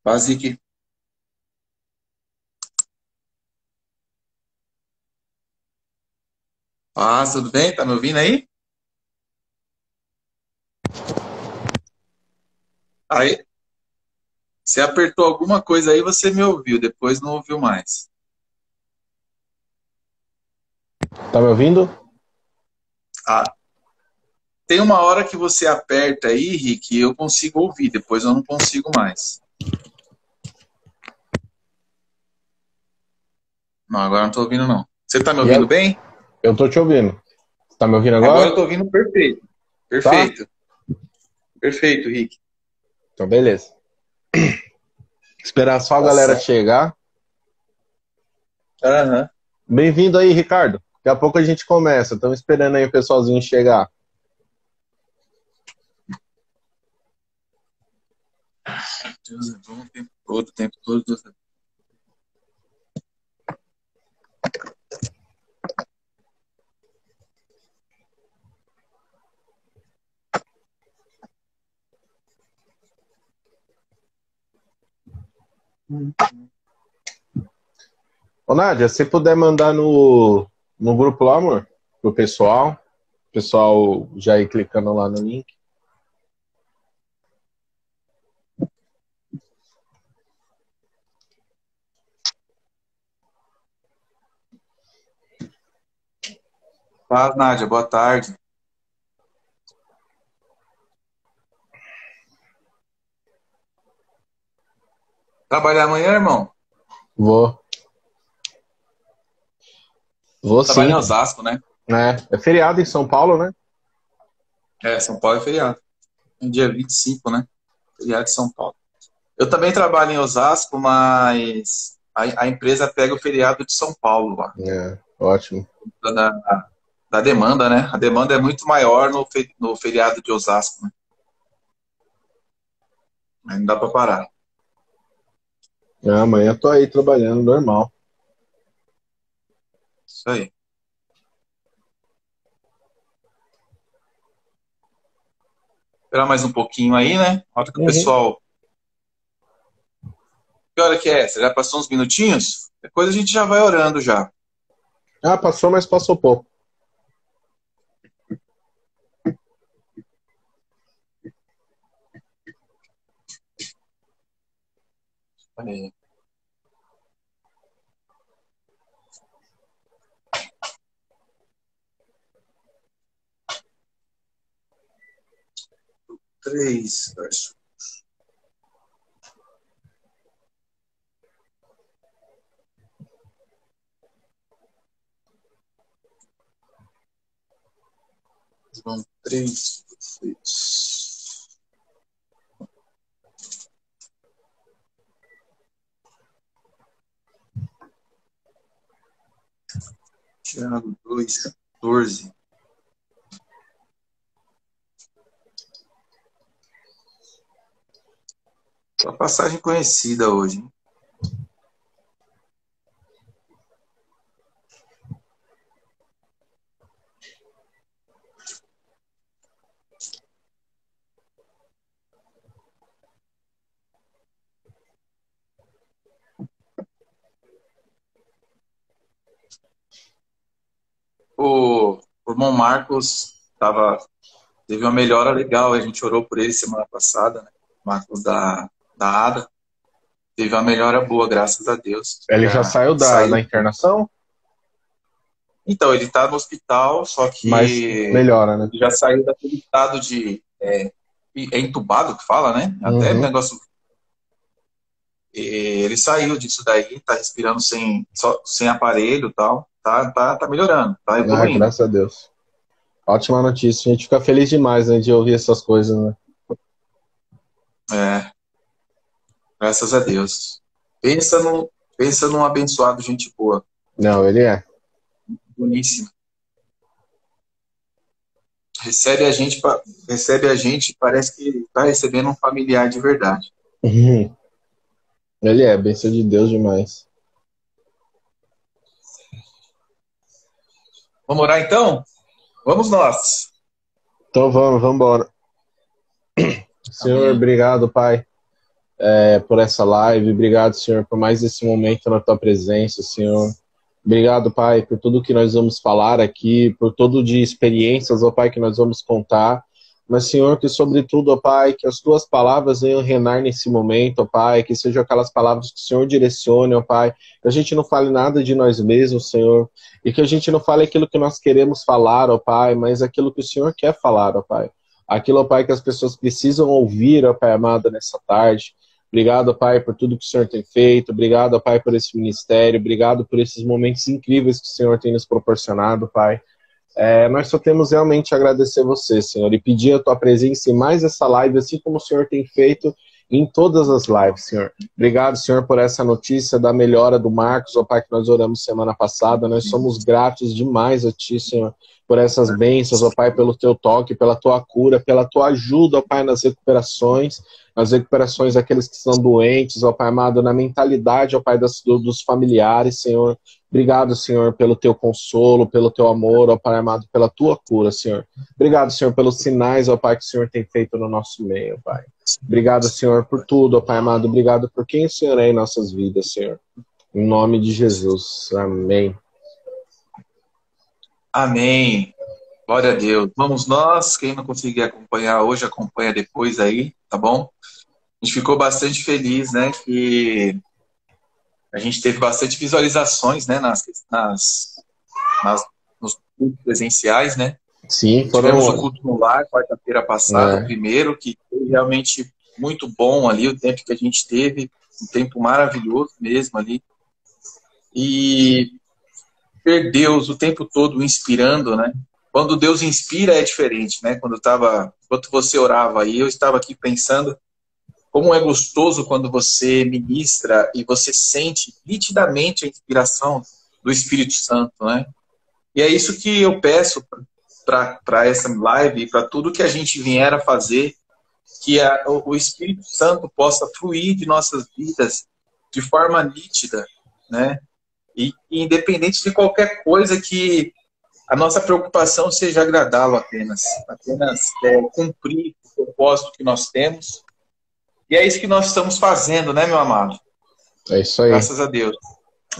Basique. Ah, tudo bem? Tá me ouvindo aí? Aí, você apertou alguma coisa aí, você me ouviu, depois não ouviu mais. Tá me ouvindo? Ah, tem uma hora que você aperta aí, Rick, e eu consigo ouvir, depois eu não consigo mais. Não, agora não tô ouvindo, não. Você tá me E ouvindo bem? eu tô te ouvindo. Tá me ouvindo Agora agora? eu tô ouvindo perfeito. Tá? Perfeito. Perfeito, Rick. Então, beleza. Esperar só a Tá galera certo. chegar. Aham. Bem-vindo aí, Ricardo. Daqui a pouco a gente começa. Estamos esperando aí o pessoalzinho chegar. Deus é bom o tempo todo, Deus é bom. Ô, Nádia, se puder mandar no grupo lá, amor, pro pessoal. O pessoal já ir clicando lá no link. Fala, Nádia, boa tarde. Trabalhar amanhã, irmão? Vou. Vou Trabalhar em sim. Osasco, né? É feriado em São Paulo, né? É, São Paulo é feriado. No dia 25, né? Feriado de São Paulo. Eu também trabalho em Osasco, mas a empresa pega o feriado de São Paulo lá, É, ótimo. da demanda, né? A demanda é muito maior no feriado de Osasco, né? Aí não dá para parar. Amanhã eu tô aí trabalhando normal. Isso aí. Esperar mais um pouquinho aí, né? A hora que o Uhum. pessoal. Que hora que é? Você já passou uns minutinhos? Depois a gente já vai orando já. Ah, passou, mas passou pouco. Aí. 3, verso. João 3, 6. Tiago 2, 14. Uma passagem conhecida hoje, hein? O irmão Marcos teve uma melhora legal. A gente orou por ele semana passada, né? Marcos da Ada. Teve uma melhora boa, graças a Deus. Ele já Já saiu da saiu. internação, Então, ele está no hospital, só mas que melhora, né? ele já saiu daquele estado de. É entubado que fala, né? Até Uhum. negócio. Ele saiu disso daí, tá respirando sem aparelho e tal. Tá melhorando, tá Ah, evoluindo. graças a Deus. Ótima notícia. A gente fica feliz demais, né, de ouvir essas coisas, né? É, graças a Deus. Pensa, no, pensa num abençoado, gente boa. Não, ele é. Boníssimo. Recebe a gente, parece que está recebendo um familiar de verdade. Uhum. Ele é, bênção de Deus demais. Vamos orar então? Vamos nós. Então vamos embora. Senhor, Amém. obrigado, Pai. por essa live. Obrigado, Senhor, por mais esse momento na tua presença, Senhor. Obrigado, Pai, por tudo que nós vamos falar aqui, por todo de experiências, ó Pai, que nós vamos contar. Mas, Senhor, que sobretudo, ó Pai, que as tuas palavras venham reinar nesse momento, ó Pai, que sejam aquelas palavras que o Senhor direcione, ó Pai, que a gente não fale nada de nós mesmos, Senhor, e que a gente não fale aquilo que nós queremos falar, ó Pai, mas aquilo que o Senhor quer falar, ó Pai. Aquilo, ó Pai, que as pessoas precisam ouvir, ó Pai amado, nessa tarde. Obrigado, Pai, por tudo que o Senhor tem feito. Obrigado, Pai, por esse ministério. Obrigado por esses momentos incríveis que o Senhor tem nos proporcionado, Pai. Nós só temos realmente a agradecer você, Senhor, e pedir a tua presença em mais essa live, assim como o Senhor tem feito em todas as lives, Senhor. Obrigado, Senhor, por essa notícia da melhora do Marcos, ó Pai, que nós oramos semana passada. Nós somos gratos demais a Ti, Senhor, por essas bênçãos, ó Pai, pelo Teu toque, pela Tua cura, pela Tua ajuda, ó Pai, nas recuperações daqueles que estão doentes, ó Pai amado, na mentalidade, ó Pai, dos familiares, Senhor. Obrigado, Senhor, pelo Teu consolo, pelo Teu amor, ó Pai amado, pela Tua cura, Senhor. Obrigado, Senhor, pelos sinais, ó Pai, que o Senhor tem feito no nosso meio, Pai. Obrigado, Senhor, por tudo, ó Pai amado. Obrigado por quem o Senhor é em nossas vidas, Senhor. Em nome de Jesus. Amém. Amém. Glória a Deus. Vamos nós, quem não conseguir acompanhar hoje, acompanha depois aí, tá bom? A gente ficou bastante feliz, né, que a gente teve bastante visualizações, né, nos cultos presenciais, né? Sim, tivemos o culto no lar, quarta-feira passada, o primeiro, que foi realmente muito bom ali, o tempo que a gente teve, um tempo maravilhoso mesmo ali. E ver Deus o tempo todo inspirando, né? Quando Deus inspira é diferente, né? Enquanto você orava aí, eu estava aqui pensando como é gostoso quando você ministra e você sente nitidamente a inspiração do Espírito Santo, né? E é isso que eu peço para essa live e para tudo que a gente vier a fazer, que o Espírito Santo possa fluir de nossas vidas de forma nítida, né? E independente de qualquer coisa, que a nossa preocupação seja agradá-lo apenas cumprir o propósito que nós temos. E é isso que nós estamos fazendo, né, meu amado? É isso aí. Graças a Deus.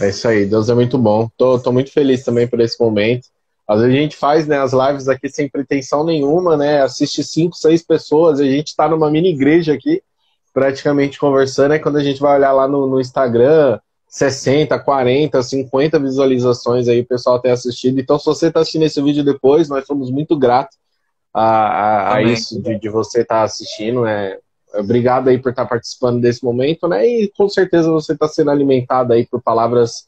É isso aí, Deus é muito bom. Tô muito feliz também por esse momento. Às vezes a gente faz, né, as lives aqui sem pretensão nenhuma, né? Assiste 5, 6 pessoas, a gente tá numa mini igreja aqui, praticamente conversando, e quando a gente vai olhar lá no Instagram, 60, 40, 50 visualizações aí o pessoal tem assistido. Então, se você tá assistindo esse vídeo depois, nós somos muito gratos a isso, de você estar assistindo, né? Obrigado aí por estar participando desse momento, né? E com certeza você está sendo alimentado aí por palavras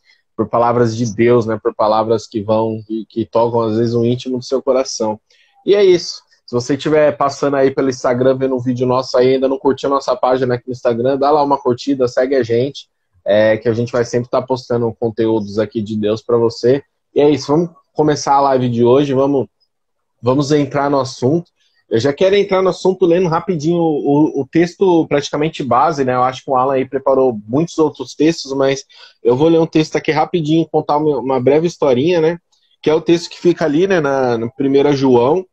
de Deus, né? Por palavras que tocam às vezes o íntimo do seu coração. E é isso. Se você estiver passando aí pelo Instagram, vendo um vídeo nosso aí, ainda não curtiu a nossa página aqui no Instagram, dá lá uma curtida, segue a gente, que a gente vai sempre estar postando conteúdos aqui de Deus para você. E é isso. Vamos começar a live de hoje. Vamos entrar no assunto. Eu já quero entrar no assunto lendo rapidinho o texto praticamente base, né? Eu acho que o Alan aí preparou muitos outros textos, mas eu vou ler um texto aqui rapidinho, contar uma breve historinha, né? Que é o texto que fica ali, né, na 1 João.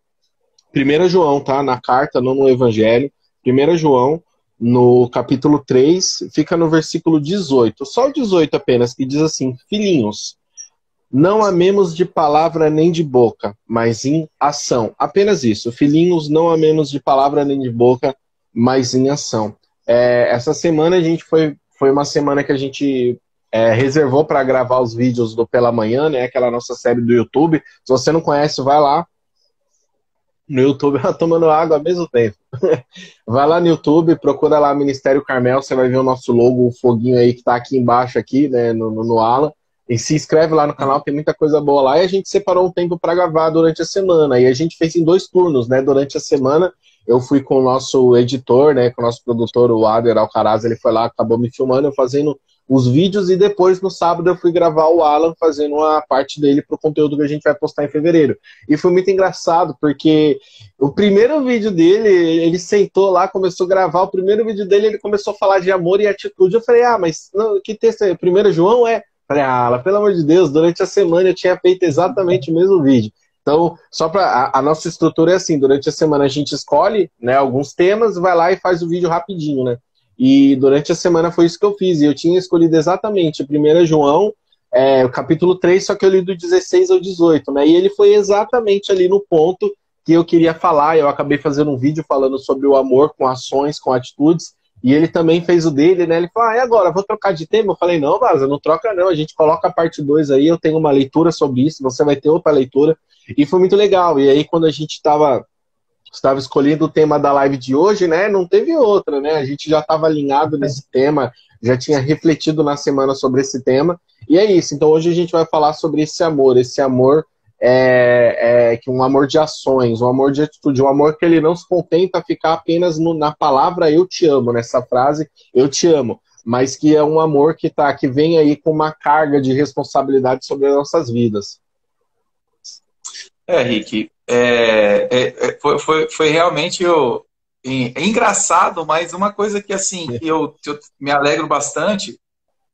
1 João, tá? Na carta, não no Evangelho. 1 João, no capítulo 3, fica no versículo 18. Só o 18 apenas, que diz assim: Filhinhos, não amemos de palavra nem de boca, mas em ação. Apenas isso. Filhinhos, não amemos de palavra nem de boca, mas em ação. Essa semana foi uma semana que a gente reservou para gravar os vídeos do Pela Manhã, né? Aquela nossa série do YouTube. Se você não conhece, vai lá no YouTube, tomando água ao mesmo tempo. Vai lá no YouTube, procura lá Ministério Carmel, você vai ver o nosso logo, o foguinho aí que está aqui embaixo, aqui, né, no Alan. E se inscreve lá no canal, tem muita coisa boa lá. E a gente separou um tempo para gravar durante a semana. E a gente fez em 2 turnos, né? Durante a semana, eu fui com o nosso editor, né? Com o nosso produtor, o Ader Alcaraz. Ele foi lá, acabou me filmando, eu fazendo os vídeos. E depois, no sábado, eu fui gravar o Alan, fazendo a parte dele pro conteúdo que a gente vai postar em fevereiro. E foi muito engraçado, porque o primeiro vídeo dele, ele sentou lá, começou a gravar. O primeiro vídeo dele, ele começou a falar de amor e atitude. Eu falei, mas não, que texto é? 1 João Falei, pelo amor de Deus, durante a semana eu tinha feito exatamente o mesmo vídeo. Então, só para a nossa estrutura é assim, durante a semana a gente escolhe, né, alguns temas, vai lá e faz o vídeo rapidinho, né? e durante a semana foi isso que eu fiz, e eu tinha escolhido exatamente 1 João, o capítulo 3, só que eu li do 16 ao 18, né? E ele foi exatamente ali no ponto que eu queria falar. Eu acabei fazendo um vídeo falando sobre o amor com ações, com atitudes, e ele também fez o dele, né? Ele falou, e agora, vou trocar de tema? Eu falei, não, Vaza, não troca não, a gente coloca a parte 2 aí, eu tenho uma leitura sobre isso, você vai ter outra leitura, e foi muito legal. E aí, quando a gente estava escolhendo o tema da live de hoje, né? Não teve outra, né? A gente já estava alinhado nesse tema, já tinha refletido na semana sobre esse tema, e é isso. Então hoje a gente vai falar sobre esse amor que um amor de ações, um amor de atitude, um amor que ele não se contenta a ficar apenas na palavra eu te amo, nessa frase eu te amo, mas que é um amor que vem aí com uma carga de responsabilidade sobre as nossas vidas. Rick, foi realmente engraçado, mas uma coisa que assim que eu me alegro bastante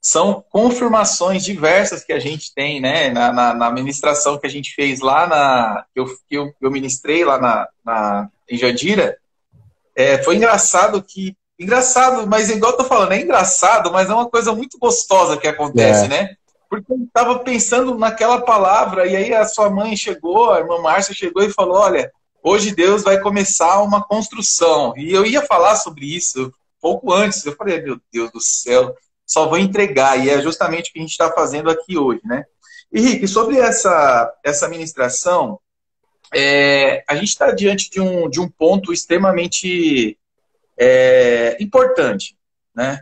são confirmações diversas que a gente tem, né, na ministração que a gente fez lá que eu ministrei lá em Jandira. Foi engraçado, mas igual eu tô falando, é engraçado, mas é uma coisa muito gostosa que acontece, né? Porque eu estava pensando naquela palavra, e aí a sua mãe chegou, a irmã Márcia chegou e falou, olha, hoje Deus vai começar uma construção. E eu ia falar sobre isso pouco antes. Eu falei, meu Deus do céu, só vou entregar. E é justamente o que a gente está fazendo aqui hoje, né? E, Rick, sobre essa ministração, a gente está diante de um ponto extremamente importante, né?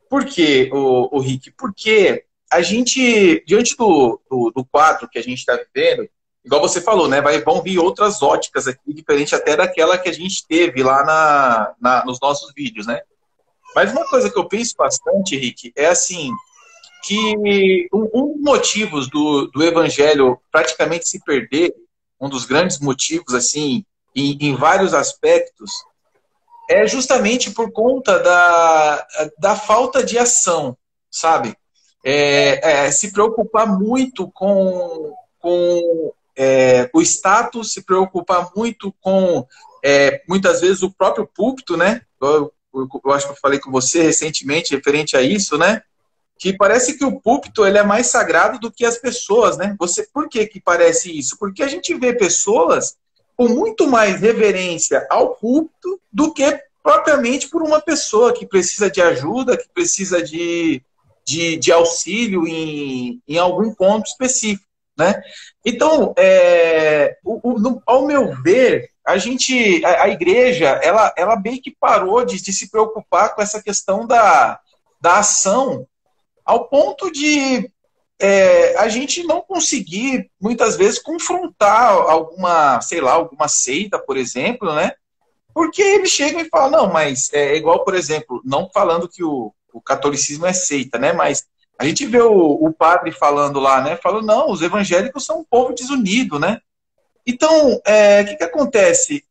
Por quê, o Rick? Porque a gente, diante do quadro que a gente está vivendo, igual você falou, né? Vão vir outras óticas aqui, diferente até daquela que a gente teve lá nos nossos vídeos, né? Mas uma coisa que eu penso bastante, Rick, é assim, que um dos motivos do evangelho praticamente se perder, um dos grandes motivos, assim, em vários aspectos, é justamente por conta da falta de ação, sabe? Se preocupar muito com o status, se preocupar muito com, muitas vezes, o próprio púlpito, né? Eu acho que eu falei com você recentemente referente a isso, né? Que parece que o púlpito ele é mais sagrado do que as pessoas, né? Por que parece isso? Porque a gente vê pessoas com muito mais reverência ao púlpito do que propriamente por uma pessoa que precisa de ajuda, que precisa de auxílio em algum ponto específico, né? Então, ao meu ver, a igreja, ela bem que parou de se preocupar com essa questão da ação, ao ponto de a gente não conseguir, muitas vezes, confrontar alguma seita, por exemplo, né? Porque eles chegam e falam, não, mas é igual, por exemplo, não falando que o catolicismo é seita, né? Mas a gente vê o padre falando lá, né? Falando, não, os evangélicos são um povo desunido, né? Então, o que acontece?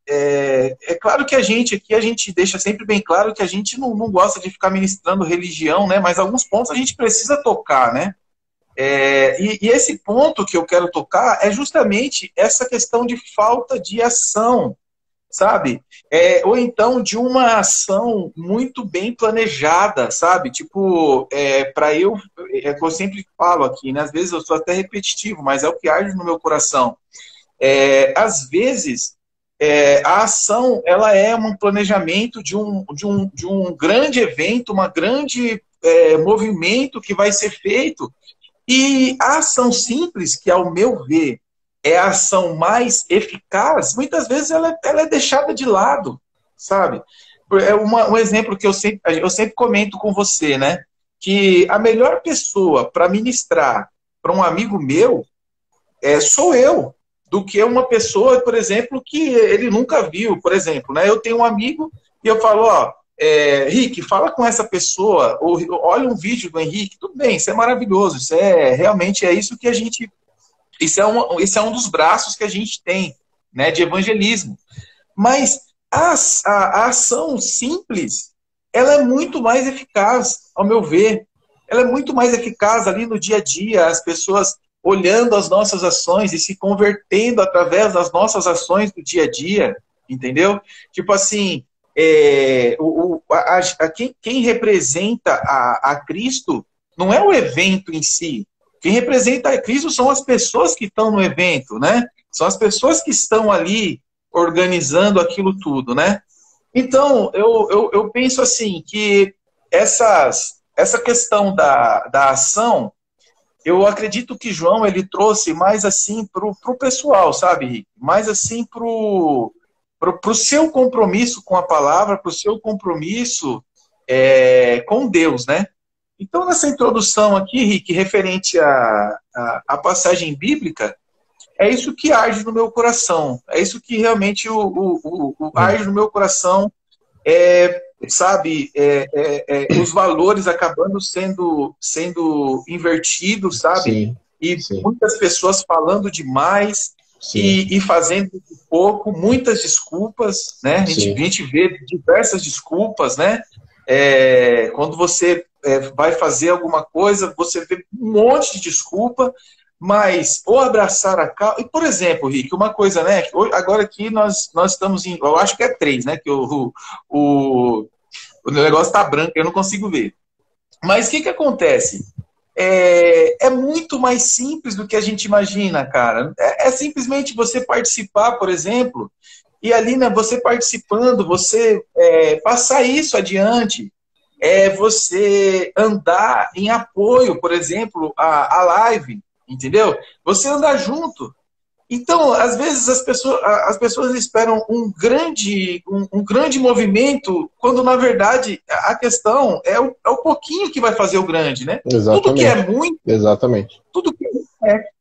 Claro que a gente deixa sempre bem claro que a gente não gosta de ficar ministrando religião, né? Mas alguns pontos a gente precisa tocar, né? E esse ponto que eu quero tocar é justamente essa questão de falta de ação, sabe? Ou então de uma ação muito bem planejada, sabe? Tipo, eu sempre falo aqui, né? Às vezes eu sou até repetitivo, mas é o que arde no meu coração. Às vezes, a ação ela é um planejamento de um grande evento, uma grande movimento que vai ser feito, e a ação simples, que ao meu ver é a ação mais eficaz, muitas vezes ela é deixada de lado, sabe? Um exemplo que eu sempre comento com você, né? Que a melhor pessoa para ministrar para um amigo meu sou eu, do que uma pessoa, por exemplo, que ele nunca viu, por exemplo, né? Eu tenho um amigo e eu falo, Rick, fala com essa pessoa, ou olha um vídeo do Henrique, tudo bem, isso é maravilhoso, realmente é isso que a gente... Isso é um dos braços que a gente tem, né, de evangelismo. Mas a ação simples, ela é muito mais eficaz, ao meu ver. Ela é muito mais eficaz ali no dia a dia, as pessoas olhando as nossas ações e se convertendo através das nossas ações do dia a dia, entendeu? Tipo assim, quem representa a Cristo não é o evento em si. Quem representa a Cristo são as pessoas que estão no evento, né? São as pessoas que estão ali organizando aquilo tudo, né? Então, eu penso assim, que essa questão da ação, eu acredito que João, ele trouxe mais assim pro pessoal, sabe, Rick? Mais assim pro seu compromisso com a palavra, pro seu compromisso com Deus, né? Então, nessa introdução aqui, Rick, referente à passagem bíblica, é isso que arde no meu coração. É isso que realmente arde no meu coração, sabe? Os valores acabando sendo invertidos, sabe? Sim, E sim, muitas pessoas falando demais sim, e fazendo de pouco, muitas desculpas, né? A sim. gente vê diversas desculpas, né? Quando você vai fazer alguma coisa, você vê um monte de desculpa, mas ou abraçar a causa. E, por exemplo, Rick, uma coisa, né? Agora aqui nós estamos em. Eu acho que é 3, né? Que o negócio tá branco, eu não consigo ver. Mas o que acontece? É muito mais simples do que a gente imagina, cara. É simplesmente você participar, por exemplo, e ali, né, você participando, você passar isso adiante, você andar em apoio, por exemplo, à live, entendeu? Você andar junto. Então, às vezes as pessoas esperam um grande movimento, quando na verdade a questão é o pouquinho que vai fazer o grande, né? Tudo que é Exatamente. muito, Exatamente.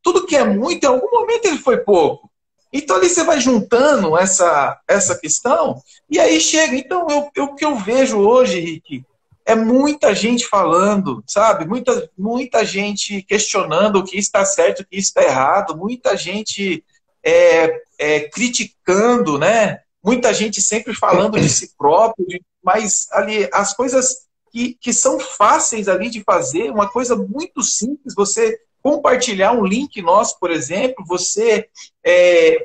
tudo que é muito, em algum momento ele foi pouco. Então ali você vai juntando essa questão e aí chega. Então o que eu vejo hoje, Rick, é muita gente falando, sabe? Muita gente questionando o que está certo, o que está errado, muita gente criticando, né? Muita gente sempre falando de si próprio, mas ali as coisas que são fáceis ali de fazer, uma coisa muito simples, você compartilhar um link nosso, por exemplo, você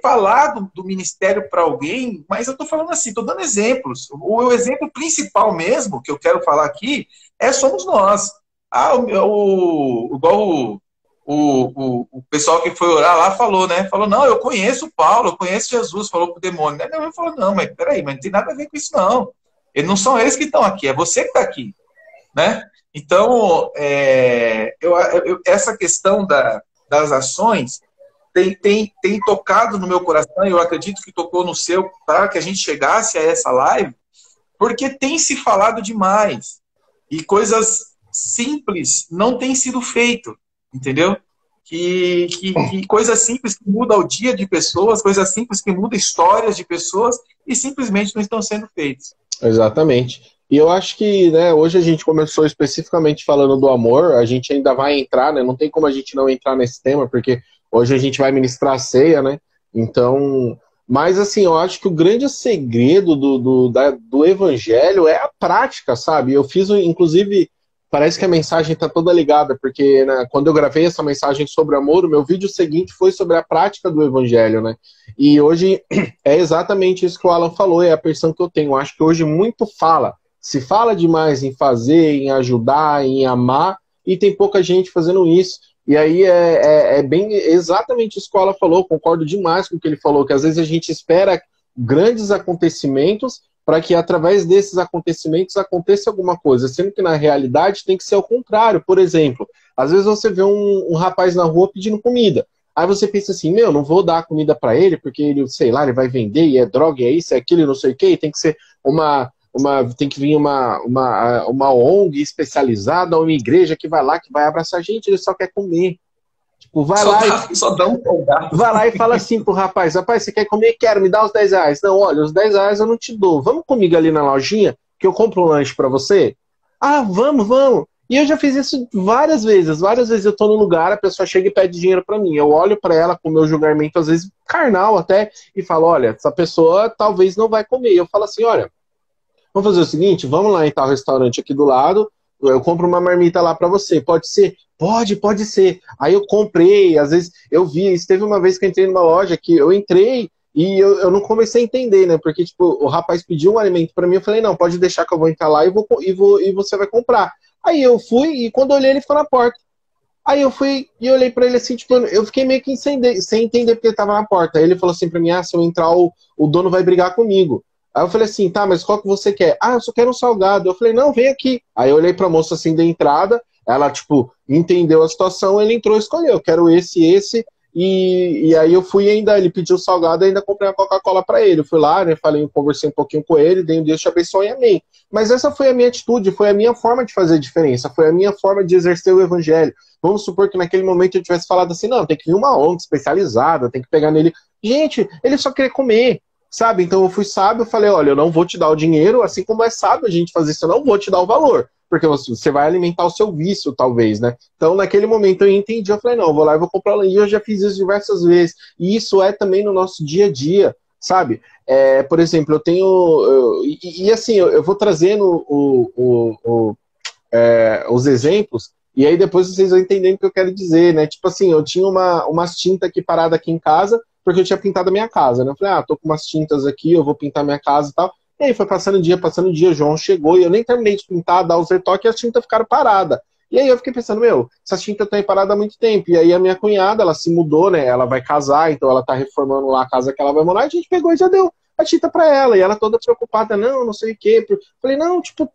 falar do ministério para alguém, mas eu estou falando assim, estou dando exemplos. O exemplo principal mesmo que eu quero falar aqui somos nós. Igual o pessoal que foi orar lá falou, né? Falou, não, eu conheço Paulo, eu conheço Jesus, falou pro demônio. Ele falou, não, mas peraí, mas não tem nada a ver com isso, não. Não são eles que estão aqui, é você que está aqui, né? Então, essa questão das ações tem tocado no meu coração, e eu acredito que tocou no seu, para que a gente chegasse a essa live, porque tem se falado demais, e coisas simples não têm sido feito, entendeu? Que coisas simples que mudam o dia de pessoas, coisas simples que mudam histórias de pessoas, e simplesmente não estão sendo feitas. Exatamente. E eu acho que, né, hoje a gente começou especificamente falando do amor, a gente ainda vai entrar, né, não tem como a gente não entrar nesse tema, porque hoje a gente vai ministrar a ceia, né, então, mas assim, eu acho que o grande segredo do evangelho é a prática, sabe? Eu fiz, inclusive, parece que a mensagem está toda ligada, porque né, quando eu gravei essa mensagem sobre amor, o meu vídeo seguinte foi sobre a prática do evangelho, né, e hoje é exatamente isso que o Alan falou, é a percepção que eu tenho. Eu acho que hoje muito se fala demais em fazer, em ajudar, em amar, e tem pouca gente fazendo isso. E aí é bem exatamente isso que o Alan falou, concordo demais com o que ele falou, que às vezes a gente espera grandes acontecimentos para que através desses acontecimentos aconteça alguma coisa, sendo que na realidade tem que ser o contrário. Por exemplo, às vezes você vê um rapaz na rua pedindo comida. Aí você pensa assim, não vou dar comida para ele, porque ele, sei lá, ele vai vender, e é droga, e é isso, é aquilo, e não sei o quê, e tem que ser tem que vir uma ONG especializada, uma igreja que vai lá, que vai abraçar a gente, ele só quer comer. Tipo, Só dá um folgado. Vai lá e fala assim pro rapaz, você quer comer? Quero, me dá os 10 reais. Não, olha, os 10 reais eu não te dou. Vamos comigo ali na lojinha, que eu compro um lanche para você? Ah, vamos. E eu já fiz isso várias vezes. Várias vezes eu tô no lugar, a pessoa chega e pede dinheiro para mim. Eu olho para ela com o meu julgamento, às vezes carnal até, e falo, olha, essa pessoa talvez não vai comer. Eu falo assim, olha, vamos fazer o seguinte, vamos lá em tal restaurante aqui do lado, eu compro uma marmita lá para você, pode ser? Pode ser. Aí eu comprei, às vezes eu vi, teve uma vez que eu entrei numa loja que eu entrei E eu não comecei a entender, né? Porque, tipo, o rapaz pediu um alimento pra mim, eu falei, não, pode deixar que eu vou entrar lá e você vai comprar. Aí eu fui e quando eu olhei, ele ficou na porta. Aí eu fui e olhei pra ele assim, tipo, eu fiquei meio que sem entender porque ele tava na porta. Aí ele falou assim pra mim, se eu entrar, o dono vai brigar comigo. Aí eu falei assim, tá, mas qual que você quer? Eu só quero um salgado. Eu falei, não, vem aqui. Aí eu olhei pra moça assim da entrada, ela, tipo, entendeu a situação, ele entrou e escolheu, eu quero esse. E aí eu fui ainda, ele pediu salgado e ainda comprei uma Coca-Cola pra ele. Eu fui lá, né, conversei um pouquinho com ele, dei um Deus te abençoe e amém. Mas essa foi a minha atitude, foi a minha forma de fazer diferença, foi a minha forma de exercer o evangelho. Vamos supor que naquele momento eu tivesse falado assim, não, tem que vir uma ONG especializada, tem que pegar nele. Gente, ele só queria comer, sabe? Então eu fui sábio, eu falei, olha, eu não vou te dar o dinheiro, assim como é sábio a gente fazer isso, eu não vou te dar o valor, porque você vai alimentar o seu vício, talvez, né? Então naquele momento eu entendi, eu falei, não, eu vou lá e vou comprar e eu já fiz isso diversas vezes. E isso é também no nosso dia a dia, sabe? Por exemplo, eu tenho... assim, eu vou trazendo os exemplos, e aí depois vocês vão entendendo o que eu quero dizer, né? Tipo assim, eu tinha umas tintas aqui parada aqui em casa, porque eu tinha pintado a minha casa, né? Eu falei, tô com umas tintas aqui, eu vou pintar minha casa e tal. E aí foi passando o dia, o João chegou, e eu nem terminei de pintar, dar os retoques, e as tintas ficaram paradas. E aí eu fiquei pensando, essas tintas estão aí paradas há muito tempo. E aí a minha cunhada, ela se mudou, né? Ela vai casar, então ela tá reformando lá a casa que ela vai morar, e a gente pegou e já deu a tinta pra ela. E ela toda preocupada, não sei o quê. Falei, não, tipo,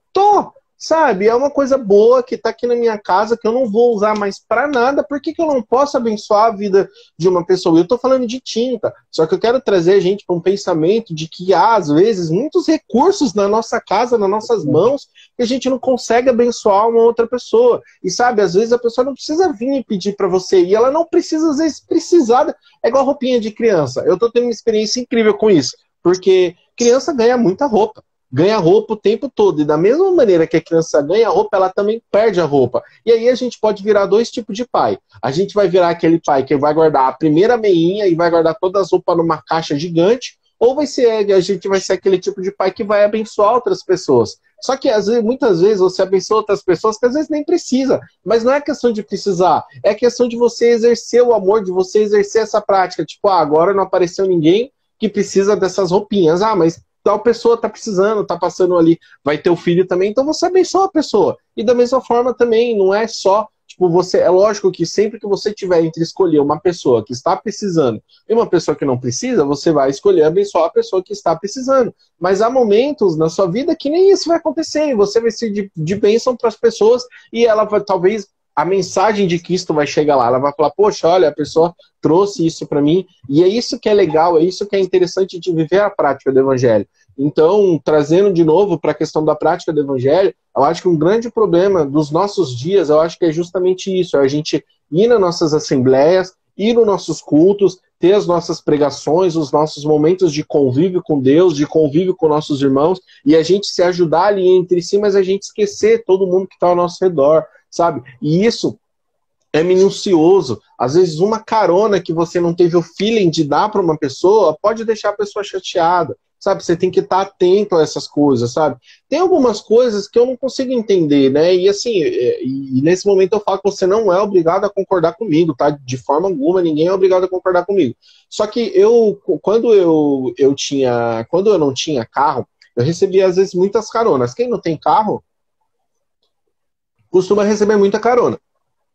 sabe, é uma coisa boa que tá aqui na minha casa, que eu não vou usar mais pra nada, por que eu não posso abençoar a vida de uma pessoa? Eu tô falando de tinta, só que eu quero trazer a gente para um pensamento de que há, às vezes, muitos recursos na nossa casa, nas nossas mãos, que a gente não consegue abençoar uma outra pessoa. E sabe, às vezes a pessoa não precisa vir e pedir pra você, e ela não precisa, às vezes, precisar. É igual roupinha de criança. Eu tô tendo uma experiência incrível com isso, porque criança ganha muita roupa. Ganha roupa o tempo todo. E da mesma maneira que a criança ganha roupa, ela também perde a roupa. E aí a gente pode virar dois tipos de pai. A gente vai virar aquele pai que vai guardar a primeira meinha e vai guardar todas as roupas numa caixa gigante, ou a gente vai ser aquele tipo de pai que vai abençoar outras pessoas. Só que muitas vezes você abençoa outras pessoas que às vezes nem precisa. Mas não é questão de precisar. É questão de você exercer o amor, de você exercer essa prática. Tipo, agora não apareceu ninguém que precisa dessas roupinhas. Mas tal pessoa tá precisando, tá passando ali, vai ter o filho também, então você abençoa a pessoa. E da mesma forma também, não é só, tipo, é lógico que sempre que você tiver entre escolher uma pessoa que está precisando e uma pessoa que não precisa, você vai escolher abençoar a pessoa que está precisando. Mas há momentos na sua vida que nem isso vai acontecer, e você vai ser de bênção para as pessoas, e ela vai, talvez, a mensagem de Cristo vai chegar lá, ela vai falar, poxa, olha, a pessoa trouxe isso para mim, e é isso que é legal, é isso que é interessante de viver a prática do Evangelho. Então, trazendo de novo para a questão da prática do Evangelho, eu acho que um grande problema dos nossos dias, eu acho que é justamente isso, é a gente ir nas nossas assembleias, ir nos nossos cultos, ter as nossas pregações, os nossos momentos de convívio com Deus, de convívio com nossos irmãos, e a gente se ajudar ali entre si, mas a gente esquecer todo mundo que está ao nosso redor, sabe? E isso é minucioso. Às vezes uma carona que você não teve o feeling de dar para uma pessoa pode deixar a pessoa chateada, sabe? Você tem que estar atento a essas coisas, sabe? Tem algumas coisas que eu não consigo entender, né? E assim, e nesse momento eu falo que você não é obrigado a concordar comigo, tá? De forma alguma, ninguém é obrigado a concordar comigo. Só que quando eu não tinha carro, eu recebia às vezes muitas caronas. Quem não tem carro costuma receber muita carona.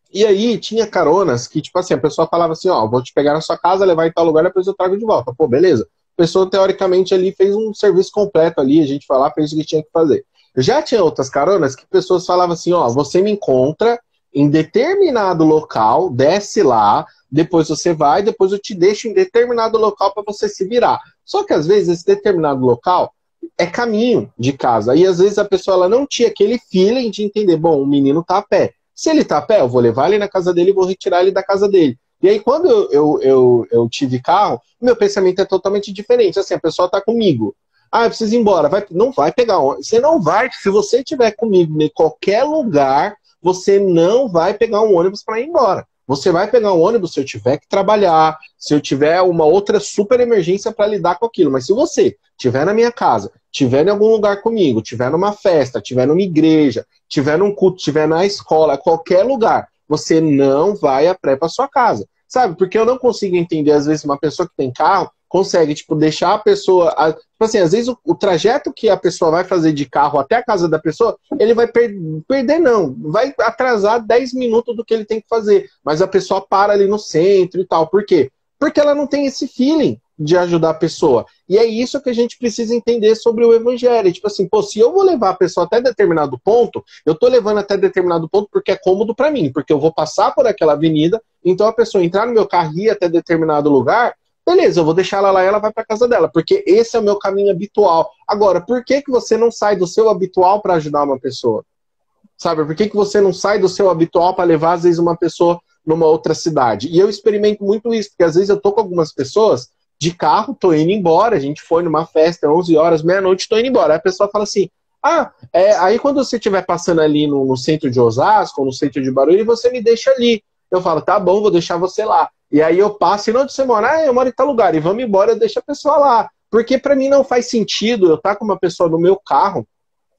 E aí tinha caronas que, tipo assim, a pessoa falava assim, vou te pegar na sua casa, levar em tal lugar, depois eu trago de volta. Pô, beleza. A pessoa, teoricamente, ali fez um serviço completo ali, a gente foi lá, fez o que tinha que fazer. Já tinha outras caronas que pessoas falavam assim, você me encontra em determinado local, desce lá, depois você vai, depois eu te deixo em determinado local para você se virar. Só que, às vezes, esse determinado local é caminho de casa. E, às vezes, a pessoa ela não tinha aquele feeling de entender, bom, o menino tá a pé. Se ele tá a pé, eu vou levar ele na casa dele e vou retirar ele da casa dele. E aí, quando eu tive carro, meu pensamento é totalmente diferente. Assim, a pessoa tá comigo. Eu preciso ir embora. Não vai pegar ônibus. Você não vai. Se você estiver comigo em qualquer lugar, você não vai pegar um ônibus para ir embora. Você vai pegar um ônibus se eu tiver que trabalhar, se eu tiver uma outra super emergência para lidar com aquilo. Mas se você estiver na minha casa, estiver em algum lugar comigo, estiver numa festa, estiver numa igreja, estiver num culto, estiver na escola, qualquer lugar, você não vai a pé para sua casa. Sabe? Porque eu não consigo entender, às vezes, uma pessoa que tem carro, consegue, tipo, deixar a pessoa... tipo assim, às vezes o trajeto que a pessoa vai fazer de carro até a casa da pessoa, ele vai perder, não. Vai atrasar 10 minutos do que ele tem que fazer. Mas a pessoa para ali no centro e tal. Por quê? Porque ela não tem esse feeling de ajudar a pessoa. E é isso que a gente precisa entender sobre o evangelho. Tipo assim, pô, se eu vou levar a pessoa até determinado ponto, eu tô levando até determinado ponto porque é cômodo para mim, porque eu vou passar por aquela avenida, então a pessoa entrar no meu carro e ir até determinado lugar, beleza, eu vou deixar ela lá e ela vai para casa dela, porque esse é o meu caminho habitual. Agora, por que você não sai do seu habitual para ajudar uma pessoa? Sabe, por que você não sai do seu habitual para levar, às vezes, uma pessoa numa outra cidade? E eu experimento muito isso, porque às vezes eu tô com algumas pessoas de carro, tô indo embora, a gente foi numa festa, 11 horas, meia-noite, tô indo embora. Aí a pessoa fala assim, aí quando você estiver passando ali no centro de Osasco, ou no centro de Barueri, você me deixa ali. Eu falo, tá bom, vou deixar você lá. E aí eu passo, e onde você mora? Eu moro em tal lugar, e vamos embora, eu deixo a pessoa lá. Porque pra mim não faz sentido eu estar com uma pessoa no meu carro,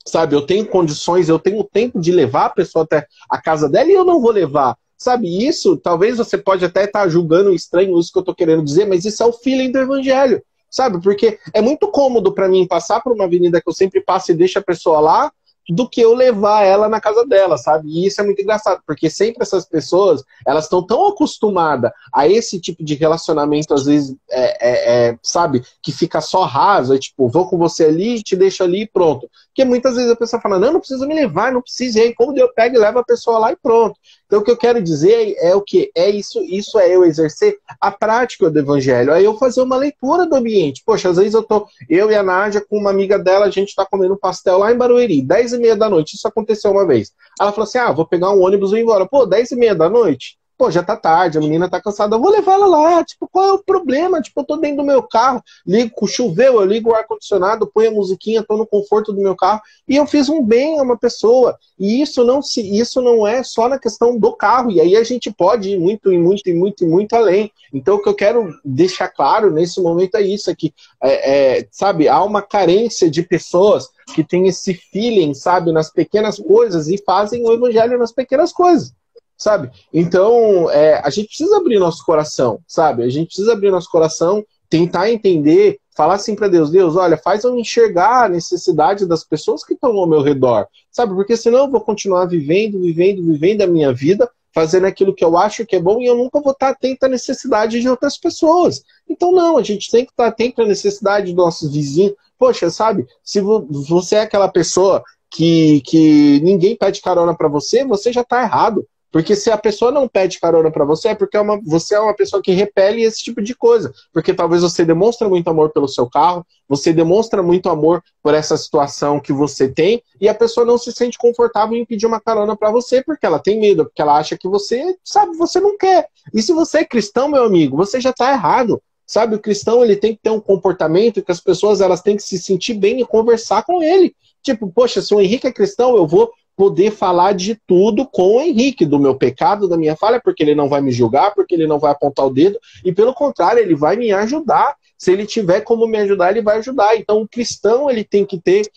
sabe? Eu tenho condições, eu tenho tempo de levar a pessoa até a casa dela e eu não vou levar. Sabe, isso, talvez você pode até estar julgando estranho isso que eu estou querendo dizer, mas isso é o feeling do evangelho, sabe? Porque é muito cômodo para mim passar por uma avenida que eu sempre passo e deixo a pessoa lá, do que eu levar ela na casa dela, sabe? E isso é muito engraçado, porque sempre essas pessoas, elas estão tão acostumadas a esse tipo de relacionamento, às vezes, sabe? Que fica só raso, é tipo, vou com você ali, te deixo ali e pronto. Porque muitas vezes a pessoa fala, não precisa me levar, não precisa, e aí quando eu pego e levo a pessoa lá e pronto. Então o que eu quero dizer é o quê? É isso é eu exercer a prática do evangelho, é eu fazer uma leitura do ambiente. Poxa, às vezes eu e a Nádia com uma amiga dela, a gente tá comendo pastel lá em Barueri, 10h30 da noite, isso aconteceu uma vez. Ela falou assim, vou pegar um ônibus e ir embora. Pô, 10h30 da noite? Pô, já tá tarde, a menina tá cansada, eu vou levar ela lá, tipo, qual é o problema? Tipo, eu tô dentro do meu carro, choveu, eu ligo o ar-condicionado, ponho a musiquinha, tô no conforto do meu carro, e eu fiz um bem a uma pessoa, e isso não é só na questão do carro, e aí a gente pode ir muito, e muito, e muito, e muito além. Então o que eu quero deixar claro nesse momento é isso, que, sabe, há uma carência de pessoas que têm esse feeling, sabe, nas pequenas coisas, e fazem o evangelho nas pequenas coisas. Sabe? Então, a gente precisa abrir nosso coração, sabe? A gente precisa abrir nosso coração, tentar entender, falar assim para Deus, Deus, olha, faz eu enxergar a necessidade das pessoas que estão ao meu redor, sabe? Porque senão eu vou continuar vivendo a minha vida, fazendo aquilo que eu acho que é bom e eu nunca vou estar atento à necessidade de outras pessoas. Então, não, a gente tem que estar atento à necessidade dos nossos vizinhos. Poxa, sabe? Se você é aquela pessoa que ninguém pede carona para você, você já está errado. Porque se a pessoa não pede carona pra você, é porque você é uma pessoa que repele esse tipo de coisa. Porque talvez você demonstra muito amor pelo seu carro, você demonstra muito amor por essa situação que você tem, e a pessoa não se sente confortável em pedir uma carona pra você, porque ela tem medo, porque ela acha que você, sabe, você não quer. E se você é cristão, meu amigo, você já tá errado. Sabe, o cristão, ele tem que ter um comportamento que as pessoas, elas têm que se sentir bem e conversar com ele. Tipo, poxa, se o Henrique é cristão, eu vou poder falar de tudo com o Henrique, do meu pecado, da minha falha, porque ele não vai me julgar, porque ele não vai apontar o dedo, e pelo contrário, ele vai me ajudar. Se ele tiver como me ajudar, ele vai ajudar. Então o cristão, ele tem que ter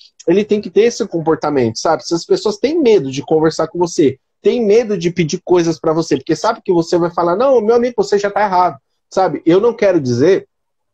esse comportamento, sabe? Se as pessoas têm medo de conversar com você, têm medo de pedir coisas para você, porque sabe que você vai falar, não, meu amigo, você já tá errado, sabe? Eu não quero dizer,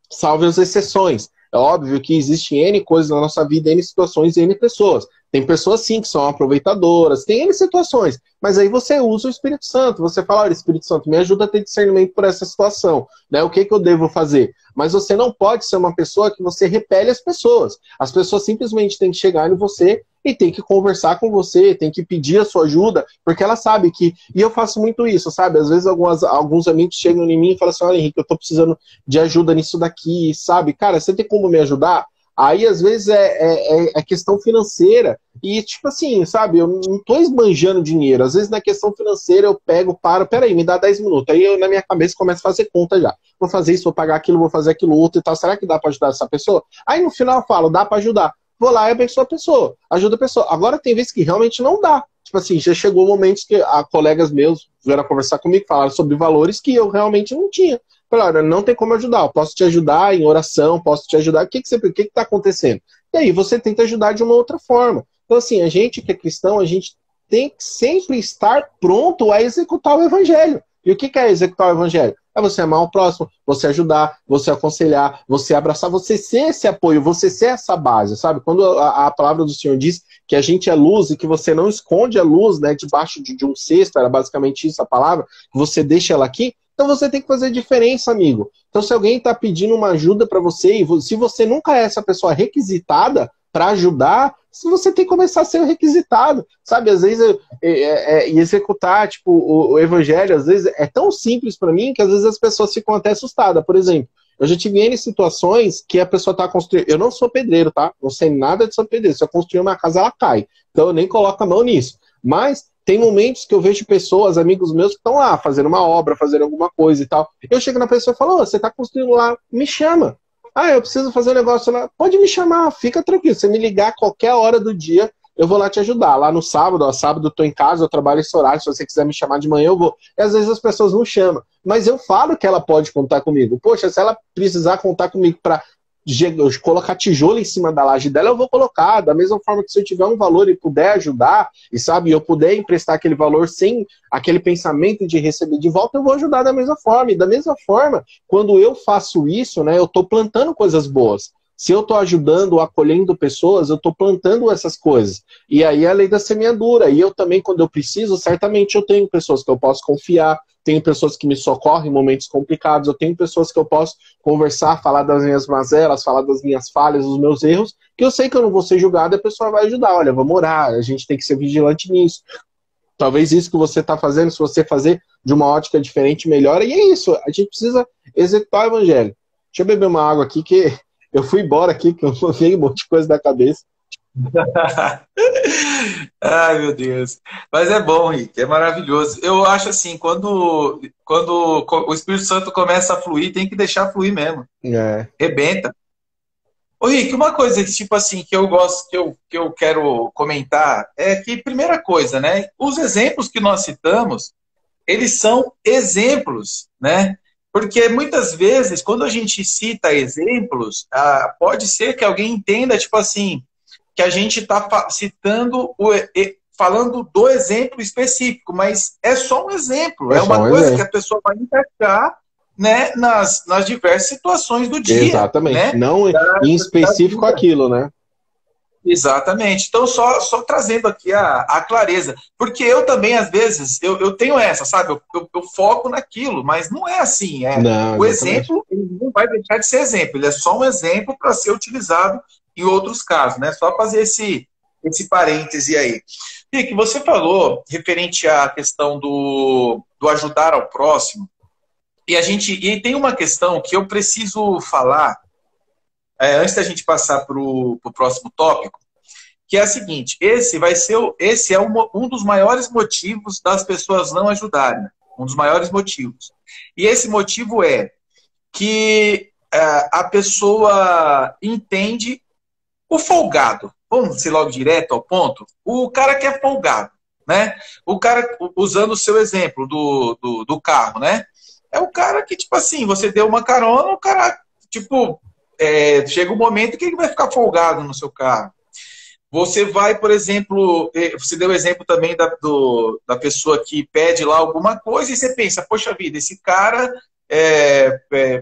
salve as exceções. É óbvio que existem N coisas na nossa vida, N situações e N pessoas. Tem pessoas, sim, que são aproveitadoras, tem N situações, mas aí você usa o Espírito Santo, você fala, olha, Espírito Santo, me ajuda a ter discernimento por essa situação, né? O que eu devo fazer? Mas você não pode ser uma pessoa que você repele as pessoas. As pessoas simplesmente têm que chegar em você e tem que conversar com você, tem que pedir a sua ajuda, porque ela sabe que... E eu faço muito isso, sabe? Às vezes alguns amigos chegam em mim e falam assim, olha, Henrique, eu tô precisando de ajuda nisso daqui, sabe? Cara, você tem como me ajudar? Aí, às vezes, é questão financeira. E, tipo assim, sabe, eu não tô esbanjando dinheiro. Às vezes, na questão financeira, eu paro, peraí, me dá 10 minutos. Aí, eu, na minha cabeça, começo a fazer conta já. Vou fazer isso, vou pagar aquilo, vou fazer aquilo outro e tal. Será que dá pra ajudar essa pessoa? Aí, no final, eu falo, dá pra ajudar. Vou lá e abençoo a pessoa. Ajuda a pessoa. Agora, tem vezes que realmente não dá. Tipo assim, já chegou momentos que colegas meus vieram conversar comigo, falaram sobre valores que eu realmente não tinha. Falaram, não tem como ajudar, eu posso te ajudar em oração, posso te ajudar, o que está acontecendo? E aí você tenta ajudar de uma outra forma. Então assim, a gente que é cristão, a gente tem que sempre estar pronto a executar o evangelho. E o que é executar o evangelho? É você amar o próximo, você ajudar, você aconselhar, você abraçar, você ser esse apoio, você ser essa base, sabe? Quando a palavra do Senhor diz que a gente é luz e que você não esconde a luz, né, debaixo de um cesto, era basicamente isso a palavra, que você deixa ela aqui, então você tem que fazer diferença, amigo. Então se alguém está pedindo uma ajuda para você, e se você nunca é essa pessoa requisitada para ajudar, você tem que começar a ser requisitado, sabe? Às vezes executar tipo, o evangelho, às vezes é tão simples para mim que às vezes as pessoas ficam até assustadas. Por exemplo, eu já tive N situações que a pessoa está construindo. Eu não sou pedreiro, tá? Não sei nada de ser pedreiro. Se eu construir uma casa, ela cai. Então eu nem coloco a mão nisso. Mas tem momentos que eu vejo pessoas, amigos meus, que estão lá fazendo uma obra, fazendo alguma coisa e tal. Eu chego na pessoa e falo, você está construindo lá, me chama. Ah, eu preciso fazer um negócio lá. Pode me chamar, fica tranquilo. Você me ligar a qualquer hora do dia, eu vou lá te ajudar. Lá no sábado, ó, sábado eu tô em casa, eu trabalho esse horário, se você quiser me chamar de manhã, eu vou. E às vezes as pessoas não chamam. Mas eu falo que ela pode contar comigo. Poxa, se ela precisar contar comigo para colocar tijolo em cima da laje dela, eu vou colocar. Da mesma forma que se eu tiver um valor e puder ajudar, e sabe, eu puder emprestar aquele valor sem aquele pensamento de receber de volta, eu vou ajudar da mesma forma. E da mesma forma, quando eu faço isso, né, eu estou plantando coisas boas. Se eu estou ajudando, acolhendo pessoas, eu estou plantando essas coisas. E aí é a lei da semeadura. E eu também, quando eu preciso, certamente eu tenho pessoas que eu posso confiar, tenho pessoas que me socorrem em momentos complicados, eu tenho pessoas que eu posso conversar, falar das minhas mazelas, falar das minhas falhas, dos meus erros, que eu sei que eu não vou ser julgado e a pessoa vai ajudar. Olha, vamos orar, a gente tem que ser vigilante nisso. Talvez isso que você está fazendo, se você fazer de uma ótica diferente, melhora. E é isso, a gente precisa executar o evangelho. Deixa eu beber uma água aqui, que eu fui embora aqui, que eu veio um monte de coisa da cabeça. Ai, meu Deus. Mas é bom, Rick, é maravilhoso. Eu acho assim, quando o Espírito Santo começa a fluir, tem que deixar fluir mesmo. É. Rebenta. Ô, Rick, uma coisa tipo assim, que eu gosto, que eu quero comentar, é que, primeira coisa, né? Os exemplos que nós citamos, eles são exemplos, né? Porque muitas vezes, quando a gente cita exemplos, pode ser que alguém entenda, tipo assim, que a gente está citando, falando do exemplo específico, mas é só um exemplo, é uma coisa que a pessoa vai encaixar, né, nas diversas situações do dia. Exatamente, né? não em específico aquilo, né? Exatamente. Então, só trazendo aqui a clareza. Porque eu também, às vezes, eu tenho essa, sabe? Eu foco naquilo, mas não é assim. Não, o exemplo ele não vai deixar de ser exemplo. Ele é só um exemplo para ser utilizado em outros casos, né? Só fazer esse parêntese aí. Rick, você falou referente à questão do ajudar ao próximo. E tem uma questão que eu preciso falar, antes da gente passar para o próximo tópico, que é a seguinte: esse é um dos maiores motivos das pessoas não ajudarem. Um dos maiores motivos. E esse motivo é que a pessoa entende o folgado. Vamos ser logo direto ao ponto? O cara que é folgado, né? O cara, usando o seu exemplo do carro, né? É o cara que, tipo assim, você deu uma carona, o cara, tipo, chega um momento que ele vai ficar folgado no seu carro. Você vai, por exemplo, você deu o exemplo também da pessoa que pede lá alguma coisa e você pensa, poxa vida, esse cara,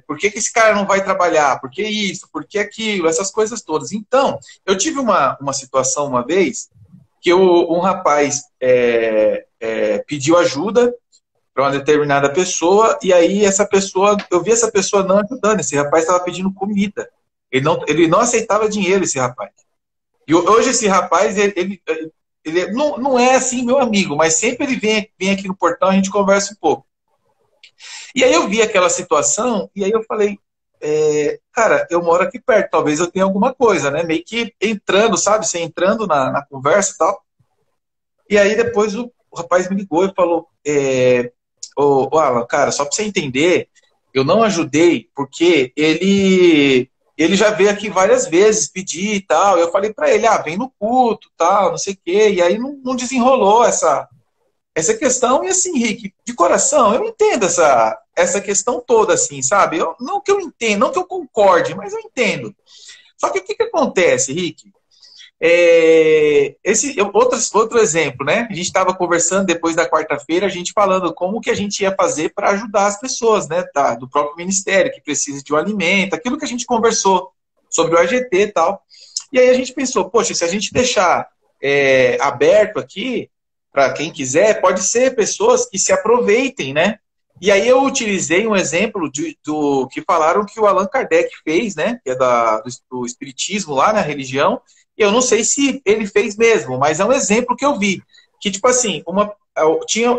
por que esse cara não vai trabalhar? Por que isso? Por que aquilo? Essas coisas todas. Então, eu tive uma situação uma vez que um rapaz pediu ajuda para uma determinada pessoa, e aí eu vi essa pessoa não ajudando, esse rapaz estava pedindo comida. Ele não aceitava dinheiro, esse rapaz. E hoje esse rapaz, ele não é assim meu amigo, mas sempre ele vem aqui no portão, a gente conversa um pouco. E aí eu vi aquela situação, e aí eu falei, cara, eu moro aqui perto, talvez eu tenha alguma coisa, né? Meio que entrando, sabe? Você entrando na conversa e tal. E aí depois o rapaz me ligou e falou, ô Alan, cara, só para você entender, eu não ajudei porque ele já veio aqui várias vezes pedir e tal. Eu falei para ele, vem no culto, tal, não sei o quê. E aí não desenrolou essa questão. E assim, Rick, de coração, eu entendo essa questão toda, assim, sabe? Não que eu entenda, não que eu concorde, mas eu entendo. Só que o que acontece, Rick? Outro exemplo, né? A gente estava conversando depois da quarta-feira, a gente falando como que a gente ia fazer para ajudar as pessoas, né? Do próprio ministério, que precisa de um alimento, aquilo que a gente conversou sobre o AGT e tal. E aí a gente pensou, poxa, se a gente deixar aberto aqui, para quem quiser, pode ser pessoas que se aproveitem, né? E aí eu utilizei um exemplo do que falaram que o Allan Kardec fez, né? Que é do espiritismo lá na religião. E eu não sei se ele fez mesmo, mas é um exemplo que eu vi. Que, tipo assim,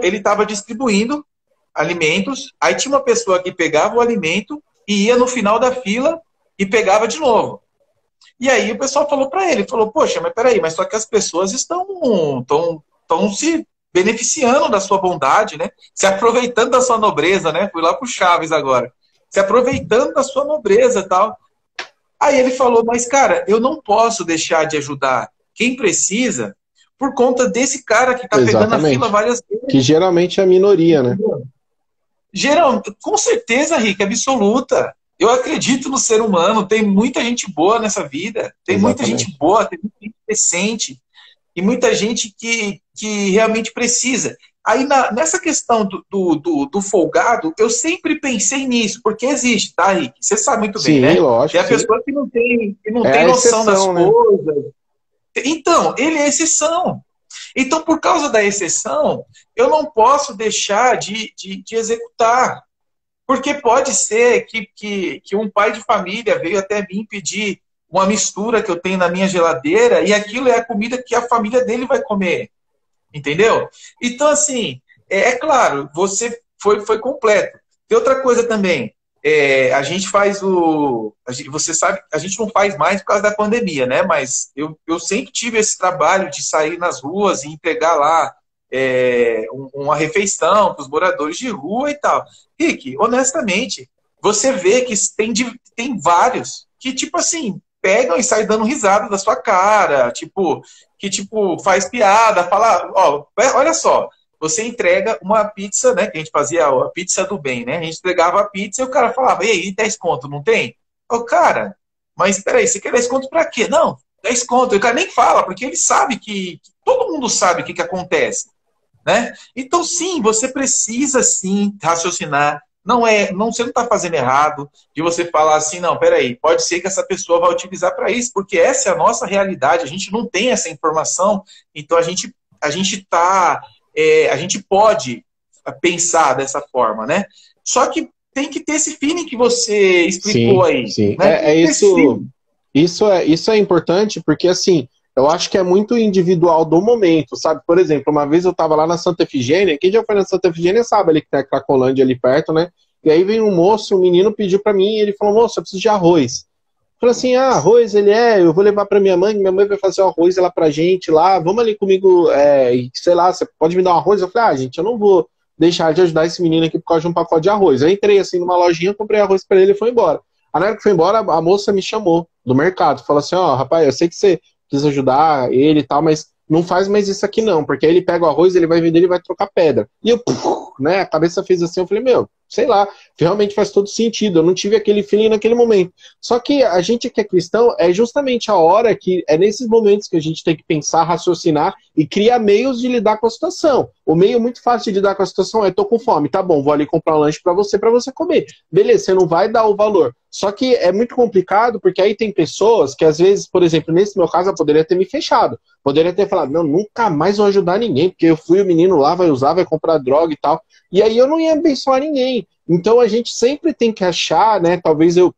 ele estava distribuindo alimentos, aí tinha uma pessoa que pegava o alimento e ia no final da fila e pegava de novo. E aí o pessoal falou para ele, poxa, mas peraí, mas só que as pessoas estão se beneficiando da sua bondade, né? Se aproveitando da sua nobreza, né? Fui lá pro Chaves agora. Se aproveitando da sua nobreza e tal. Aí ele falou, mas cara, eu não posso deixar de ajudar quem precisa por conta desse cara que tá pegando a fila várias vezes. Que geralmente é a minoria, né? Com certeza, Rick, absoluta. Eu acredito no ser humano, tem muita gente boa nessa vida, tem muita gente boa, tem muita gente decente, e muita gente que realmente precisa. Aí, nessa questão do folgado, eu sempre pensei nisso, porque existe, tá, Rick? Você sabe muito bem, né? Lógico, tem a pessoa que não tem noção das coisas. Então, ele é exceção. Então, por causa da exceção, eu não posso deixar de executar. Porque pode ser que um pai de família veio até mim pedir uma mistura que eu tenho na minha geladeira e aquilo é a comida que a família dele vai comer. Entendeu? Então, assim, claro, você foi completo. Tem outra coisa também. A gente faz você sabe, a gente não faz mais por causa da pandemia, né? Mas eu sempre tive esse trabalho de sair nas ruas e entregar lá uma refeição para os moradores de rua e tal. Rick, honestamente, você vê que tem vários que, tipo assim, pegam e saem dando risada da sua cara, que faz piada, fala, ó, olha só, você entrega uma pizza, né, que a gente fazia a pizza do bem, né, a gente entregava a pizza e o cara falava, e aí, 10 conto, não tem? Ô, cara, mas peraí, você quer 10 conto pra quê? Não, 10 conto, o cara nem fala, porque ele sabe que todo mundo sabe o que acontece, né? Então, sim, você precisa, sim, raciocinar. Você não está fazendo errado de você falar assim, não, peraí, pode ser que essa pessoa vai utilizar para isso, porque essa é a nossa realidade, a gente não tem essa informação, então a gente pode pensar dessa forma, né? Só que tem que ter esse feeling que você explicou aí. Sim. Né? Isso é importante, porque assim, eu acho que é muito individual do momento, sabe? Por exemplo, uma vez eu tava lá na Santa Efigênia, quem já foi na Santa Efigênia sabe ali que tem a Cracolândia ali perto, né? E aí vem um moço, um menino pediu pra mim, e ele falou, moço, eu preciso de arroz. Eu falei assim, arroz, eu vou levar pra minha mãe vai fazer o arroz lá pra gente lá, vamos ali comigo, sei lá, você pode me dar um arroz? Eu falei, gente, eu não vou deixar de ajudar esse menino aqui por causa de um pacote de arroz. Eu entrei assim numa lojinha, comprei arroz pra ele e foi embora. Aí na hora que foi embora, a moça me chamou do mercado, falou assim, rapaz, eu sei que você precisa ajudar ele e tal, mas não faz mais isso aqui não, porque aí ele pega o arroz, ele vai vender, ele vai trocar pedra. E eu, né, a cabeça fez assim, eu falei, sei lá, realmente faz todo sentido, eu não tive aquele feeling naquele momento. Só que a gente que é cristão, é justamente a hora que, é nesses momentos que a gente tem que pensar, raciocinar e criar meios de lidar com a situação. O meio muito fácil de lidar com a situação tô com fome, tá bom, vou ali comprar um lanche pra você comer. Beleza, você não vai dar o valor. Só que é muito complicado, porque aí tem pessoas que às vezes, por exemplo, nesse meu caso, eu poderia ter me fechado. Poderia ter falado, não, nunca mais vou ajudar ninguém, porque eu fui o menino lá, vai usar, vai comprar droga e tal. E aí eu não ia abençoar ninguém. Então a gente sempre tem que achar, né? Talvez eu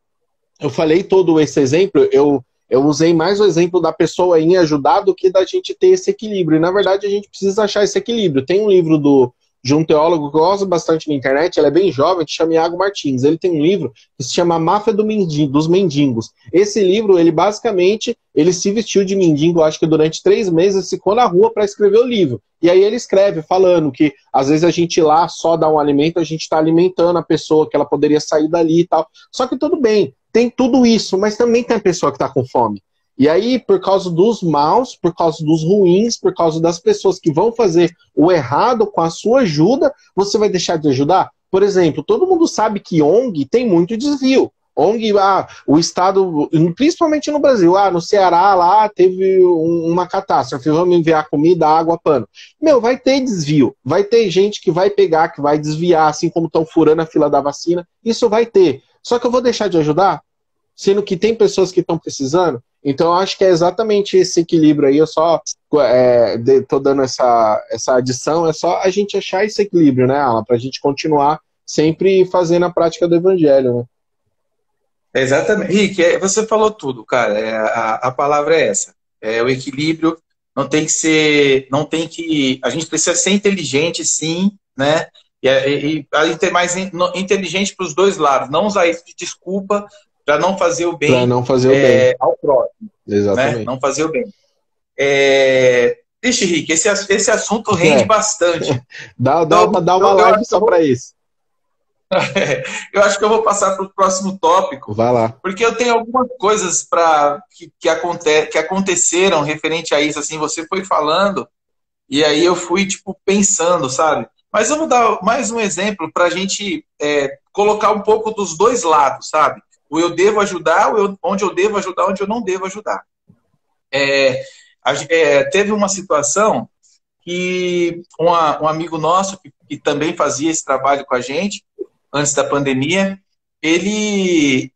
falei todo esse exemplo, eu usei mais o exemplo da pessoa em ajudar do que da gente ter esse equilíbrio. E na verdade a gente precisa achar esse equilíbrio. Tem um livro de um teólogo que eu gosto bastante na internet, ele é bem jovem, que chama Iago Martins. Ele tem um livro que se chama A Máfia dos Mendigos. Esse livro, ele basicamente, ele se vestiu de mendigo, acho que durante 3 meses, ficou na rua para escrever o livro. E aí ele escreve falando que, às vezes a gente lá só dá um alimento, a gente está alimentando a pessoa, que ela poderia sair dali e tal. Só que tudo bem, tem tudo isso, mas também tem a pessoa que está com fome. E aí, por causa dos maus, por causa dos ruins, por causa das pessoas que vão fazer o errado com a sua ajuda, você vai deixar de ajudar? Por exemplo, todo mundo sabe que ONG tem muito desvio. ONG, o Estado, principalmente no Brasil, no Ceará lá teve uma catástrofe, vamos enviar comida, água, pano. Meu, vai ter desvio, vai ter gente que vai pegar, que vai desviar, assim como estão furando a fila da vacina, isso vai ter. Só que eu vou deixar de ajudar, sendo que tem pessoas que estão precisando. Então eu acho que é exatamente esse equilíbrio aí, eu só tô dando essa adição, é só a gente achar esse equilíbrio, né, Alan, pra gente continuar sempre fazendo a prática do evangelho, né? Exatamente. Rick, você falou tudo, cara. A palavra é essa. É o equilíbrio. Não tem que ser. Não tem que. A gente precisa ser inteligente, sim, né? Mais inteligente para os dois lados. Não usar isso de desculpa para não fazer o bem, não fazer o bem ao próximo. Exatamente. Né? Não fazer o bem. Ixi, Rick, esse assunto rende bastante. Dá uma live só para isso. Eu acho que eu vou passar para o próximo tópico. Vai lá. Porque eu tenho algumas coisas que aconteceram referente a isso. Assim, você foi falando e aí eu fui tipo pensando, sabe? Mas eu vou dar mais um exemplo para a gente colocar um pouco dos dois lados, sabe? O eu devo ajudar, onde eu devo ajudar, onde eu não devo ajudar. Teve uma situação que um amigo nosso que também fazia esse trabalho com a gente antes da pandemia, ele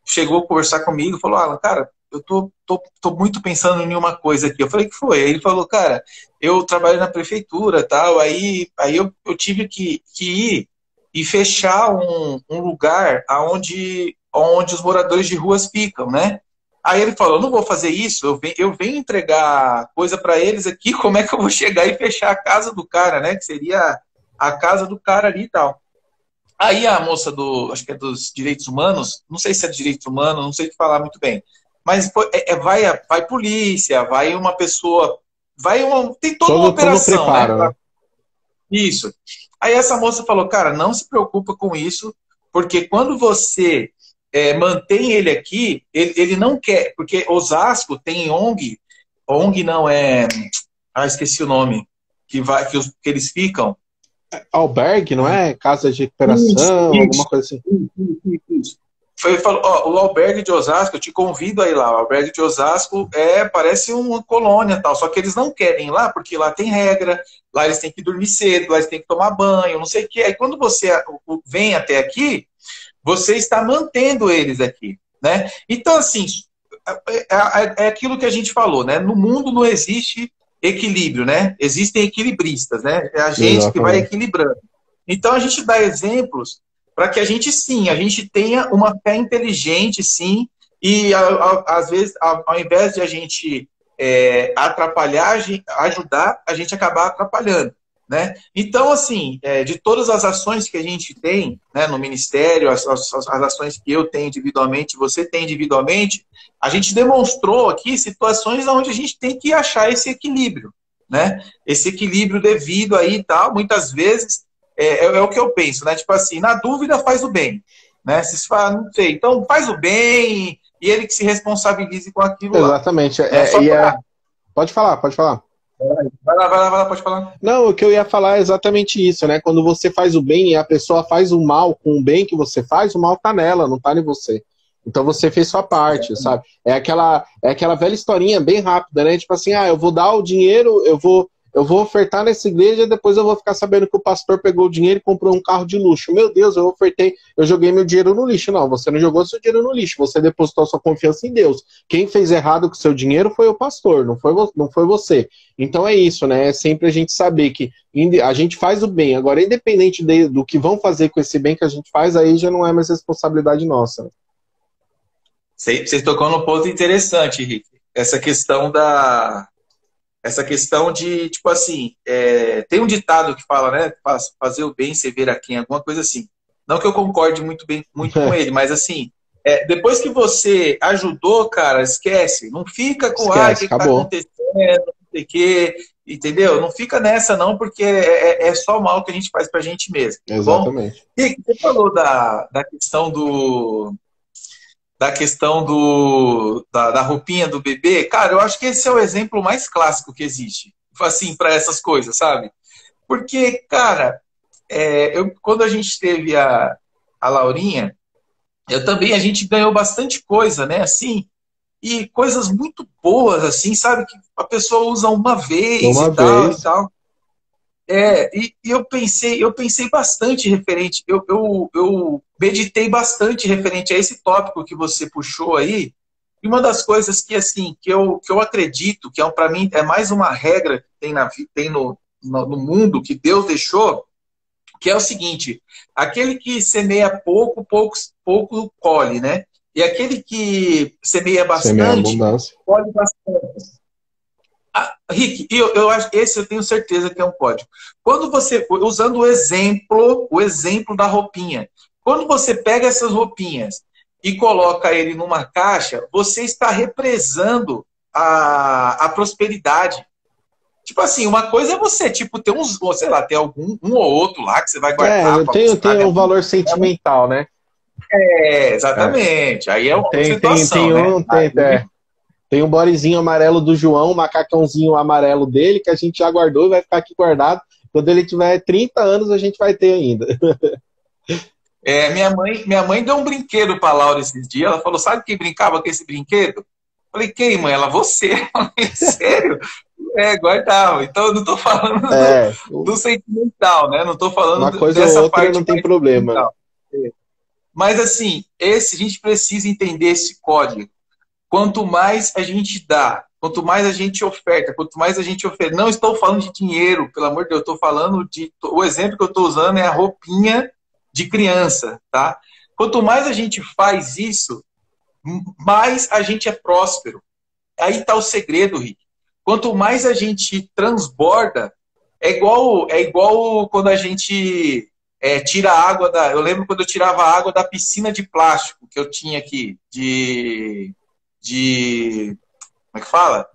chegou a conversar comigo, falou, Alan, cara, eu tô muito pensando em uma coisa aqui. Eu falei, que foi? Ele falou, cara, eu trabalho na prefeitura, tal, aí eu tive que ir e fechar um lugar onde os moradores de ruas ficam, né? Aí ele falou, não vou fazer isso, eu venho entregar coisa para eles aqui, como é que eu vou chegar e fechar a casa do cara, né? Que seria a casa do cara ali e tal. Aí a moça acho que é dos direitos humanos, não sei se é de direitos humanos, não sei te falar muito bem, mas vai polícia, vai uma pessoa, tem toda uma operação, preparo, né? Isso. Aí essa moça falou, cara, não se preocupa com isso, porque quando você mantém ele aqui, ele não quer, porque Osasco tem ONG não é, esqueci o nome, que eles ficam, albergue, não é? Casa de recuperação, alguma coisa assim. Isso. Ele falou, o albergue de Osasco, eu te convido a ir lá. O albergue de Osasco parece uma colônia tal, só que eles não querem ir lá porque lá tem regra, lá eles têm que dormir cedo, lá eles têm que tomar banho, não sei o que. Aí quando você vem até aqui, você está mantendo eles aqui, né? Então, assim, é aquilo que a gente falou, né? No mundo não existe equilíbrio, né? Existem equilibristas, né? É a gente que vai equilibrando. Então a gente dá exemplos para que a gente tenha uma fé inteligente, sim, e às vezes, ao invés de a gente atrapalhar, ajudar, a gente acabar atrapalhando, né? Então, assim, de todas as ações que a gente tem, né, no Ministério, as ações que eu tenho individualmente, você tem individualmente, a gente demonstrou aqui situações onde a gente tem que achar esse equilíbrio, né? Esse equilíbrio devido aí e tal, muitas vezes, é o que eu penso, né? Tipo assim, na dúvida faz o bem, né? Se fala, não sei, então faz o bem e ele que se responsabilize com aquilo lá. Exatamente. Pode falar. Vai lá, pode falar. Não, o que eu ia falar é exatamente isso, né? Quando você faz o bem e a pessoa faz o mal com o bem que você faz, o mal tá nela, não tá em você. Então você fez sua parte, sabe? É aquela velha historinha bem rápida, né? Tipo assim, eu vou dar o dinheiro, eu vou ofertar nessa igreja, depois eu vou ficar sabendo que o pastor pegou o dinheiro e comprou um carro de luxo. Meu Deus, eu joguei meu dinheiro no lixo. Não, você não jogou seu dinheiro no lixo, você depositou sua confiança em Deus. Quem fez errado com o seu dinheiro foi o pastor, não foi você. Então é isso, né? É sempre a gente saber que a gente faz o bem. Agora, independente do que vão fazer com esse bem que a gente faz, aí já não é mais responsabilidade nossa. Você tocou num ponto interessante, Henrique. Essa questão de, tipo assim, tem um ditado que fala, né? Fazer o bem, ser ver a quem, alguma coisa assim. Não que eu concorde muito com ele, mas assim, depois que você ajudou, cara, esquece. Não fica com, o que tá acontecendo, não sei o quê, entendeu? Não fica nessa não, porque é só o mal que a gente faz pra gente mesmo. Tá Exatamente. Bom? Rick, você falou da questão da roupinha do bebê, cara, eu acho que esse é o exemplo mais clássico que existe, assim, para essas coisas, sabe? Porque, cara, quando a gente teve a Laurinha, eu também, a gente ganhou bastante coisa, né? Assim, e coisas muito boas, assim, sabe? Que a pessoa usa uma vez Uma e tal e vez. tal. E eu pensei bastante referente, eu meditei bastante referente a esse tópico que você puxou aí. E uma das coisas que, assim, que eu acredito, que para mim é mais uma regra que tem no mundo, que Deus deixou, que é o seguinte: aquele que semeia pouco, pouco colhe, né? E aquele que semeia Semeia bastante, abundância. colhe bastante. Rick, eu acho esse eu tenho certeza que é um código. Quando você, usando o exemplo da roupinha, quando você pega essas roupinhas e coloca ele numa caixa, você está represando a prosperidade. Tipo assim, uma coisa é você, tipo, ter uns, sei lá, ter algum um ou outro lá que você vai guardar para Tem buscar, né? um valor sentimental, né? É. Exatamente. Aí é uma situação, Tem né? um, tem um bodezinho amarelo do João, um macacãozinho amarelo dele, que a gente já guardou e vai ficar aqui guardado. Quando ele tiver 30 anos, a gente vai ter ainda. Minha mãe deu um brinquedo para Laura esses dias. Ela falou: sabe quem brincava com esse brinquedo? Eu falei: quem, mãe? Ela: você. Eu falei: sério? Guardava. Então eu não estou falando É, do sentimental, né? Não estou falando uma coisa ou dessa outra não parte tem mais problema, né? sentimental. Mas assim, a gente precisa entender esse código. Quanto mais a gente dá, quanto mais a gente oferta, quanto mais a gente oferta. Não estou falando de dinheiro, pelo amor de Deus, eu estou falando de. O exemplo que eu estou usando é a roupinha de criança, tá? Quanto mais a gente faz isso, mais a gente é próspero. Aí está o segredo, Rick. Quanto mais a gente transborda, é igual quando a gente tira a água da. Eu lembro quando eu tirava a água da piscina de plástico que eu tinha aqui, de como é que fala?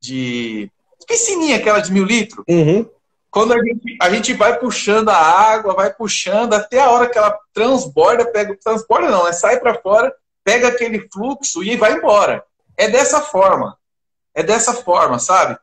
De piscininha, aquela de 1.000 litros. Uhum. Quando a gente vai puxando a água, vai puxando, até a hora que ela transborda, transborda não, né? Sai para fora, pega aquele fluxo e vai embora. É dessa forma. É dessa forma, sabe?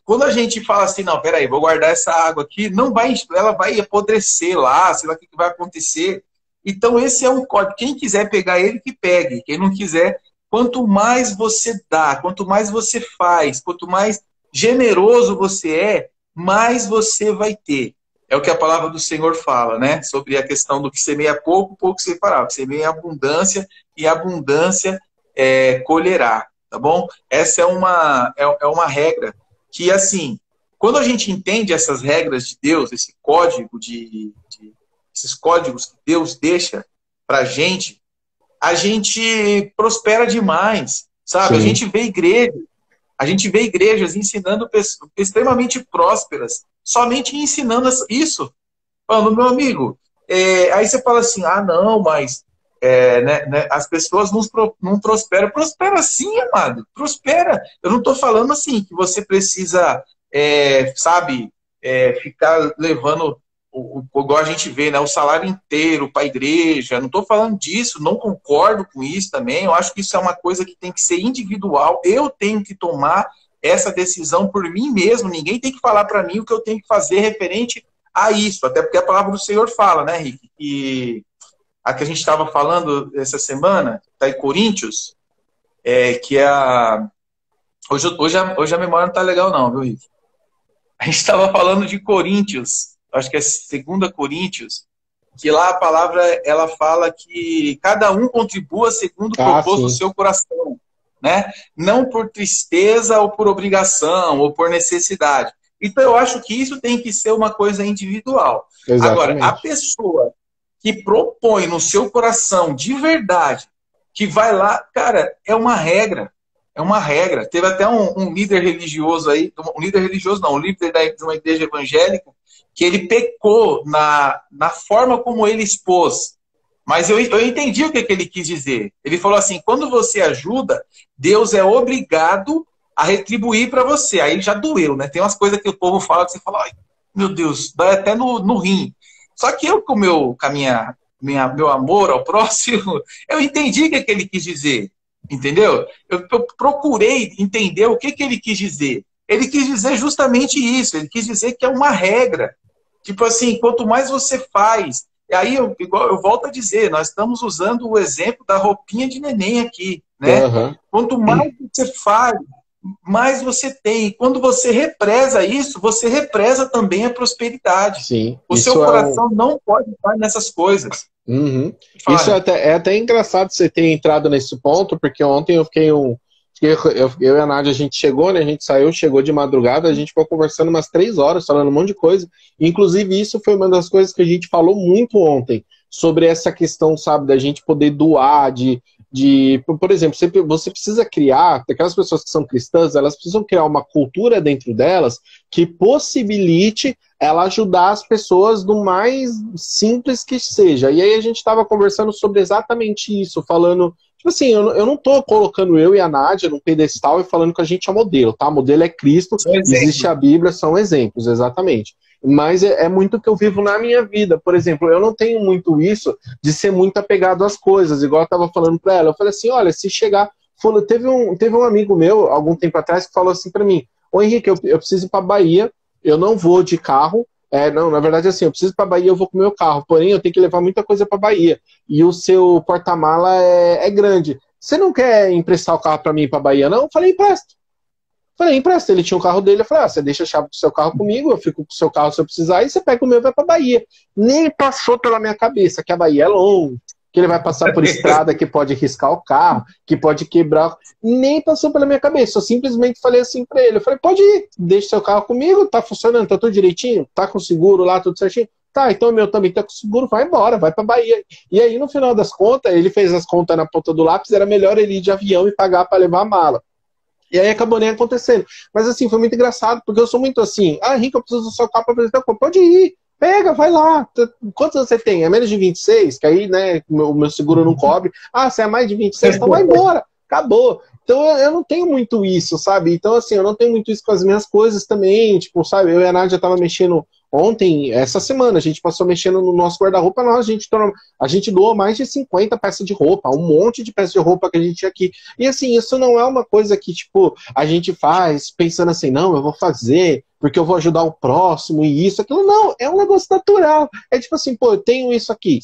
Quando a gente fala assim: não, peraí, vou guardar essa água aqui, não vai, ela vai apodrecer lá, sei lá o que vai acontecer. Então, esse é um código. Quem quiser pegar ele, que pegue. Quem não quiser, quanto mais você dá, quanto mais você faz, quanto mais generoso você mais você vai ter. É o que a palavra do Senhor fala, né? Sobre a questão do que semeia pouco, pouco separar. O que semeia abundância, e abundância colherá, tá bom? Essa é uma regra que, assim, quando a gente entende essas regras de Deus, esse código esses códigos que Deus deixa pra gente, a gente prospera demais, sabe? Sim. A gente vê igrejas ensinando pessoas extremamente prósperas, somente ensinando isso. Falando: meu amigo, aí você fala assim: ah, não, mas né, as pessoas não prosperam. Prospera sim, amado, prospera. Eu não estou falando assim que você precisa, sabe, ficar levando, igual a gente vê, né, o salário inteiro para a igreja. Não estou falando disso, não concordo com isso também. Eu acho que isso é uma coisa que tem que ser individual. Eu tenho que tomar essa decisão por mim mesmo. Ninguém tem que falar para mim o que eu tenho que fazer referente a isso. Até porque a palavra do Senhor fala, né, Rick? E a que a gente estava falando essa semana, está em Coríntios, que é a. Hoje a memória não está legal, não, viu, Rick? A gente estava falando de Coríntios, acho que é 2 Coríntios, que lá a palavra ela fala que cada um contribua segundo o Ah, propósito do sim. seu coração, né? Não por tristeza ou por obrigação ou por necessidade. Então eu acho que isso tem que ser uma coisa individual. Agora, a Exatamente. pessoa que propõe no seu coração de verdade, que vai lá, cara, é uma regra. É uma regra. Teve até um líder religioso aí, um líder religioso não, um líder de uma igreja evangélica, que ele pecou na forma como ele expôs. Mas eu entendi o que ele quis dizer. Ele falou assim: quando você ajuda, Deus é obrigado a retribuir para você. Aí já doeu, né? Tem umas coisas que o povo fala que você fala: ai, meu Deus, dói até no rim. Só que eu, com a meu amor ao próximo, eu entendi o que ele quis dizer. Entendeu? Eu procurei entender o que ele quis dizer. Ele quis dizer justamente isso. Ele quis dizer que é uma regra. Tipo assim, quanto mais você faz, E aí, igual eu volto a dizer, nós estamos usando o exemplo da roupinha de neném aqui, né? Uhum. Quanto mais você faz, mais você tem. Quando você represa isso, você represa também a prosperidade. Sim. O seu coração não pode estar nessas coisas. Uhum. Isso é até engraçado você ter entrado nesse ponto, porque ontem eu fiquei eu e a Nádia, a gente chegou, né? A gente chegou de madrugada, a gente ficou conversando umas 3 horas, falando um monte de coisa. Inclusive, isso foi uma das coisas que a gente falou muito ontem, sobre essa questão, sabe, da gente poder doar, por exemplo, você precisa criar, aquelas pessoas que são cristãs, elas precisam criar uma cultura dentro delas que possibilite ela ajudar as pessoas do mais simples que seja. E aí a gente estava conversando sobre exatamente isso, falando, tipo assim, eu não tô colocando eu e a Nádia num pedestal e falando que a gente é modelo, tá? Modelo é Cristo, existe a Bíblia, são exemplos, exatamente. Mas é muito o que eu vivo na minha vida. Por exemplo, eu não tenho muito isso de ser muito apegado às coisas, igual eu estava falando para ela. Eu falei assim, olha, se chegar... Teve um amigo meu, algum tempo atrás, que falou assim para mim, ô Henrique, eu preciso ir para Bahia, eu não vou de carro, não, na verdade assim, eu preciso ir para Bahia, eu vou com o meu carro, porém eu tenho que levar muita coisa para Bahia, e o seu porta-mala é grande. Você não quer emprestar o carro para mim ir para Bahia, não? Eu falei, empresta. Empresta. Ele tinha o carro dele, eu falei, você deixa a chave do seu carro comigo, eu fico com o seu carro se eu precisar, e você pega o meu e vai pra Bahia. Nem passou pela minha cabeça que a Bahia é longe, que ele vai passar por estrada que pode riscar o carro, que pode quebrar. Nem passou pela minha cabeça. Eu simplesmente falei assim pra ele, eu falei, pode ir, deixa seu carro comigo, tá funcionando, tá tudo direitinho, tá com seguro lá, tudo certinho. Tá, então o meu também tá com seguro, vai embora, vai pra Bahia. E aí, no final das contas, ele fez as contas na ponta do lápis, era melhor ele ir de avião e pagar pra levar a mala. E aí acabou nem acontecendo. Mas assim, foi muito engraçado, porque eu sou muito assim, Henrique, eu preciso do seu carro para fazer teu corpo. Pode ir, pega, vai lá. Quantos você tem? É menos de 26? Que aí, né, o meu seguro não cobre. Você é mais de 26? Então vai embora. Acabou. Então eu não tenho muito isso, sabe? Então assim, eu não tenho muito isso com as minhas coisas também, tipo, sabe? Eu e a Nádia tava mexendo ontem, essa semana, a gente passou mexendo no nosso guarda-roupa, a gente doou mais de 50 peças de roupa, um monte de peças de roupa que a gente tinha aqui. E assim, isso não é uma coisa que, tipo, a gente faz pensando assim, não, eu vou fazer porque eu vou ajudar o próximo e isso, aquilo. Não, é um negócio natural. É tipo assim, pô, eu tenho isso aqui,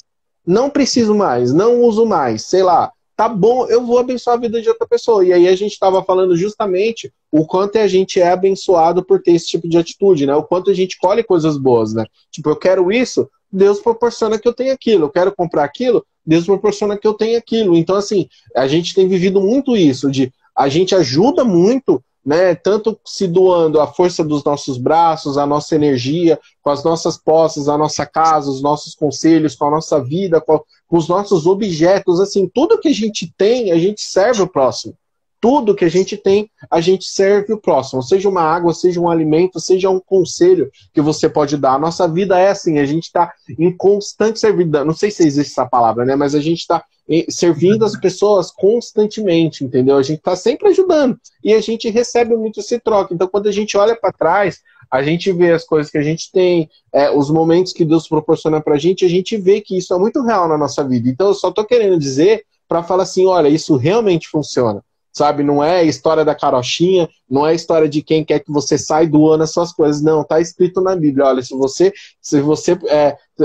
não preciso mais, não uso mais, sei lá. Tá bom, eu vou abençoar a vida de outra pessoa. E aí a gente estava falando justamente o quanto a gente é abençoado por ter esse tipo de atitude, né? O quanto a gente colhe coisas boas, né? Tipo, eu quero isso, Deus proporciona que eu tenha aquilo. Eu quero comprar aquilo, Deus proporciona que eu tenha aquilo. Então, assim, a gente tem vivido muito isso, a gente ajuda muito, né, tanto se doando a força dos nossos braços, a nossa energia, com as nossas posses, a nossa casa, os nossos conselhos, com a nossa vida, com os nossos objetos, assim, tudo que a gente tem, a gente serve o próximo. Tudo que a gente tem, a gente serve o próximo. Seja uma água, seja um alimento, seja um conselho que você pode dar. A nossa vida é assim, a gente está em constante servidão. Não sei se existe essa palavra, né? Mas a gente está servindo as pessoas constantemente, entendeu? A gente está sempre ajudando. E a gente recebe muito esse troca. Então, quando a gente olha para trás, a gente vê as coisas que a gente tem, os momentos que Deus proporciona para a gente vê que isso é muito real na nossa vida. Então, eu só estou querendo dizer para falar assim, olha, isso realmente funciona. Sabe, não é a história da carochinha, não é a história de quem quer que você saia doando as suas coisas, não, está escrito na Bíblia, olha, se você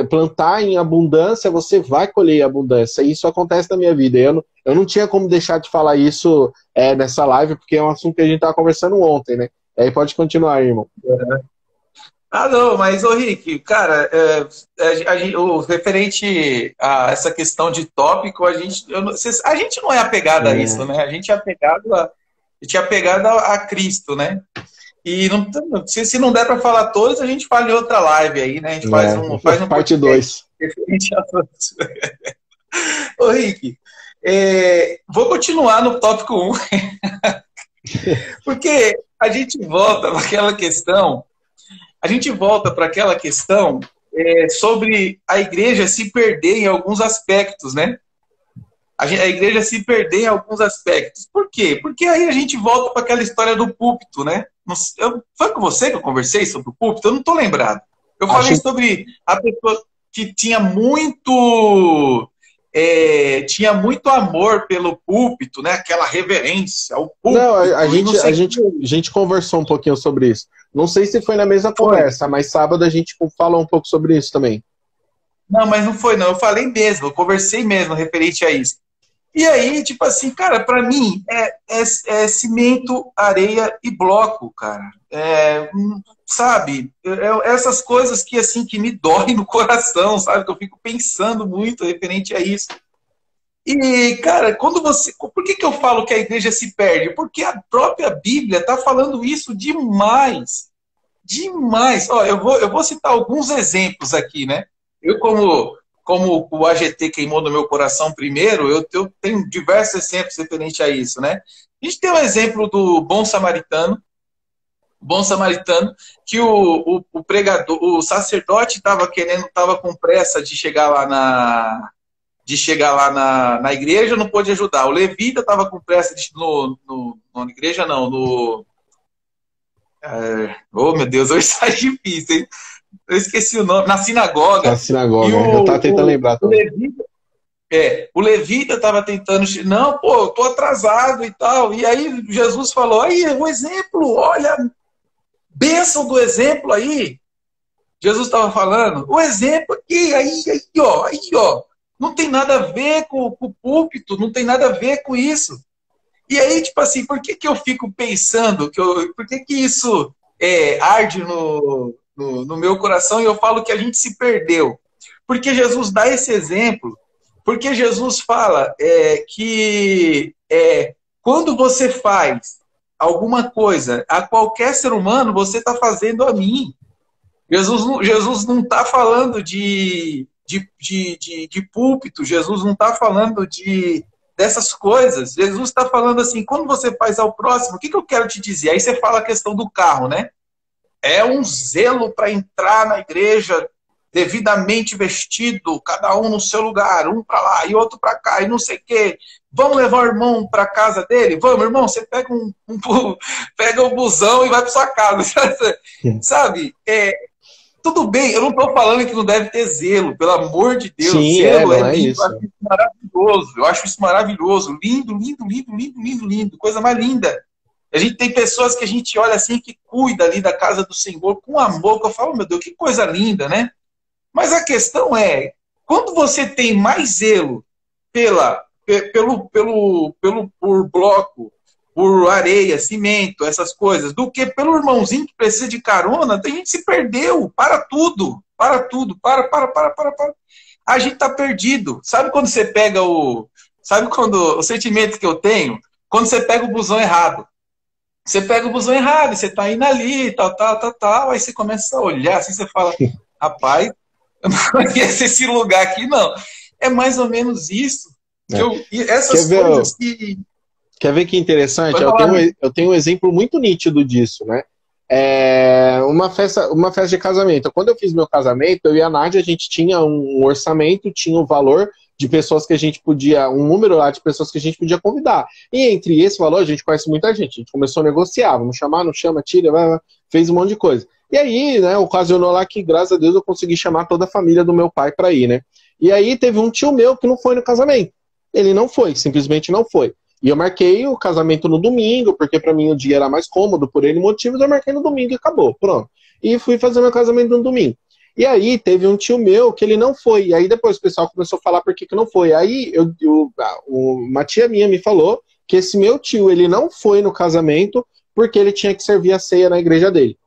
plantar em abundância, você vai colher abundância, e isso acontece na minha vida, eu não tinha como deixar de falar isso nessa live, porque é um assunto que a gente estava conversando ontem, né, aí pode continuar, irmão. Não, mas, ô Rick, cara, o referente a essa questão de tópico, a gente não é apegado a isso, né? A gente é apegado a Cristo, né? E se não der para falar todos, a gente fala em outra live aí, né? A gente faz um parte 2. Ô Rick, vou continuar no tópico 1. Porque a gente volta para aquela questão. Sobre a igreja se perder em alguns aspectos, né? A igreja se perder em alguns aspectos. Por quê? Porque aí a gente volta para aquela história do púlpito, né? Foi com você que eu conversei sobre o púlpito? Eu não estou lembrado. Eu falei sobre a pessoa que tinha muito amor pelo púlpito, né? Aquela reverência ao púlpito. Não, a gente conversou um pouquinho sobre isso. Não sei se foi na mesma conversa, mas sábado a gente falou um pouco sobre isso também. Não, mas não foi, não. Eu falei mesmo, eu conversei mesmo referente a isso. E aí, tipo assim, cara, pra mim é cimento, areia e bloco, cara. Sabe? Essas coisas que assim que me doem no coração, sabe? Que eu fico pensando muito referente a isso. E, cara, quando você. Por que eu falo que a igreja se perde? Porque a própria Bíblia está falando isso demais. Demais. Ó, eu vou citar alguns exemplos aqui, né? Eu, como o AGT queimou no meu coração primeiro, eu tenho diversos exemplos referentes a isso, né? A gente tem um exemplo do bom samaritano, que o pregador, o sacerdote estava com pressa de chegar lá na igreja, não pôde ajudar. O levita estava com pressa na igreja, não, oh, meu Deus, hoje está difícil, hein? Eu esqueci o nome, na sinagoga. Na sinagoga, eu estava tentando lembrar também. O levita estava tentando, não, pô, eu tô atrasado e tal. E aí Jesus falou, aí, o exemplo, olha, bênção do exemplo aí. Jesus estava falando, o exemplo aqui, aí, ó. Não tem nada a ver com o púlpito, não tem nada a ver com isso. E aí, tipo assim, por que eu fico pensando, por que isso arde no meu coração e eu falo que a gente se perdeu? Porque Jesus dá esse exemplo, porque Jesus fala que quando você faz alguma coisa a qualquer ser humano, você está fazendo a mim. Jesus não está falando de púlpito, Jesus não está falando dessas coisas. Jesus está falando assim, quando você faz ao próximo, o que eu quero te dizer? Aí você fala a questão do carro, né? É um zelo para entrar na igreja devidamente vestido, cada um no seu lugar, um para lá e outro para cá, e não sei o quê. Vamos levar o irmão para casa dele? Vamos, irmão, você pega pega o busão e vai para sua casa. Sabe? Tudo bem, eu não estou falando que não deve ter zelo, pelo amor de Deus. Sim, zelo é lindo, isso. eu acho isso maravilhoso. Eu acho isso maravilhoso. Lindo, lindo, lindo, lindo, lindo, lindo. Coisa mais linda. A gente tem pessoas que a gente olha assim, que cuida ali da casa do Senhor com amor, que eu falo, meu Deus, que coisa linda, né? Mas a questão é, quando você tem mais zelo por bloco, por areia, cimento, essas coisas, do que pelo irmãozinho que precisa de carona, a gente se perdeu. Para tudo. Para. A gente tá perdido. Sabe quando você pega Sabe quando o sentimento que eu tenho? Quando você pega o busão errado. Você pega o busão errado, você tá indo ali, tal, aí você começa a olhar, assim você fala, rapaz, eu não conheço esse lugar aqui, não. É mais ou menos isso. Essas coisas que... Quer ver que interessante? Eu tenho um exemplo muito nítido disso, né? Uma festa de casamento. Quando eu fiz meu casamento, eu e a Nádia, a gente tinha um orçamento, tinha um valor de pessoas que a gente podia, um número lá de pessoas que a gente podia convidar. E entre esse valor, a gente conhece muita gente. A gente começou a negociar, vamos chamar, não chama, tira, fez um monte de coisa. E aí, né, ocasionou lá que, graças a Deus, eu consegui chamar toda a família do meu pai para ir, né? E aí teve um tio meu que não foi no casamento. Ele não foi, simplesmente não foi. E eu marquei o casamento no domingo, porque para mim o dia era mais cômodo, por N motivos, eu marquei no domingo e acabou, pronto. E fui fazer meu casamento no domingo. E aí teve um tio meu que ele não foi, e aí depois o pessoal começou a falar por que não foi. Aí uma tia minha me falou que esse meu tio, ele não foi no casamento porque ele tinha que servir a ceia na igreja dele.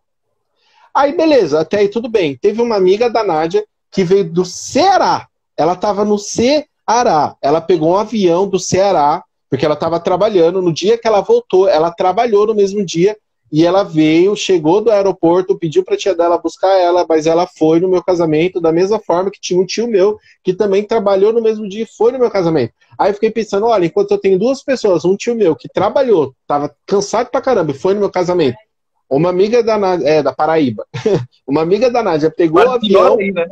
Aí beleza, até aí tudo bem. Teve uma amiga da Nádia que veio do Ceará, ela estava no Ceará, ela pegou um avião do Ceará, porque ela estava trabalhando, no dia que ela voltou, ela trabalhou no mesmo dia, e ela veio, chegou do aeroporto, pediu para a tia dela buscar ela, mas ela foi no meu casamento, da mesma forma que tinha um tio meu, que também trabalhou no mesmo dia e foi no meu casamento. Aí eu fiquei pensando, olha, enquanto eu tenho duas pessoas, um tio meu que trabalhou, estava cansado pra caramba e foi no meu casamento, uma amiga da Nádia, da Paraíba, uma amiga da Nádia pegou o avião, aí, né?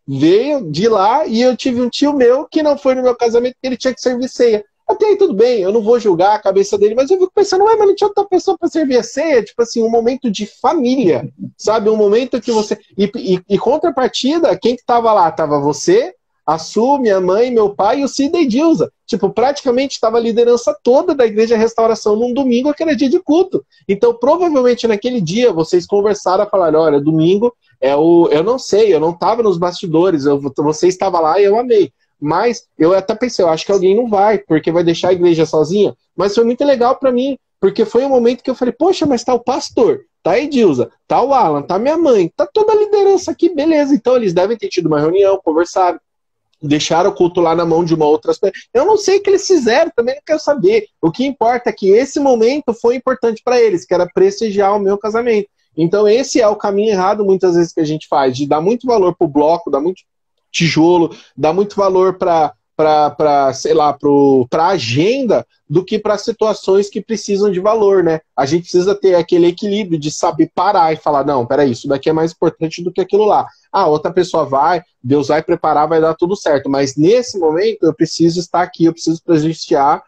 veio de lá, e eu tive um tio meu que não foi no meu casamento porque ele tinha que servir ceia. Até aí tudo bem, eu não vou julgar a cabeça dele, mas eu fico pensando, mas não tinha outra pessoa para servir a ceia, tipo assim, um momento de família, sabe? Um momento que você... E contrapartida, quem que tava lá? Tava você, a Su, minha mãe, meu pai e o Cida e Dilza. Tipo, praticamente estava a liderança toda da Igreja Restauração num domingo, que era dia de culto. Então, provavelmente naquele dia, vocês conversaram e falaram, olha, domingo eu não sei, eu não estava nos bastidores, você estava lá e eu amei. Mas eu até pensei, eu acho que alguém não vai, porque vai deixar a igreja sozinha. Mas foi muito legal para mim, porque foi um momento que eu falei, poxa, mas tá o pastor, tá a Edilza, tá o Alan, tá minha mãe, tá toda a liderança aqui, beleza. Então eles devem ter tido uma reunião, conversaram, deixaram o culto lá na mão de uma outra pessoa. Eu não sei o que eles fizeram, também não quero saber. O que importa é que esse momento foi importante para eles, que era prestigiar o meu casamento. Então esse é o caminho errado muitas vezes que a gente faz, de dar muito valor pro bloco, dar muito tijolo, dar muito valor para sei lá, para a agenda do que para situações que precisam de valor, né? A gente precisa ter aquele equilíbrio de saber parar e falar, não, peraí, isso daqui é mais importante do que aquilo lá. Ah, outra pessoa vai, Deus vai preparar, vai dar tudo certo, mas nesse momento eu preciso estar aqui, eu preciso prestigiar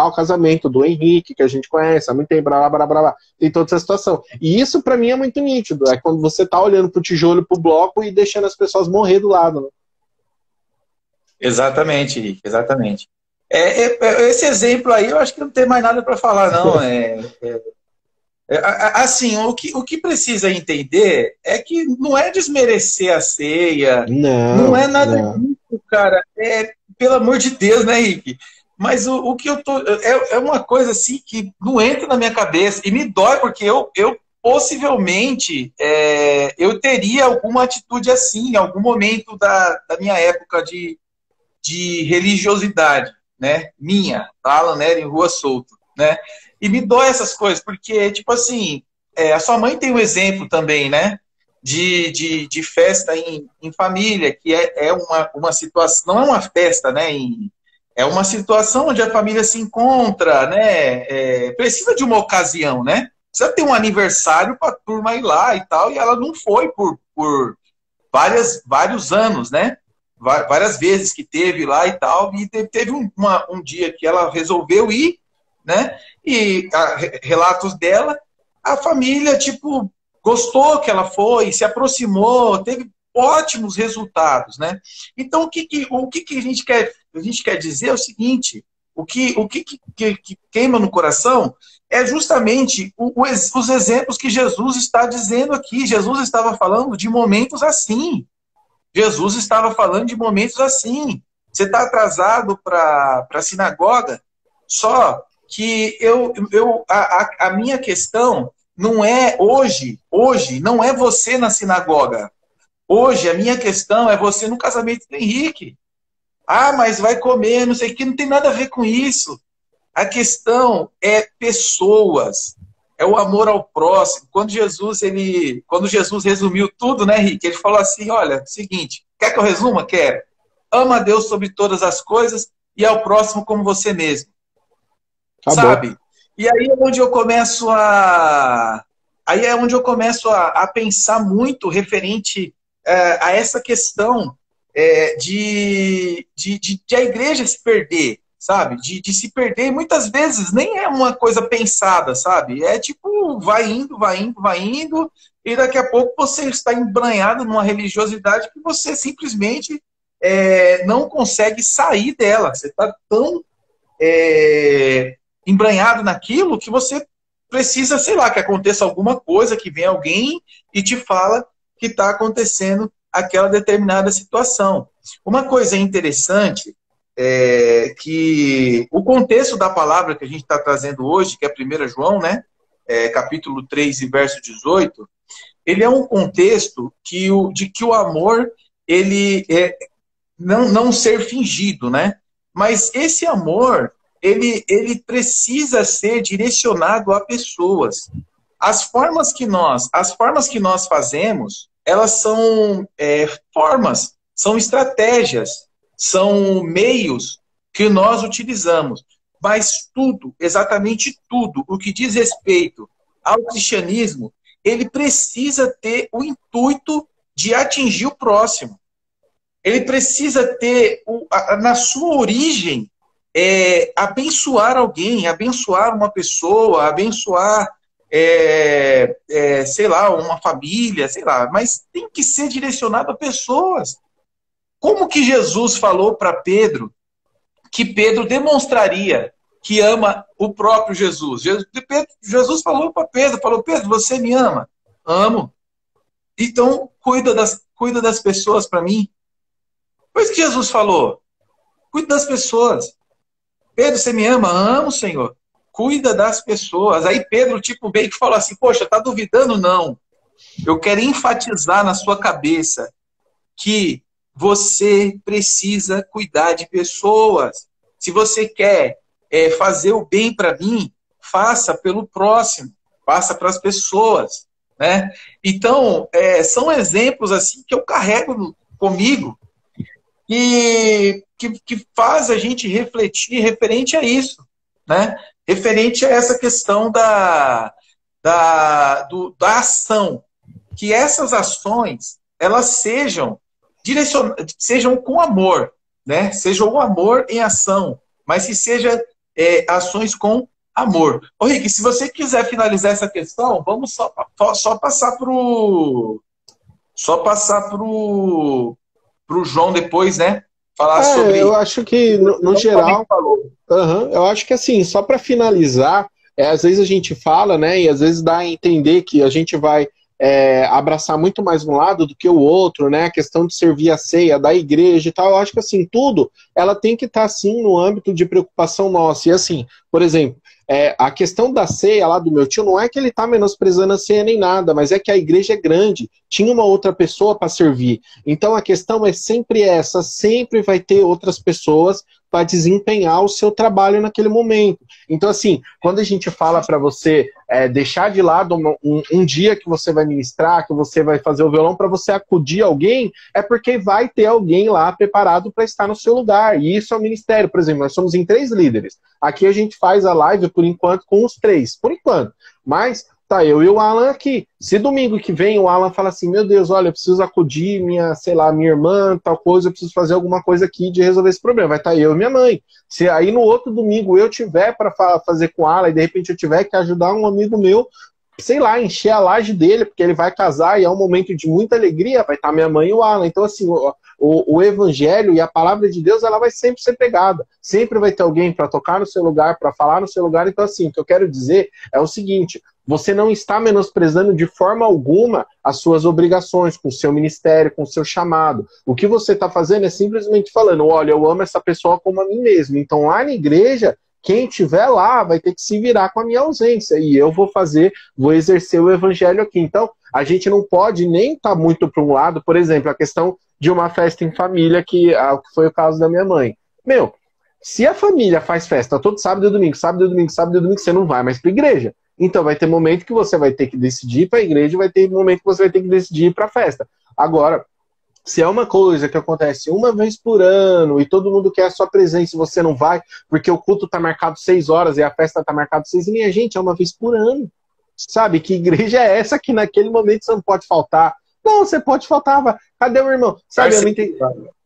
o casamento do Henrique, que a gente conhece há muito tempo, blá, blá, blá, blá, tem toda essa situação. E isso para mim é muito nítido, é quando você tá olhando pro tijolo, pro bloco e deixando as pessoas morrer do lado, né? Exatamente, Rick, exatamente. Esse exemplo aí, eu acho que não tem mais nada para falar, não. Assim, o que precisa entender é que não é desmerecer a ceia, não é nada disso, cara. Pelo amor de Deus, né, Rick? Mas o que eu tô. É uma coisa assim que não entra na minha cabeça e me dói, porque eu possivelmente eu teria alguma atitude assim, em algum momento da minha época de religiosidade, né? Minha, Alan Nery em Rua Solto, né? E me dói essas coisas, porque, tipo assim, a sua mãe tem um exemplo também, né? De festa em família, que é uma situação, não é uma festa, né? É uma situação onde a família se encontra, né? Precisa de uma ocasião, né? Precisa ter um aniversário para a turma ir lá e tal, e ela não foi por vários anos, né? Várias vezes que teve lá e tal, e teve um dia que ela resolveu ir, né? E relatos dela, a família, tipo, gostou que ela foi, se aproximou, teve ótimos resultados, né? Então, o que a gente quer dizer é o seguinte, o que queima no coração é justamente os exemplos que Jesus está dizendo aqui. Jesus estava falando de momentos assim. Jesus estava falando de momentos assim. Você está atrasado para a sinagoga, só que a minha questão não é hoje não é você na sinagoga. Hoje a minha questão é você no casamento do Henrique. Ah, mas vai comer, não sei o que, não tem nada a ver com isso. A questão é pessoas. É o amor ao próximo. Quando Jesus resumiu tudo, né, Rick? Ele falou assim, olha, seguinte, quer que eu resuma? Quero. Ama a Deus sobre todas as coisas e ao próximo como você mesmo. Acabou. Sabe? E aí é onde eu começo a pensar muito referente a essa questão de a igreja se perder, sabe? De se perder, muitas vezes nem é uma coisa pensada, sabe? É tipo, vai indo, e daqui a pouco você está embranhado numa religiosidade que você simplesmente não consegue sair dela. Você está tão embranhado naquilo que você precisa, sei lá, que aconteça alguma coisa, que venha alguém e te fala que está acontecendo aquela determinada situação. Uma coisa interessante que o contexto da palavra que a gente está trazendo hoje, que é 1 João, né? Capítulo 3 e verso 18, ele é um contexto de que o amor ele não ser fingido, né? Mas esse amor ele precisa ser direcionado a pessoas. As formas que nós fazemos, elas são formas, são estratégias, são meios que nós utilizamos. Mas tudo, exatamente tudo, o que diz respeito ao cristianismo, ele precisa ter o intuito de atingir o próximo. Ele precisa ter, na sua origem, abençoar alguém, abençoar uma pessoa, abençoar, sei lá, uma família, sei lá, mas tem que ser direcionado a pessoas. Como que Jesus falou para Pedro que Pedro demonstraria que ama o próprio Jesus? Jesus falou para Pedro, Pedro, você me ama? Amo. Então, cuida das pessoas para mim. Foi isso que Jesus falou. Cuida das pessoas. Pedro, você me ama? Amo, Senhor. Cuida das pessoas. Aí Pedro, tipo, veio que falou assim, poxa, tá duvidando? Não. Eu quero enfatizar na sua cabeça que você precisa cuidar de pessoas. Se você quer fazer o bem para mim, faça pelo próximo. Faça para as pessoas. Né? Então, são exemplos assim que eu carrego comigo que faz a gente refletir referente a isso, né? Referente a essa questão da ação, que essas ações elas sejam com amor, né? Sejam o amor em ação, mas que seja ações com amor. Ô Rick, se você quiser finalizar essa questão, vamos só passar pro João depois, né? Falar sobre. Eu acho que, no geral, eu acho que assim, só para finalizar, às vezes a gente fala, né? E às vezes dá a entender que a gente vai abraçar muito mais um lado do que o outro, né? A questão de servir a ceia da igreja e tal. Eu acho que assim, tudo ela tem que estar assim no âmbito de preocupação nossa. E assim, por exemplo, a questão da ceia lá do meu tio não é que ele está menosprezando a ceia nem nada, mas é que a igreja é grande, tinha uma outra pessoa para servir. Então a questão é sempre essa, sempre vai ter outras pessoas para desempenhar o seu trabalho naquele momento. Então assim, quando a gente fala para você deixar de lado um dia que você vai ministrar, que você vai fazer o violão, para você acudir alguém, é porque vai ter alguém lá preparado para estar no seu lugar, e isso é o ministério. Por exemplo, nós somos em 3 líderes. Aqui a gente faz a live, por enquanto, com os 3, por enquanto. Mas tá eu e o Alan aqui. Se domingo que vem o Alan fala assim, meu Deus, olha, eu preciso acudir minha irmã, tal coisa, eu preciso fazer alguma coisa aqui de resolver esse problema. Vai estar eu e minha mãe. Se aí no outro domingo eu tiver para fazer com o Alan e de repente eu tiver que ajudar um amigo meu, sei lá, encher a laje dele, porque ele vai casar e é um momento de muita alegria, vai estar minha mãe e o Alan. Então assim, o evangelho e a palavra de Deus, ela vai sempre ser pregada. Sempre vai ter alguém para tocar no seu lugar, para falar no seu lugar. Então assim, o que eu quero dizer é o seguinte, você não está menosprezando de forma alguma as suas obrigações com o seu ministério, com o seu chamado. O que você está fazendo é simplesmente falando, olha, eu amo essa pessoa como a mim mesmo. Então lá na igreja, quem estiver lá vai ter que se virar com a minha ausência. E eu vou exercer o evangelho aqui. Então, a gente não pode nem estar muito para um lado, por exemplo, a questão de uma festa em família, que foi o caso da minha mãe. Meu, se a família faz festa todo sábado e domingo, você não vai mais para a igreja. Então vai ter momento que você vai ter que decidir para a igreja, vai ter momento que você vai ter que decidir para a festa. Agora, se é uma coisa que acontece uma vez por ano e todo mundo quer a sua presença e você não vai, porque o culto está marcado 6 horas e a festa está marcada 6, e minha gente, é uma vez por ano. Sabe? Que igreja é essa que naquele momento você não pode faltar? Não, você pode faltar. Cadê o irmão? Sabe? Eu não entendi.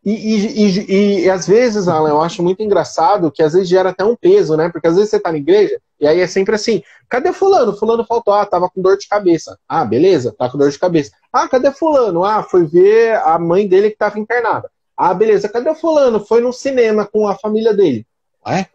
E às vezes, Alan, eu acho muito engraçado que às vezes gera até um peso, né? Porque às vezes você tá na igreja e aí é sempre assim, cadê fulano? Fulano faltou, tava com dor de cabeça. Ah, beleza, tá com dor de cabeça. Ah, cadê fulano? Ah, foi ver a mãe dele que tava internada. Ah, beleza, cadê o fulano? Foi no cinema com a família dele. É?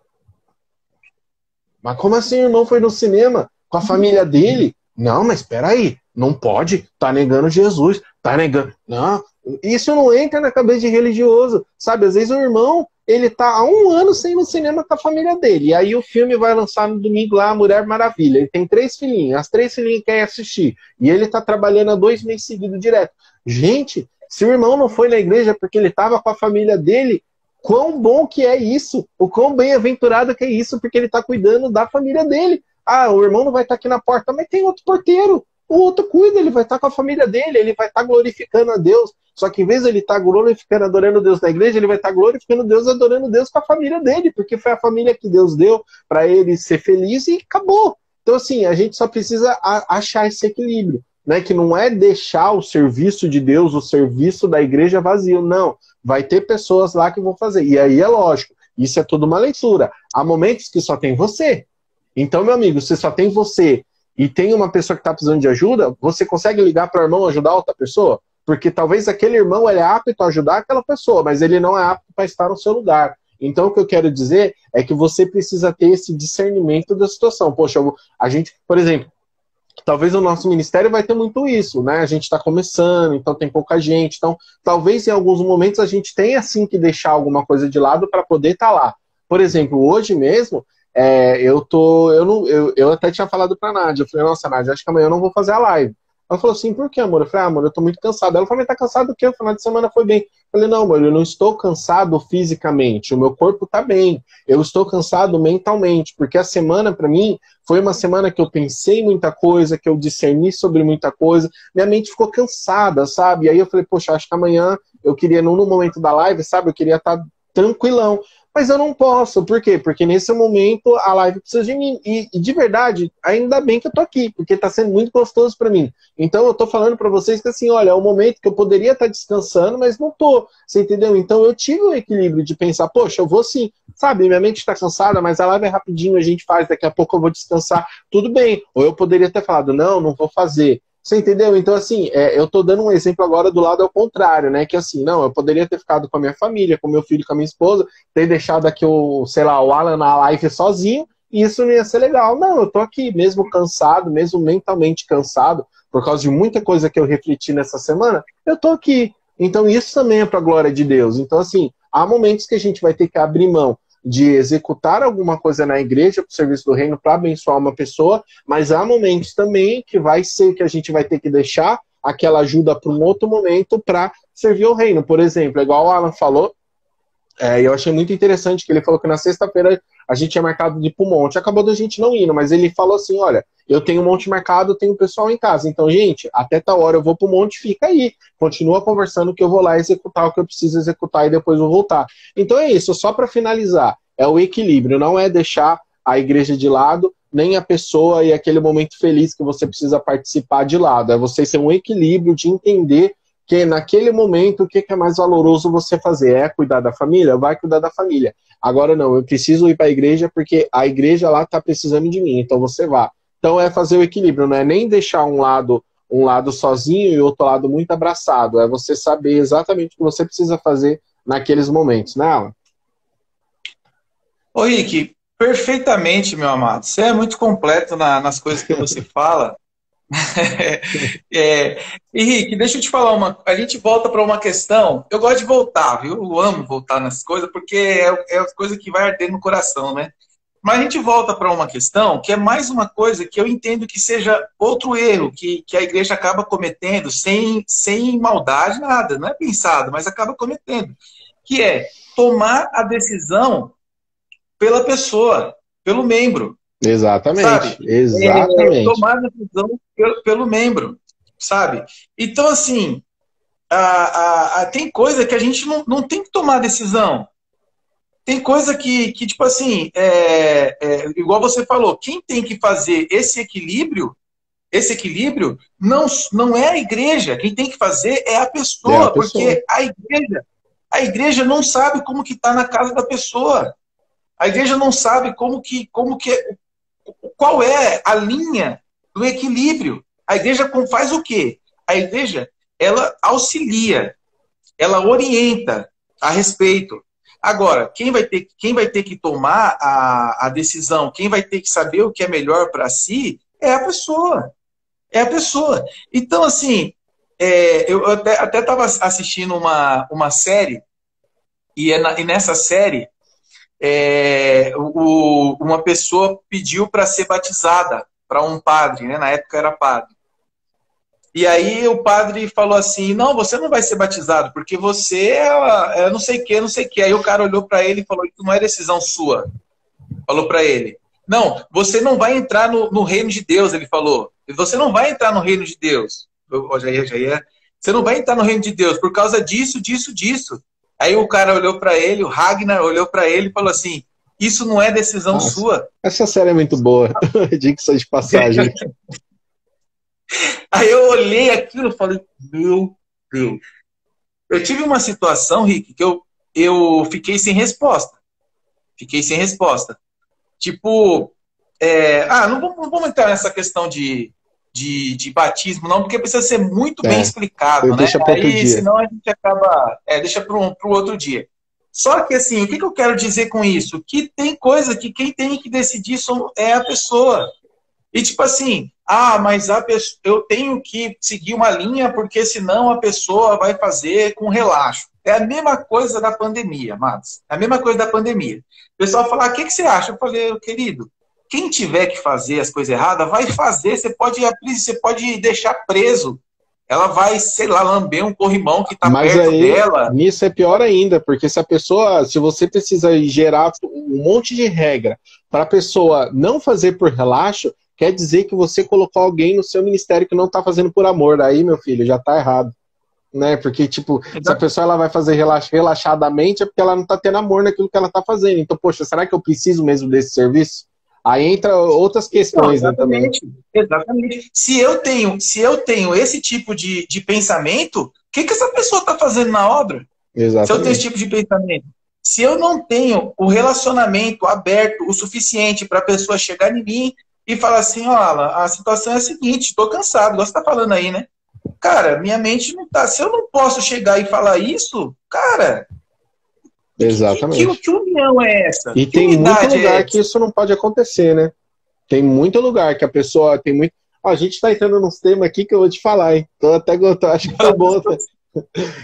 Mas como assim o irmão foi no cinema com a família dele? Não, mas espera aí, não pode, tá negando Jesus, tá negando... Não, isso não entra na cabeça de religioso, sabe? Às vezes o irmão, ele tá há 1 ano sem ir no cinema com a família dele, e aí o filme vai lançar no domingo lá, Mulher Maravilha, ele tem 3 filhinhas, as 3 filhinhas querem assistir, e ele tá trabalhando há 2 meses seguidos direto. Gente, se o irmão não foi na igreja porque ele tava com a família dele, quão bom que é isso, o quão bem-aventurado que é isso, porque ele tá cuidando da família dele. Ah, o irmão não vai estar aqui na porta, mas tem outro porteiro. O outro cuida, ele vai estar com a família dele, ele vai estar glorificando a Deus. Só que em vez de ele estar glorificando, adorando Deus na igreja, ele vai estar glorificando Deus, adorando Deus com a família dele, porque foi a família que Deus deu para ele ser feliz e acabou. Então, assim, a gente só precisa achar esse equilíbrio, né? Que não é deixar o serviço de Deus, o serviço da igreja vazio, não. Vai ter pessoas lá que vão fazer. E aí é lógico, isso é tudo uma leitura. Há momentos que só tem você. Então, meu amigo, se só tem você e tem uma pessoa que está precisando de ajuda, você consegue ligar para o irmão ajudar outra pessoa? Porque talvez aquele irmão ele é apto a ajudar aquela pessoa, mas ele não é apto para estar no seu lugar. Então, o que eu quero dizer é que você precisa ter esse discernimento da situação. Poxa, a gente, por exemplo, Talvez o nosso ministério vai ter muito isso, né? A gente está começando, então tem pouca gente. Então, talvez em alguns momentos a gente tenha sim que deixar alguma coisa de lado para poder estar lá. Por exemplo, hoje mesmo, eu até tinha falado para a Nádia, eu falei, nossa, Nádia, acho que amanhã eu não vou fazer a live. Ela falou assim, por que, amor? Eu falei, amor, eu tô muito cansado. Ela falou, mas tá cansado do quê? O final de semana foi bem. Eu falei, não, amor, eu não estou cansado fisicamente, o meu corpo tá bem. Eu estou cansado mentalmente, porque a semana, para mim, foi uma semana que eu pensei muita coisa, que eu discerni sobre muita coisa. Minha mente ficou cansada, sabe? E aí eu falei, poxa, acho que amanhã eu queria, no momento da live, sabe? Eu queria estar tranquilão. Mas eu não posso, por quê? Porque nesse momento a live precisa de mim. E de verdade, ainda bem que eu tô aqui, porque tá sendo muito gostoso para mim. Então eu tô falando para vocês que assim, olha, é um momento que eu poderia estar descansando, mas não tô. Você entendeu? Então eu tive o equilíbrio de pensar, poxa, eu vou sim, sabe? Minha mente tá cansada, mas a live é rapidinho, a gente faz, daqui a pouco eu vou descansar. Tudo bem. Ou eu poderia ter falado, não, não vou fazer. Você entendeu? Então, assim, eu tô dando um exemplo agora do lado ao contrário, né? Que assim, não, eu poderia ter ficado com a minha família, com meu filho, com a minha esposa, ter deixado aqui sei lá, o Alan na live sozinho, e isso não ia ser legal. Não, eu tô aqui, mesmo cansado, mesmo mentalmente cansado, por causa de muita coisa que eu refleti nessa semana, eu tô aqui. Então, isso também é pra glória de Deus. Então, assim, há momentos que a gente vai ter que abrir mão de executar alguma coisa na igreja para o serviço do reino para abençoar uma pessoa, mas há momentos também que vai ser que a gente vai ter que deixar aquela ajuda para um outro momento para servir o reino. Por exemplo, igual o Alan falou, eu achei muito interessante que ele falou que na sexta-feira a gente tinha marcado de ir pro monte. Acabou da gente não indo, mas ele falou assim, olha, eu tenho um monte marcado, tenho o pessoal em casa. Então, gente, até tal hora eu vou pro monte, fica aí. Continua conversando que eu vou lá executar o que eu preciso executar e depois vou voltar. Então é isso, só para finalizar, é o equilíbrio, não é deixar a igreja de lado, nem a pessoa e aquele momento feliz que você precisa participar de lado. É você ter um equilíbrio de entender que naquele momento o que é mais valoroso você fazer? É cuidar da família? Vai cuidar da família. Agora não, eu preciso ir para a igreja porque a igreja lá está precisando de mim, então você vá. Então é fazer o equilíbrio, não é nem deixar um lado sozinho e outro lado muito abraçado, é você saber exatamente o que você precisa fazer naqueles momentos, né, Alan? Ô, Rick, perfeitamente, meu amado. Você é muito completo nas coisas que você fala. Henrique, deixa eu te falar a gente volta para uma questão. Eu gosto de voltar, viu? Eu amo voltar nas coisas porque é a coisa que vai arder no coração, né? Mas a gente volta para uma questão que é mais uma coisa que eu entendo que seja outro erro que a igreja acaba cometendo sem maldade, nada, não é pensado, mas acaba cometendo, que é tomar a decisão pela pessoa, pelo membro. Exatamente, sabe? exatamente. Tomar decisão pelo membro, sabe? Então, assim, tem coisa que a gente não tem que tomar decisão. Tem coisa que tipo assim, igual você falou, quem tem que fazer esse equilíbrio não é a igreja. Quem tem que fazer é a pessoa, porque a igreja não sabe como que está na casa da pessoa. A igreja não sabe qual é a linha do equilíbrio. A igreja faz o quê? A igreja, ela auxilia, ela orienta a respeito. Agora, quem vai ter que tomar a decisão, quem vai ter que saber o que é melhor para si, é a pessoa. É a pessoa. Então, assim, eu até estava assistindo uma série, e nessa série, uma pessoa pediu para ser batizada para um padre, né? Na época era padre. E aí o padre falou assim, não, você não vai ser batizado, porque você é não sei o que, não sei o que. Aí o cara olhou para ele e falou, isso não é decisão sua. Falou para ele. Não, você não vai entrar no reino de Deus, ele falou. Você não vai entrar no reino de Deus. Você não vai entrar no reino de Deus por causa disso, disso, disso. Aí o cara olhou para ele, o Ragnar olhou para ele e falou assim, isso não é decisão sua. Essa série é muito boa, diga-se de passagem. Aí eu olhei aquilo e falei, meu Deus. Eu tive uma situação, Rick, que eu fiquei sem resposta. Fiquei sem resposta. Tipo, não vamos entrar nessa questão de batismo, não, porque precisa ser muito bem explicado, né? Deixa para outro dia. Senão a gente acaba. Deixa para o outro dia. Só que, assim, o que eu quero dizer com isso? Que tem coisa que quem tem que decidir é a pessoa. E, tipo assim, Ah, mas eu tenho que seguir uma linha porque senão a pessoa vai fazer com relaxo. É a mesma coisa da pandemia, Matos. É a mesma coisa da pandemia. O pessoal fala, o que você acha? Eu falei, querido, quem tiver que fazer as coisas erradas, vai fazer. Você pode deixar preso. Ela vai, sei lá, lamber um corrimão que está Mas perto aí, dela. nisso é pior ainda, porque se você precisa gerar um monte de regra para a pessoa não fazer por relaxo, quer dizer que você colocou alguém no seu ministério que não está fazendo por amor. Aí, meu filho, já está errado. Né? Porque, tipo, se a pessoa ela vai fazer relaxadamente, é porque ela não está tendo amor naquilo que ela está fazendo. Então, poxa, será que eu preciso mesmo desse serviço? Aí entra outras Não, questões, né, também. exatamente. Se eu tenho esse tipo de pensamento, o que essa pessoa está fazendo na obra? Se eu tenho esse Exatamente. tipo de pensamento. Se eu não tenho o relacionamento aberto o suficiente para a pessoa chegar em mim e falar assim, ó, Alan, a situação é a seguinte, estou cansado, igual você está falando aí, né? Cara, minha mente não tá. Se eu não posso chegar e falar isso, cara, Exatamente. que união é essa? E Que tem muito unidade é lugar que essa? isso não pode acontecer, né? Tem muito lugar que a pessoa tem muito. Ó, a gente tá entrando nos temas aqui que eu vou te falar, hein? Tô até gostando, acho que foi bom.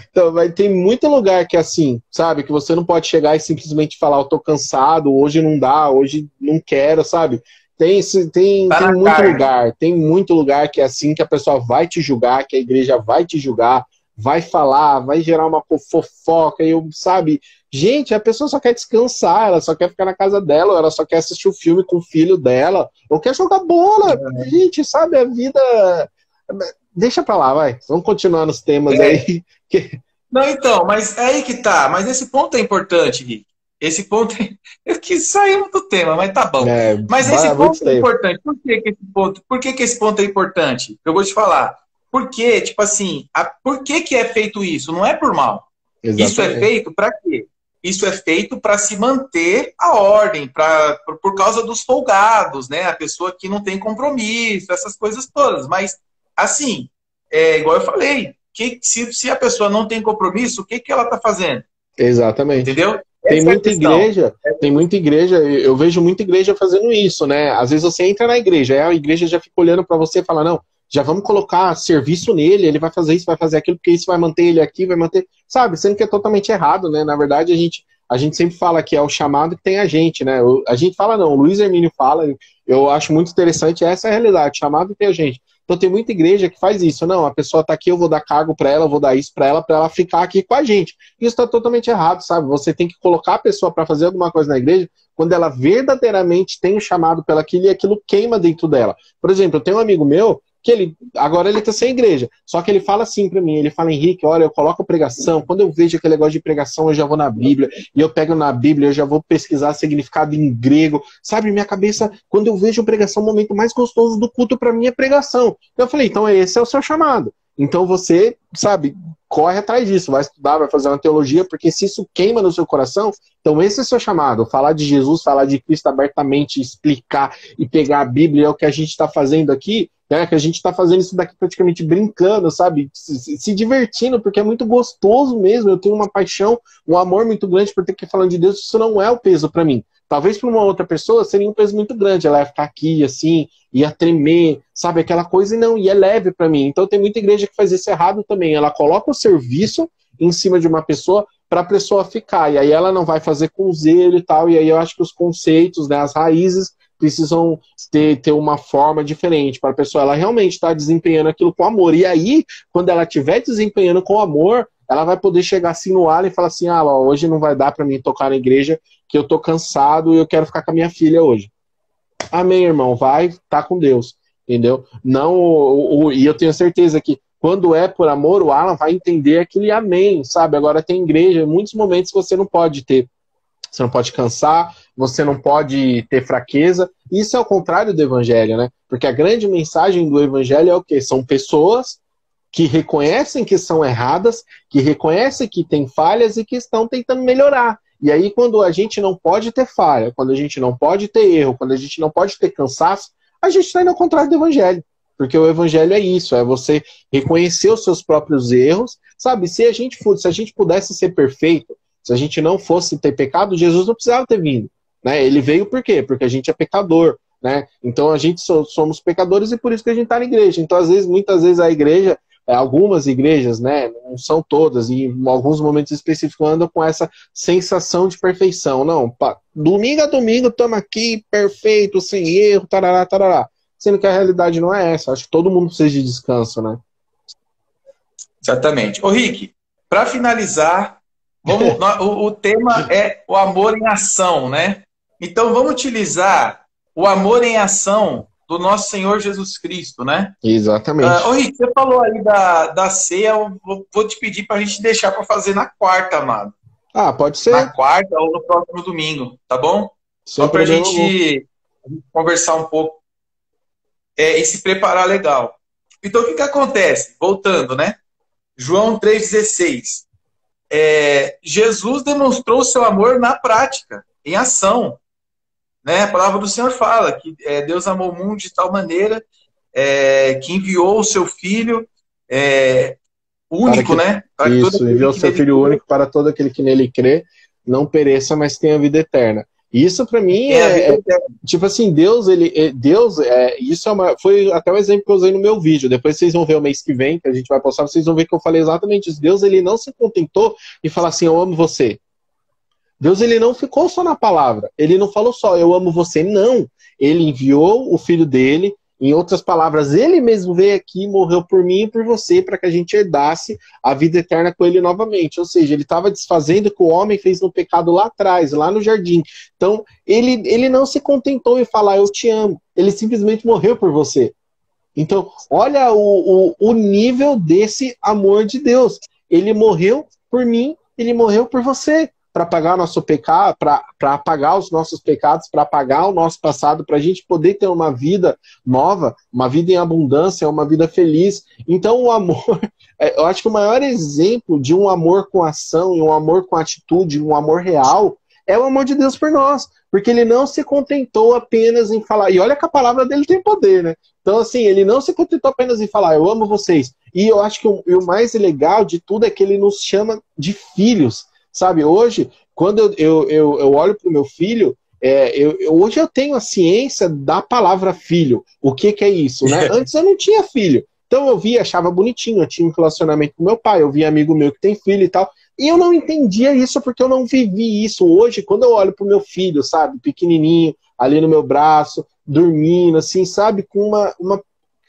Então, vai ter muito lugar que é assim, sabe? Que você não pode chegar e simplesmente falar, eu tô cansado, hoje não dá, hoje não quero, sabe? Tá Tem na muito carne. lugar, tem muito lugar que é assim, que a pessoa vai te julgar, que a igreja vai te julgar, vai falar, vai gerar uma fofoca, e eu, sabe? Gente, a pessoa só quer descansar, ela só quer ficar na casa dela, ou ela só quer assistir o filme com o filho dela, ou quer jogar bola. Gente, sabe, a vida. Deixa pra lá, vai. Vamos continuar nos temas É. aí. Não, então, mas é aí que tá. Mas esse ponto é importante, Rick. Esse ponto é... Eu quis sair do tema, mas tá bom. É, Mas vai esse há muito ponto é tempo. importante. Por que esse ponto é importante? Eu vou te falar. Porque, tipo assim, por que é feito isso? Não é por mal. Isso é Exatamente. feito para quê? Isso é feito para se manter a ordem, por causa dos folgados, né? A pessoa que não tem compromisso, essas coisas todas. Mas, assim, igual eu falei, se a pessoa não tem compromisso, o que ela está fazendo? Exatamente. Entendeu? Essa é a questão. Tem muita igreja, eu vejo muita igreja fazendo isso, né? Às vezes você entra na igreja, aí a igreja já fica olhando para você e fala, não, já vamos colocar serviço nele, ele vai fazer isso, vai fazer aquilo, porque isso vai manter ele aqui, vai manter, sabe? Sendo que é totalmente errado, né? Na verdade, a gente sempre fala que é o chamado que tem a gente, né? A gente fala não, o Luiz Hermínio fala, eu acho muito interessante, essa é a realidade, o chamado tem a gente. Então tem muita igreja que faz isso, não, a pessoa tá aqui, eu vou dar cargo para ela, eu vou dar isso para ela ficar aqui com a gente. Isso está totalmente errado, sabe? Você tem que colocar a pessoa para fazer alguma coisa na igreja quando ela verdadeiramente tem o chamado pela aquilo e aquilo queima dentro dela. Por exemplo, eu tenho um amigo meu que agora ele tá sem igreja, só que ele fala assim para mim, ele fala, Henrique, olha, eu coloco pregação, quando eu vejo aquele negócio de pregação, eu já vou na Bíblia, e eu pego na Bíblia, eu já vou pesquisar significado em grego, sabe, minha cabeça, quando eu vejo pregação, o momento mais gostoso do culto para mim é pregação. Eu falei, então esse é o seu chamado. Então você, sabe, corre atrás disso, vai estudar, vai fazer uma teologia, porque se isso queima no seu coração, então esse é o seu chamado. Falar de Jesus, falar de Cristo abertamente, explicar e pegar a Bíblia é o que a gente está fazendo aqui, né? Que a gente está fazendo isso daqui praticamente brincando, sabe? Se divertindo, porque é muito gostoso mesmo. Eu tenho uma paixão, um amor muito grande por ter que falando de Deus. Isso não é o peso para mim. Talvez para uma outra pessoa seria um peso muito grande. Ela ia ficar aqui, assim, ia tremer, sabe? Aquela coisa, e não, e é leve para mim. Então tem muita igreja que faz isso errado também. Ela coloca o serviço em cima de uma pessoa para a pessoa ficar. E aí ela não vai fazer com zelo e tal. E aí eu acho que os conceitos, né, as raízes, precisam ter uma forma diferente para a pessoa ela realmente estar desempenhando aquilo com amor. E aí, quando ela estiver desempenhando com amor, ela vai poder chegar assim no ar e falar assim, ah, ó, hoje não vai dar para mim tocar na igreja, que eu tô cansado e eu quero ficar com a minha filha hoje. Amém, irmão, vai, tá com Deus, entendeu? Não, e eu tenho certeza que quando é por amor, o Alan vai entender aquele amém, sabe? Agora tem igreja, em muitos momentos você não pode ter, você não pode cansar, você não pode ter fraqueza. Isso é o contrário do evangelho, né? Porque a grande mensagem do evangelho é o quê? São pessoas que reconhecem que são erradas, que reconhecem que têm falhas e que estão tentando melhorar. E aí, quando a gente não pode ter falha, quando a gente não pode ter erro, quando a gente não pode ter cansaço, a gente está indo ao contrário do evangelho. Porque o evangelho é isso, é você reconhecer os seus próprios erros, sabe? Se a gente pudesse ser perfeito, se a gente não fosse ter pecado, Jesus não precisava ter vindo, né? Ele veio por quê? Porque a gente é pecador. né? Então a gente somos pecadores e por isso que a gente está na igreja. Então, muitas vezes a igreja, algumas igrejas, né, não são todas, e em alguns momentos específicos andam com essa sensação de perfeição. Não, domingo a domingo estamos aqui, perfeito, sem erro, tarará, tarará. Sendo que a realidade não é essa. Acho que todo mundo precisa de descanso, né? Exatamente. Ô, Rick, para finalizar, o tema é o amor em ação, né? Então, vamos utilizar o amor em ação do nosso Senhor Jesus Cristo, né? Exatamente. Ô, Rick, você falou aí da ceia, eu vou te pedir para a gente deixar para fazer na quarta, amado. Pode ser. Na quarta ou no próximo domingo, tá bom? Só para a gente conversar um pouco e se preparar legal. Então, o que acontece? Voltando, né? João 3,16. Jesus demonstrou o seu amor na prática, em ação. Né? A palavra do Senhor fala que Deus amou o mundo de tal maneira que enviou o seu Filho único, né? Isso, enviou o seu Filho único para todo aquele que nele crê, não pereça, mas tenha vida eterna. Isso para mim tipo assim, foi até o exemplo que eu usei no meu vídeo. Depois vocês vão ver o mês que vem, que a gente vai postar, vocês vão ver que eu falei exatamente isso. Deus, ele não se contentou em falar assim, eu amo você. Deus, ele não ficou só na palavra. Ele não falou só, eu amo você. Não. Ele enviou o Filho dele. Em outras palavras, ele mesmo veio aqui, morreu por mim e por você, para que a gente herdasse a vida eterna com ele novamente. Ou seja, ele estava desfazendo o que o homem fez no pecado lá atrás, lá no jardim. Então, ele não se contentou em falar, eu te amo. Ele simplesmente morreu por você. Então, olha o nível desse amor de Deus. Ele morreu por mim, ele morreu por você. Para pagar nosso pecado, para apagar os nossos pecados, para apagar o nosso passado, para a gente poder ter uma vida nova, uma vida em abundância, uma vida feliz. Então o amor, eu acho que o maior exemplo de um amor com ação, e um amor com atitude, um amor real, é o amor de Deus por nós. Porque ele não se contentou apenas em falar, e olha que a palavra dele tem poder, né? Então assim, ele não se contentou apenas em falar, eu amo vocês. E eu acho que o mais legal de tudo é que ele nos chama de filhos. Sabe, hoje, quando eu olho para o meu filho, hoje eu tenho a ciência da palavra filho. O que é isso, né? Antes eu não tinha filho. Então eu via, achava bonitinho, eu tinha um relacionamento com meu pai, eu via amigo meu que tem filho e tal. E eu não entendia isso porque eu não vivi isso. Hoje, quando eu olho para o meu filho, sabe, pequenininho, ali no meu braço, dormindo, assim, sabe, com uma...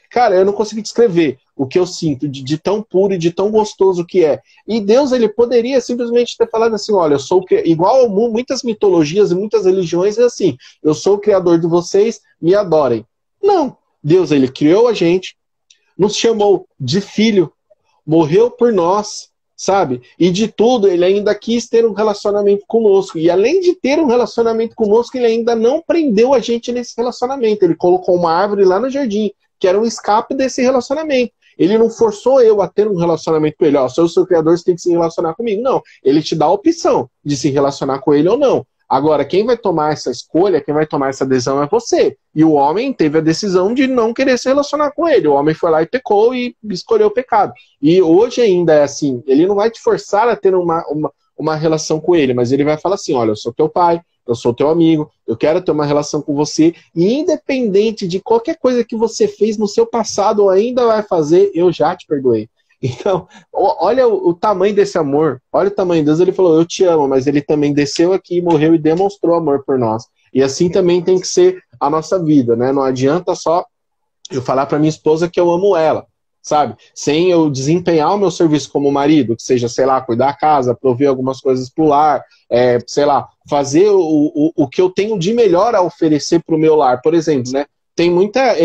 Cara, eu não consigo descrever o que eu sinto de tão puro e de tão gostoso que é. E Deus, ele poderia simplesmente ter falado assim, olha, eu sou igual a muitas mitologias e muitas religiões, é assim, eu sou o criador de vocês, me adorem. Não. Deus, ele criou a gente, nos chamou de filho, morreu por nós, sabe? E de tudo, ele ainda quis ter um relacionamento conosco. E além de ter um relacionamento conosco, ele ainda não prendeu a gente nesse relacionamento. Ele colocou uma árvore lá no jardim, que era um escape desse relacionamento. Ele não forçou eu a ter um relacionamento com ele. Ó, sou o seu criador, você tem que se relacionar comigo. Não, ele te dá a opção de se relacionar com ele ou não. Agora, quem vai tomar essa escolha, quem vai tomar essa decisão é você. E o homem teve a decisão de não querer se relacionar com ele. O homem foi lá e pecou e escolheu o pecado. E hoje ainda é assim, ele não vai te forçar a ter uma relação com ele, mas ele vai falar assim, olha, eu sou teu pai, eu sou teu amigo, eu quero ter uma relação com você, e independente de qualquer coisa que você fez no seu passado ou ainda vai fazer, eu já te perdoei. Então, olha o tamanho desse amor, olha o tamanho de Deus. Ele falou, eu te amo, mas ele também desceu aqui, morreu e demonstrou amor por nós. E assim também tem que ser a nossa vida, né? Não adianta só eu falar para minha esposa que eu amo ela, sabe? Sem eu desempenhar o meu serviço como marido, que seja, sei lá, cuidar da casa, prover algumas coisas pro lar, sei lá, fazer o que eu tenho de melhor a oferecer pro meu lar. Por exemplo, né? Tem muita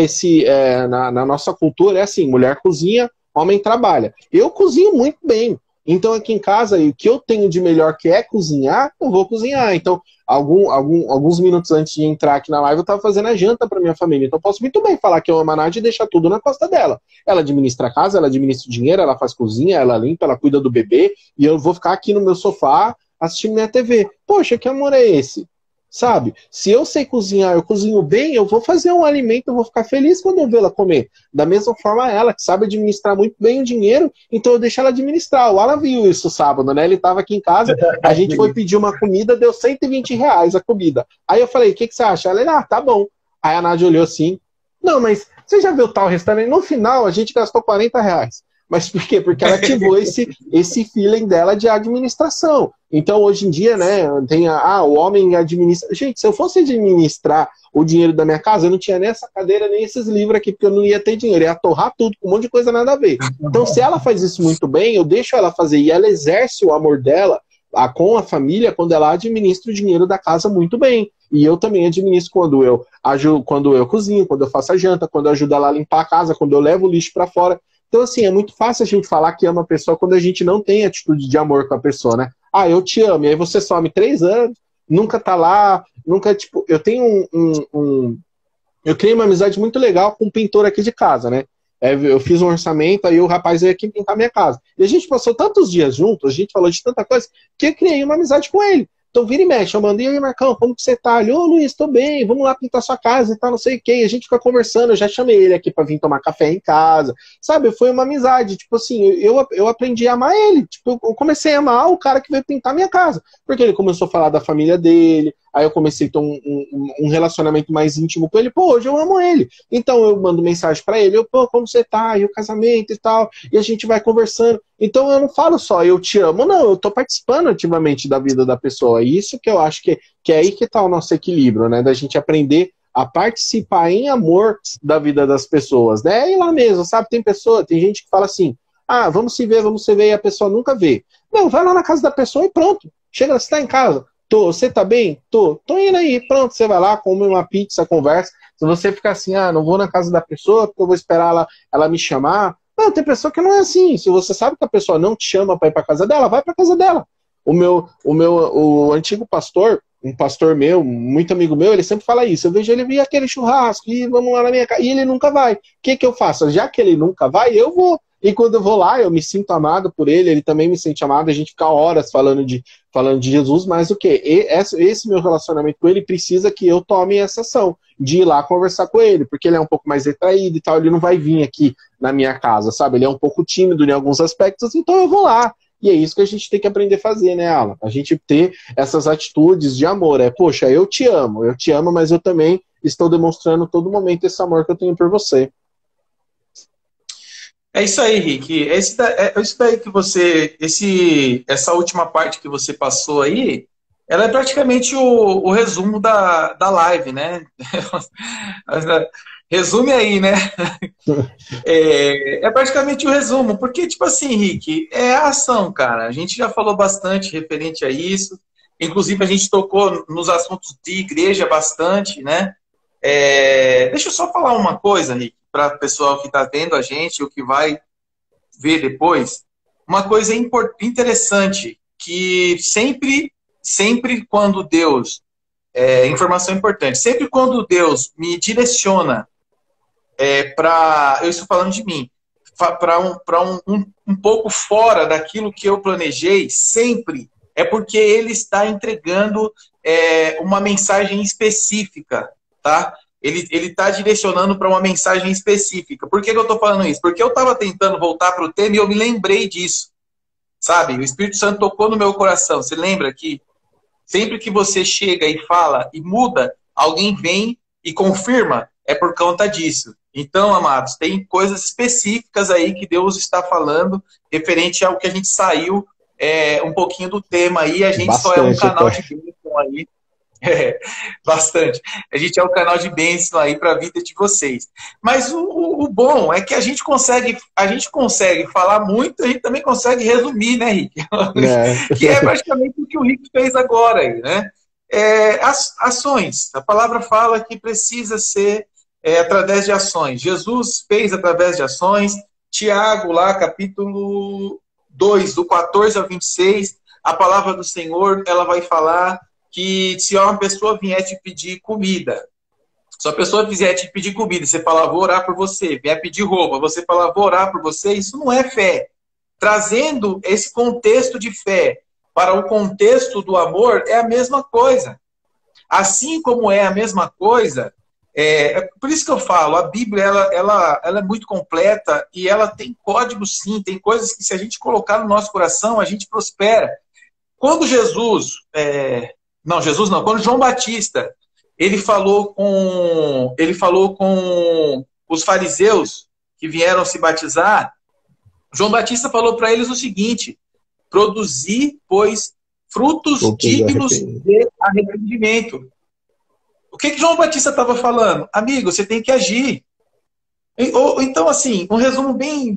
na nossa cultura é assim, mulher cozinha, homem trabalha. Eu cozinho muito bem. Então aqui em casa, o que eu tenho de melhor que é cozinhar, eu vou cozinhar. Então, alguns minutos antes de entrar aqui na live, eu estava fazendo a janta para minha família. Então eu posso muito bem falar que eu amo a Nádia e deixar tudo na costa dela. Ela administra a casa, ela administra o dinheiro, ela faz cozinha, ela limpa, ela cuida do bebê, e eu vou ficar aqui no meu sofá assistindo minha TV. Poxa, que amor é esse? Sabe? Se eu sei cozinhar, eu cozinho bem, eu vou fazer um alimento, eu vou ficar feliz quando eu ver ela comer. Da mesma forma ela, que sabe administrar muito bem o dinheiro, então eu deixo ela administrar. O Alan viu isso sábado, né? Ele estava aqui em casa, a gente foi pedir uma comida, deu R$ 120 a comida. Aí eu falei, o que você acha? Ela, tá bom. Aí a Nádia olhou assim, não, mas você já viu tal restaurante? No final, a gente gastou R$ 40. Mas por quê? Porque ela ativou esse feeling dela de administração. Então, hoje em dia, né, o homem administra... Gente, se eu fosse administrar o dinheiro da minha casa, eu não tinha nem essa cadeira, nem esses livros aqui, porque eu não ia ter dinheiro, ia torrar tudo, com um monte de coisa nada a ver. Então, se ela faz isso muito bem, eu deixo ela fazer, e ela exerce o amor dela com a família quando ela administra o dinheiro da casa muito bem. E eu também administro quando eu cozinho, quando eu faço a janta, quando eu ajudo ela a limpar a casa, quando eu levo o lixo para fora. Então, assim, é muito fácil a gente falar que ama a pessoa quando a gente não tem atitude de amor com a pessoa, né? Ah, eu te amo. E aí você some 3 anos, nunca tá lá, nunca, tipo... Eu tenho eu criei uma amizade muito legal com um pintor aqui de casa, né? Eu fiz um orçamento, aí o rapaz veio aqui pintar minha casa. E a gente passou tantos dias juntos, a gente falou de tanta coisa, que eu criei uma amizade com ele. Então vira e mexe, eu mandei, e aí, Marcão, como que você tá? Ele, ô Luiz, tô bem, vamos lá pintar sua casa e tal, não sei o quê. E a gente fica conversando, eu já chamei ele aqui pra vir tomar café em casa, sabe? Foi uma amizade, tipo assim, eu aprendi a amar ele. Tipo, eu comecei a amar o cara que veio pintar minha casa. Porque ele começou a falar da família dele, aí eu comecei a ter um relacionamento mais íntimo com ele. Pô, hoje eu amo ele. Então eu mando mensagem pra ele, pô, como você tá? E o casamento e tal. E a gente vai conversando. Então eu não falo só eu te amo, não, eu tô participando ativamente da vida da pessoa. E isso que eu acho que é aí que tá o nosso equilíbrio, né? Da gente aprender a participar em amor da vida das pessoas, né? E lá mesmo, sabe? Tem gente que fala assim, ah, vamos se ver, e a pessoa nunca vê. Não, vai lá na casa da pessoa e pronto. Chega, você tá em casa? Tô. Você tá bem? Tô indo aí, pronto. Você vai lá, come uma pizza, conversa. Se você ficar assim, ah, não vou na casa da pessoa porque eu vou esperar ela me chamar. Não, tem pessoa que não é assim. Se você sabe que a pessoa não te chama para ir para casa dela, vai para casa dela. O antigo pastor, um pastor meu, muito amigo meu, ele sempre fala isso. Eu vejo ele vir aquele churrasco e vamos lá na minha casa. E ele nunca vai. O que eu faço? Já que ele nunca vai, eu vou. E quando eu vou lá, eu me sinto amado por ele, ele também me sente amado, a gente fica horas falando de Jesus, mas o quê? Esse meu relacionamento com ele precisa que eu tome essa ação de ir lá conversar com ele, porque ele é um pouco mais retraído e tal, ele não vai vir aqui na minha casa, sabe? Ele é um pouco tímido em alguns aspectos, então eu vou lá. E é isso que a gente tem que aprender a fazer, né, Alan? A gente ter essas atitudes de amor. Poxa, eu te amo, mas eu também estou demonstrando todo momento esse amor que eu tenho por você. É isso aí, Rick. É isso daí que essa última parte que você passou aí, ela é praticamente o resumo da live, né? Resume aí, né? É praticamente o resumo, porque, tipo assim, Rick, é a ação, cara. A gente já falou bastante referente a isso. Inclusive, a gente tocou nos assuntos de igreja bastante, né? Deixa eu só falar uma coisa, Rick, para o pessoal que está vendo a gente, ou que vai ver depois. Uma coisa interessante, que sempre quando Deus... informação importante. Sempre quando Deus me direciona eu estou falando de mim, para um pouco fora daquilo que eu planejei, sempre é porque Ele está entregando uma mensagem específica, tá? Ele está direcionando para uma mensagem específica. Por que eu estou falando isso? Porque eu estava tentando voltar para o tema e eu me lembrei disso, sabe? O Espírito Santo tocou no meu coração. Você lembra que sempre que você chega e fala e muda, alguém vem e confirma, é por conta disso. Então, amados, tem coisas específicas aí que Deus está falando referente ao que a gente saiu um pouquinho do tema aí. A gente bastante, só é um canal de bênção aí. Bastante. A gente é um canal de bênção aí para a vida de vocês. Mas o bom é que a gente consegue falar muito, a gente também consegue resumir, né, Rick? Que é praticamente o que o Rick fez agora aí, né? Ações. A palavra fala que precisa ser através de ações. Jesus fez através de ações. Tiago, lá, capítulo 2, do 14 ao 26, a palavra do Senhor, ela vai falar que se uma pessoa vier te pedir comida, se a pessoa vier te pedir comida, você falar, vou orar por você, vier pedir roupa, você falar, vou orar por você, isso não é fé. Trazendo esse contexto de fé para o contexto do amor, é a mesma coisa. Assim como é a mesma coisa, por isso que eu falo, a Bíblia ela é muito completa e ela tem códigos sim, tem coisas que se a gente colocar no nosso coração, a gente prospera. Quando quando João Batista, ele falou com os fariseus que vieram se batizar. João Batista falou para eles o seguinte: produzir, pois, frutos dignos de arrependimento. O que João Batista estava falando? Amigo, você tem que agir. Então, assim, um resumo bem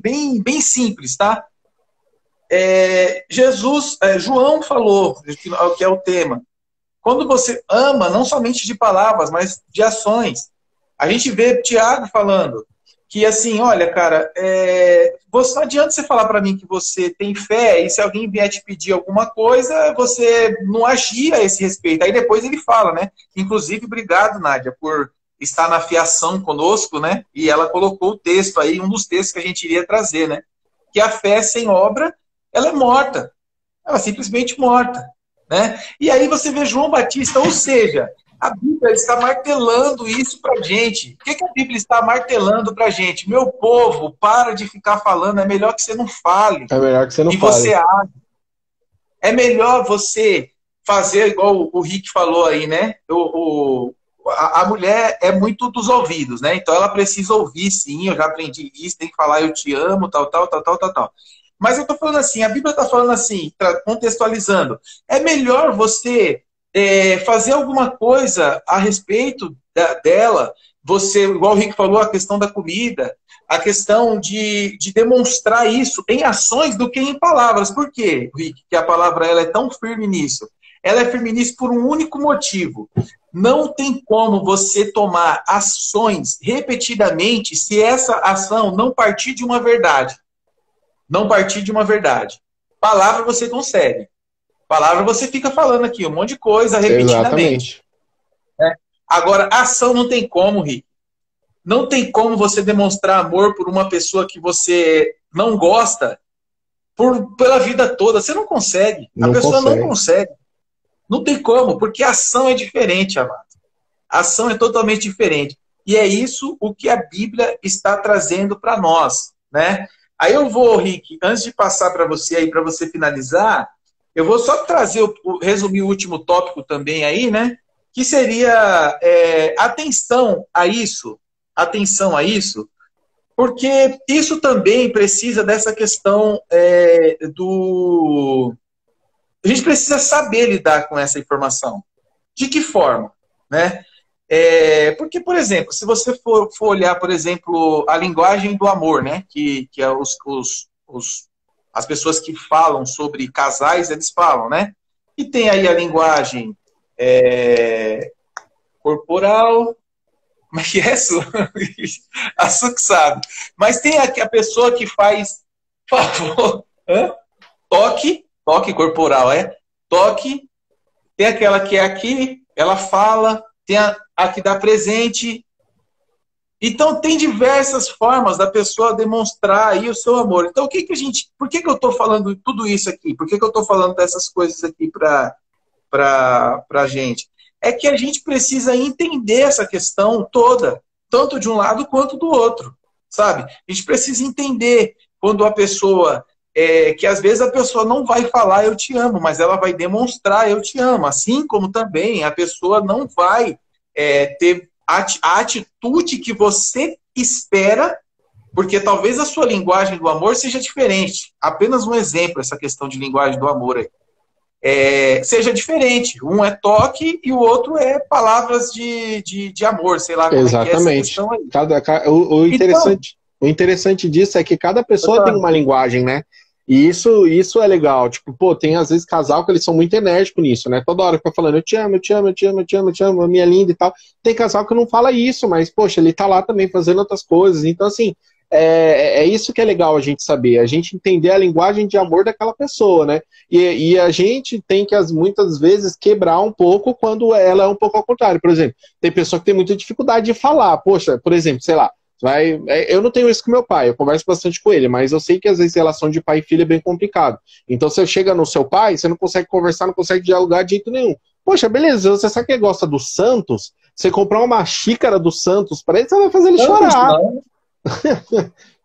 simples, tá? João falou, que é o tema. Quando você ama, não somente de palavras, mas de ações. A gente vê Tiago falando que, assim, olha, cara, não adianta você falar para mim que você tem fé e se alguém vier te pedir alguma coisa, você não agir a esse respeito. Aí depois ele fala, né? Inclusive, obrigado, Nádia, por estar na fiação conosco, né? E ela colocou o texto aí, um dos textos que a gente iria trazer, né? Que a fé sem obra, ela é morta. Ela é simplesmente morta, né? E aí você vê João Batista, ou seja, a Bíblia está martelando isso para a gente. O que a Bíblia está martelando para a gente? Meu povo, para de ficar falando, é melhor que você não fale. É melhor que você não fale. Você age. É melhor você fazer igual o Rick falou aí, né? A mulher é muito dos ouvidos, né? Então ela precisa ouvir, sim, eu já aprendi isso, tem que falar eu te amo, tal. Mas eu tô falando assim, a Bíblia tá falando assim, contextualizando, é melhor você fazer alguma coisa a respeito dela, você, igual o Rick falou, a questão da comida, a questão de demonstrar isso em ações do que em palavras. Por quê, Rick, que a palavra ela é tão firme nisso? Ela é firme nisso por um único motivo. Não tem como você tomar ações repetidamente se essa ação não partir de uma verdade. Não partir de uma verdade. Palavra você consegue. Palavra você fica falando aqui um monte de coisa repetidamente. Agora, ação não tem como, Rick. Não tem como você demonstrar amor por uma pessoa que você não gosta pela vida toda. Você não consegue. A pessoa não consegue. Não tem como, porque a ação é diferente, amado. A ação é totalmente diferente. E é isso o que a Bíblia está trazendo para nós, né? Aí eu vou, Rick, antes de passar para você aí, para você finalizar, eu vou só trazer, resumir o último tópico também aí, né? Que seria atenção a isso, porque isso também precisa dessa questão A gente precisa saber lidar com essa informação. De que forma? Né? Porque, por exemplo, se você for olhar, por exemplo, a linguagem do amor, né? que é as pessoas que falam sobre casais, eles falam, né? E tem aí a linguagem corporal, mas que é a Su que sabe. Mas tem aqui a pessoa que faz, por favor, toque corporal, toque, tem aquela que é aqui, ela fala, tem a que dá presente. Então tem diversas formas da pessoa demonstrar aí o seu amor. Então por que eu estou falando tudo isso aqui? Por que eu estou falando dessas coisas aqui pra gente? É que a gente precisa entender essa questão toda, tanto de um lado quanto do outro, sabe? A gente precisa entender quando a pessoa, que às vezes a pessoa não vai falar eu te amo, mas ela vai demonstrar eu te amo, assim como também a pessoa não vai ter a atitude que você espera, porque talvez a sua linguagem do amor seja diferente. Apenas um exemplo, essa questão de linguagem do amor aí. Seja diferente. Um é toque e o outro é palavras de amor, sei lá como exatamente. É que é essa questão aí. O interessante disso é que cada pessoa tem uma linguagem, né? E isso é legal. Tipo, pô, tem às vezes casal que eles são muito enérgicos nisso, né? Toda hora fica falando, eu te amo, eu te amo, eu te amo, eu te amo, eu te amo, minha linda e tal. Tem casal que não fala isso, mas, poxa, ele tá lá também fazendo outras coisas. Então, assim, é isso que é legal a gente saber, a gente entender a linguagem de amor daquela pessoa, né? E a gente tem que, muitas vezes, quebrar um pouco quando ela é um pouco ao contrário. Por exemplo, tem pessoa que tem muita dificuldade de falar. Poxa, por exemplo, sei lá, eu não tenho isso com meu pai, eu converso bastante com ele, mas eu sei que às vezes a relação de pai e filho é bem complicado. Então você chega no seu pai, você não consegue conversar, não consegue dialogar de jeito nenhum. Poxa, beleza, você sabe que ele gosta do Santos, você comprar uma xícara do Santos para ele, você vai fazer ele chorar.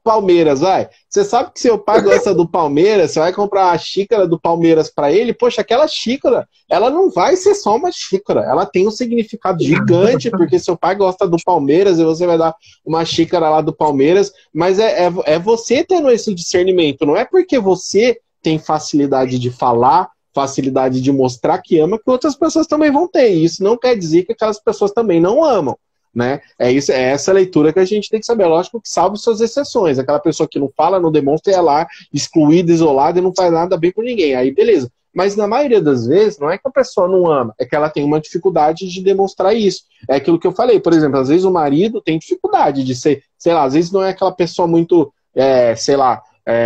Palmeiras, vai. Você sabe que seu pai gosta do Palmeiras, você vai comprar uma xícara do Palmeiras para ele, poxa, aquela xícara, ela não vai ser só uma xícara, ela tem um significado gigante, porque seu pai gosta do Palmeiras e você vai dar uma xícara lá do Palmeiras, mas é você tendo esse discernimento, não é porque você tem facilidade de falar, facilidade de mostrar que ama, que outras pessoas também vão ter. E isso não quer dizer que aquelas pessoas também não amam, né? É essa leitura que a gente tem que saber. Lógico que salve suas exceções. Aquela pessoa que não fala, não demonstra, é lá, excluída, isolada e não faz nada bem por ninguém. Aí beleza. Mas na maioria das vezes, não é que a pessoa não ama, é que ela tem uma dificuldade de demonstrar isso. É aquilo que eu falei, por exemplo, às vezes o marido tem dificuldade de ser, sei lá, às vezes não é aquela pessoa muito, sei lá,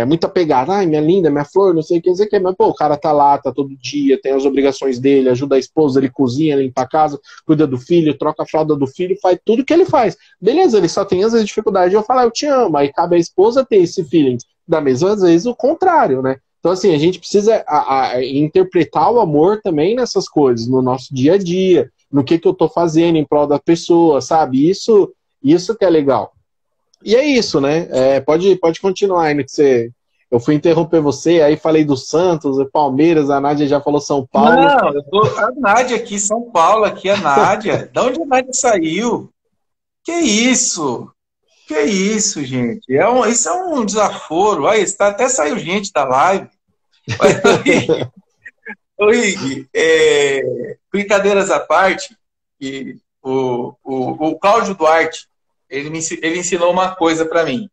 muito apegada, ai, minha linda, minha flor, não sei o que, mas pô, o cara tá lá, tá todo dia, tem as obrigações dele, ajuda a esposa, ele cozinha, limpa a casa, cuida do filho, troca a fralda do filho, faz tudo que ele faz. Beleza, ele só tem às vezes dificuldade de eu falar, eu te amo, aí cabe a esposa ter esse feeling. Da mesma vez o contrário, né? Então assim, a gente precisa interpretar o amor também nessas coisas, no nosso dia a dia, no que eu tô fazendo em prol da pessoa, sabe? Isso que é legal. E é isso, né? Pode continuar aí, que eu fui interromper você, aí falei do Santos, Palmeiras, a Nádia já falou São Paulo. Não, a Nádia aqui, São Paulo, aqui a Nádia. Da onde a Nádia saiu? Que isso? Que isso, gente? Isso é um desaforo. Aí, até saiu gente da live. Ô, Ig, brincadeiras à parte, o Cláudio Duarte, ele ensinou uma coisa para mim.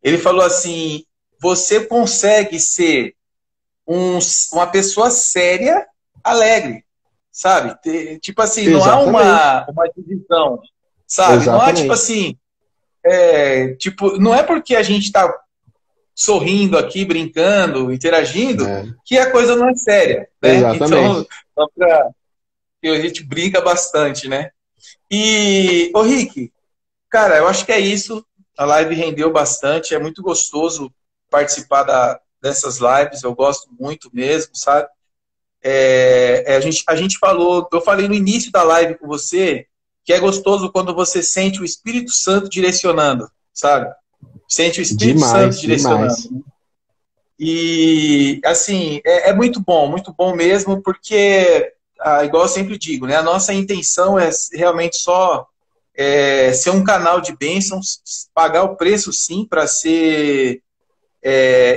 Ele falou assim, você consegue ser uma pessoa séria, alegre, sabe? Tipo assim, não há uma divisão, sabe? Exatamente. Não há tipo assim, tipo, não é porque a gente está sorrindo aqui, brincando, interagindo, que a coisa não é séria, né? Exatamente. Então, a gente brinca bastante, né? E, ô Rick, cara, eu acho que é isso. A live rendeu bastante, é muito gostoso participar dessas lives, eu gosto muito mesmo, sabe? A gente falou, eu falei no início da live com você, que é gostoso quando você sente o Espírito Santo direcionando, sabe? Sente o Espírito Santo direcionando. Demais. E, assim, é muito bom mesmo, porque, igual eu sempre digo, né, a nossa intenção é realmente só ser um canal de bênçãos, pagar o preço, sim, para ser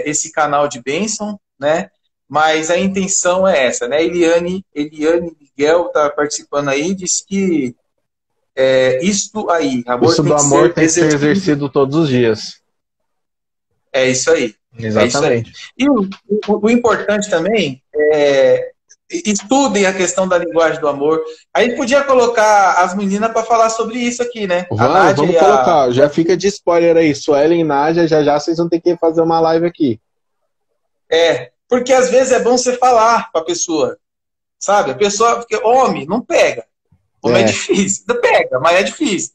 esse canal de bênção, né? Mas a intenção é essa, né? Eliane Miguel está participando aí, disse que isto aí, isso do amor tem que ser exercido todos os dias. É isso aí. Exatamente. E o importante também estudem a questão da linguagem do amor. A gente podia colocar as meninas para falar sobre isso aqui, né? Vamos colocar. Já fica de spoiler aí. Suelen e Nádia, já vocês vão ter que fazer uma live aqui. Porque às vezes é bom você falar para a pessoa, sabe? A pessoa, porque homem não pega. Homem é difícil. Não pega, mas é difícil.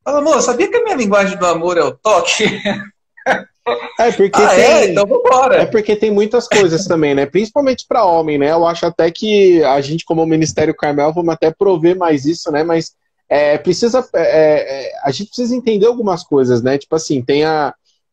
Fala, amor, sabia que a minha linguagem do amor é o toque? Porque então vambora. Porque tem muitas coisas também, né? Principalmente para homem, né? Eu acho até que a gente, como Ministério Carmel, vamos até prover mais isso, né? Mas a gente precisa entender algumas coisas, né? Tipo assim,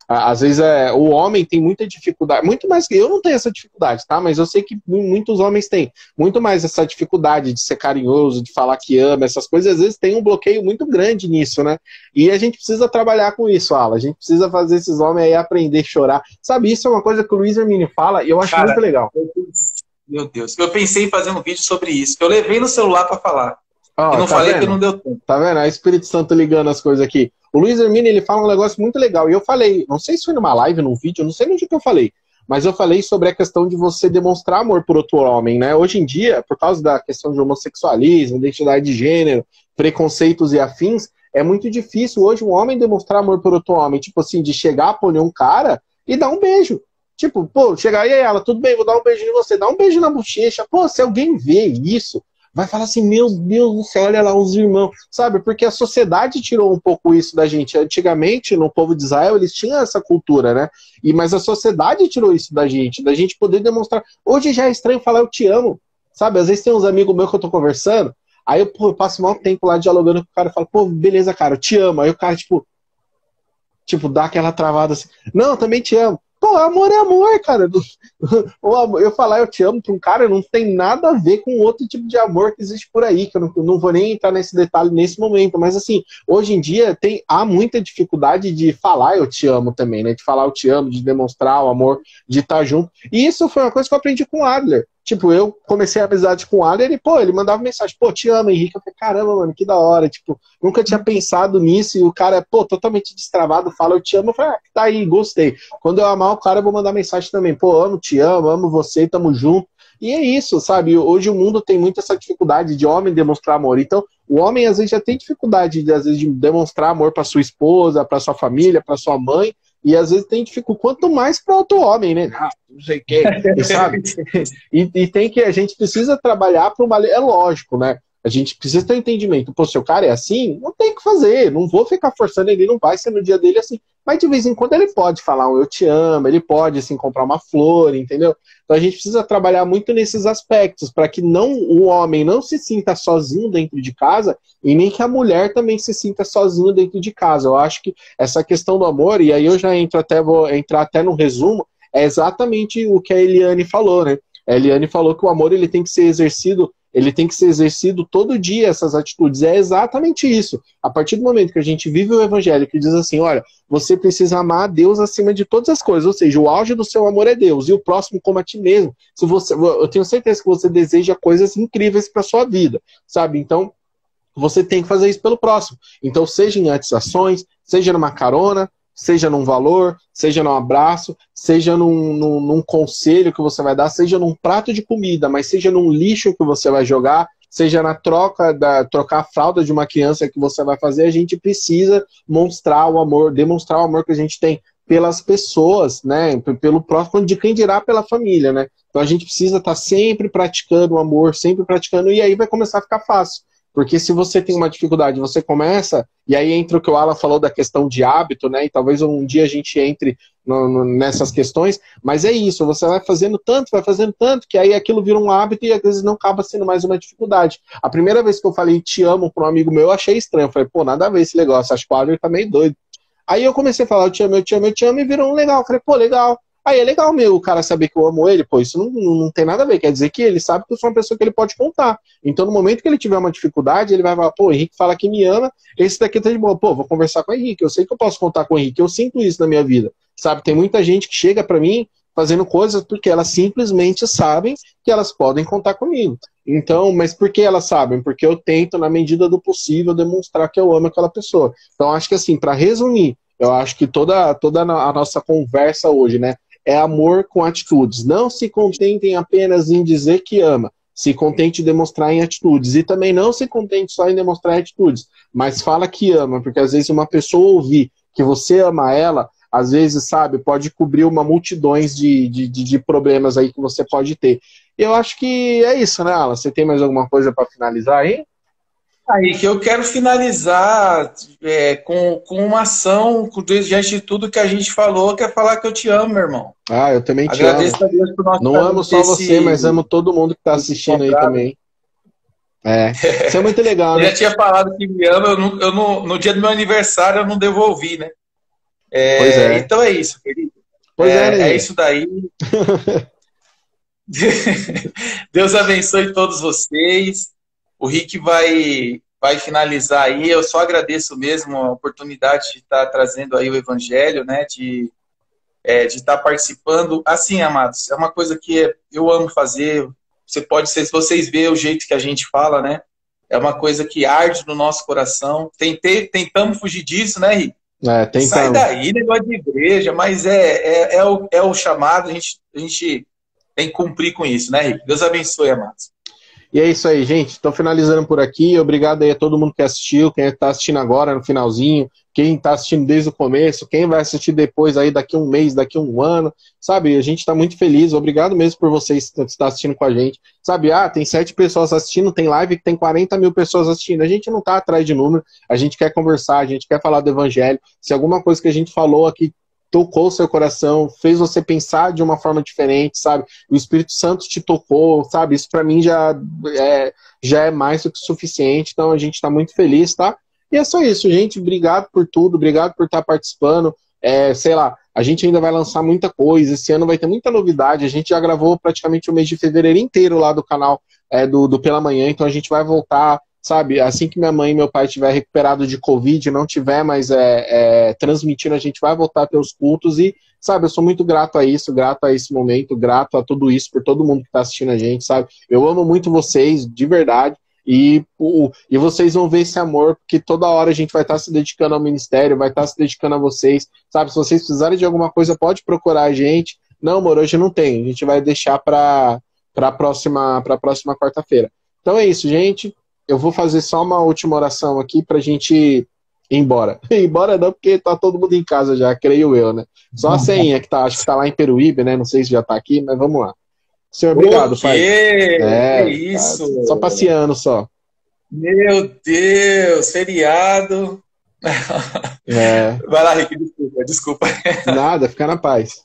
às vezes o homem tem muita dificuldade, muito mais que eu não tenho essa dificuldade, tá? Mas eu sei que muitos homens têm muito mais essa dificuldade de ser carinhoso, de falar que ama, essas coisas, às vezes tem um bloqueio muito grande nisso, né? E a gente precisa trabalhar com isso, Ala. A gente precisa fazer esses homens aí aprender a chorar. Sabe, isso é uma coisa que o Luiz Hermine fala e eu acho muito legal. Meu Deus, eu pensei em fazer um vídeo sobre isso, que eu levei no celular para falar. E não falei porque não deu tempo. Tá vendo? É o Espírito Santo ligando as coisas aqui. O Luiz Hermine, ele fala um negócio muito legal. E eu falei, não sei se foi numa live, num vídeo, não sei onde que eu falei, mas eu falei sobre a questão de você demonstrar amor por outro homem, né? Hoje em dia, por causa da questão de homossexualismo, identidade de gênero, preconceitos e afins, é muito difícil hoje um homem demonstrar amor por outro homem. Tipo assim, de chegar, apoiar um cara e dar um beijo. Tipo, pô, chegar aí, ela, tudo bem, vou dar um beijinho em você. Dá um beijo na bochecha. Pô, se alguém vê isso, vai falar assim, meu Deus do céu, olha lá os irmãos, sabe? Porque a sociedade tirou um pouco isso da gente. Antigamente, no povo de Israel, eles tinham essa cultura, né? Mas a sociedade tirou isso da gente poder demonstrar. Hoje já é estranho falar eu te amo, sabe? Às vezes tem uns amigos meus que eu tô conversando, aí eu passo um maior tempo lá dialogando com o cara e falo, pô, beleza, cara, eu te amo. Aí o cara, tipo, tipo, dá aquela travada assim, não, eu também te amo. Pô, amor é amor, cara. Eu falar eu te amo pra um cara não tem nada a ver com outro tipo de amor que existe por aí, que eu não vou nem entrar nesse detalhe nesse momento, mas assim, hoje em dia há muita dificuldade de falar eu te amo também, né? De falar eu te amo, de demonstrar o amor, de estar junto. E isso foi uma coisa que eu aprendi com o Adler. Tipo, eu comecei a amizade com o Adler e, pô, ele mandava mensagem, pô, te amo, Henrique. Eu falei, caramba, mano, que da hora. Tipo, nunca tinha pensado nisso e o cara, pô, totalmente destravado, fala eu te amo. Eu falei, tá aí, gostei. Quando eu amar o cara, eu vou mandar mensagem também, pô, amo, te amo você, tamo junto. E é isso, sabe? Hoje o mundo tem muito essa dificuldade de homem demonstrar amor. Então, o homem às vezes já tem dificuldade às vezes, de demonstrar amor para sua esposa, para sua família, para sua mãe. E às vezes tem dificuldade, quanto mais para outro homem, né? Não sei o que, sabe? E tem que, a gente precisa trabalhar para uma. É lógico, né? A gente precisa ter um entendimento. Pô, se o cara é assim, não tem o que fazer. Não vou ficar forçando ele, não vai ser no dia dele assim. Mas de vez em quando ele pode falar um eu te amo, ele pode, assim, comprar uma flor, entendeu? Então a gente precisa trabalhar muito nesses aspectos, para que o homem não se sinta sozinho dentro de casa e nem que a mulher também se sinta sozinho dentro de casa. Eu acho que essa questão do amor, e aí eu já vou entrar até no resumo, é exatamente o que a Eliane falou, né? A Eliane falou que o amor ele tem que ser exercido todo dia, essas atitudes. É exatamente isso. A partir do momento que a gente vive o evangelho, que diz assim, olha, você precisa amar a Deus acima de todas as coisas, ou seja, o auge do seu amor é Deus, e o próximo como a ti mesmo. Eu tenho certeza que você deseja coisas incríveis para sua vida, sabe? Então, você tem que fazer isso pelo próximo. Então, seja em ações, seja numa carona, seja num valor, seja num abraço, seja num conselho que você vai dar, seja num prato de comida, mas seja num lixo que você vai jogar, seja na trocar a fralda de uma criança que você vai fazer, a gente precisa demonstrar o amor que a gente tem pelas pessoas, né, pelo próximo, de quem dirá pela família, né. Então a gente precisa estar sempre praticando o amor, sempre praticando, e aí vai começar a ficar fácil. Porque se você tem uma dificuldade, você começa, e aí entra o que o Alan falou da questão de hábito, né? E talvez um dia a gente entre nessas questões, mas é isso, você vai fazendo tanto, que aí aquilo vira um hábito e às vezes não acaba sendo mais uma dificuldade. A primeira vez que eu falei te amo para um amigo meu, eu achei estranho. Eu falei, pô, nada a ver esse negócio, acho que o Alan tá meio doido. Aí eu comecei a falar, eu te amo, eu te amo, eu te amo, e virou um legal. Eu falei, pô, legal. Aí é legal meu o cara saber que eu amo ele, pô, isso não tem nada a ver, quer dizer que ele sabe que eu sou uma pessoa que ele pode contar. Então no momento que ele tiver uma dificuldade, ele vai falar, pô, o Henrique fala que me ama, esse daqui tá de boa, pô, vou conversar com o Henrique, eu sei que eu posso contar com o Henrique, eu sinto isso na minha vida, sabe? Tem muita gente que chega pra mim fazendo coisas porque elas simplesmente sabem que elas podem contar comigo. Então, mas por que elas sabem? Porque eu tento, na medida do possível, demonstrar que eu amo aquela pessoa. Então acho que assim, para resumir, eu acho que toda a nossa conversa hoje, né, é amor com atitudes. Não se contentem apenas em dizer que ama. Se contente em demonstrar em atitudes. E também não se contente só em demonstrar em atitudes. Mas fala que ama, porque às vezes uma pessoa ouvir que você ama ela, às vezes, sabe, pode cobrir uma multidões de problemas aí que você pode ter. Eu acho que é isso, né, Alan? Você tem mais alguma coisa para finalizar aí? Aí que eu quero finalizar com uma ação, diante de tudo que a gente falou, que é falar que eu te amo, meu irmão. Ah, eu também te Agradeço amo. a Deus por nós Não amo só você, mas amo todo mundo que está assistindo aí também. Isso é muito legal, né? Eu já tinha falado que me ama, no dia do meu aniversário eu não devolvi, né? Pois é. Então é isso, querido. Pois né? É isso daí. Deus abençoe todos vocês. O Rick vai finalizar aí. Eu só agradeço mesmo a oportunidade de estar trazendo aí o Evangelho, né? De estar participando. Assim, amados, é uma coisa que eu amo fazer. Se vocês verem o jeito que a gente fala, né? É uma coisa que arde no nosso coração. Tentamos fugir disso, né, Rick? Sai daí, negócio de igreja, mas é o chamado, a gente tem que cumprir com isso, né, Rick? Deus abençoe, amados. E é isso aí, gente. Estou finalizando por aqui. Obrigado aí a todo mundo que assistiu, quem está assistindo agora no finalzinho, quem está assistindo desde o começo, quem vai assistir depois aí daqui um mês, daqui um ano. Sabe, a gente está muito feliz. Obrigado mesmo por vocês estar assistindo com a gente. Sabe, tem 7 pessoas assistindo, tem live que tem 40 mil pessoas assistindo. A gente não está atrás de número, a gente quer conversar, a gente quer falar do evangelho. Se alguma coisa que a gente falou aqui tocou o seu coração, fez você pensar de uma forma diferente, sabe? O Espírito Santo te tocou, sabe? Isso para mim já é mais do que suficiente, então a gente está muito feliz, tá? E é só isso, gente. Obrigado por tudo, obrigado por estar participando. Sei lá, a gente ainda vai lançar muita coisa. Esse ano vai ter muita novidade. A gente já gravou praticamente o mês de fevereiro inteiro lá do canal do Pela Manhã, então a gente vai voltar, sabe? Assim que minha mãe e meu pai estiver recuperado de Covid, não tiver mais transmitindo, a gente vai voltar a ter os cultos e, sabe, eu sou muito grato a isso, grato a esse momento, grato a tudo isso, por todo mundo que está assistindo a gente, sabe? Eu amo muito vocês, de verdade. E vocês vão ver esse amor, porque toda hora a gente vai estar se dedicando ao ministério, vai estar se dedicando a vocês, sabe? Se vocês precisarem de alguma coisa, pode procurar a gente. Não, amor, hoje não tem. A gente vai deixar para a próxima quarta-feira. Então é isso, gente. Eu vou fazer só uma última oração aqui para a gente ir embora. Ir embora não, porque tá todo mundo em casa já, creio eu, né? Só a Ceinha, que acho que tá lá em Peruíbe, né? Não sei se já tá aqui, mas vamos lá. Senhor, obrigado, pai. Que isso? Tá só passeando, só. Meu Deus, feriado. Vai lá, Rick, desculpa. Nada, fica na paz.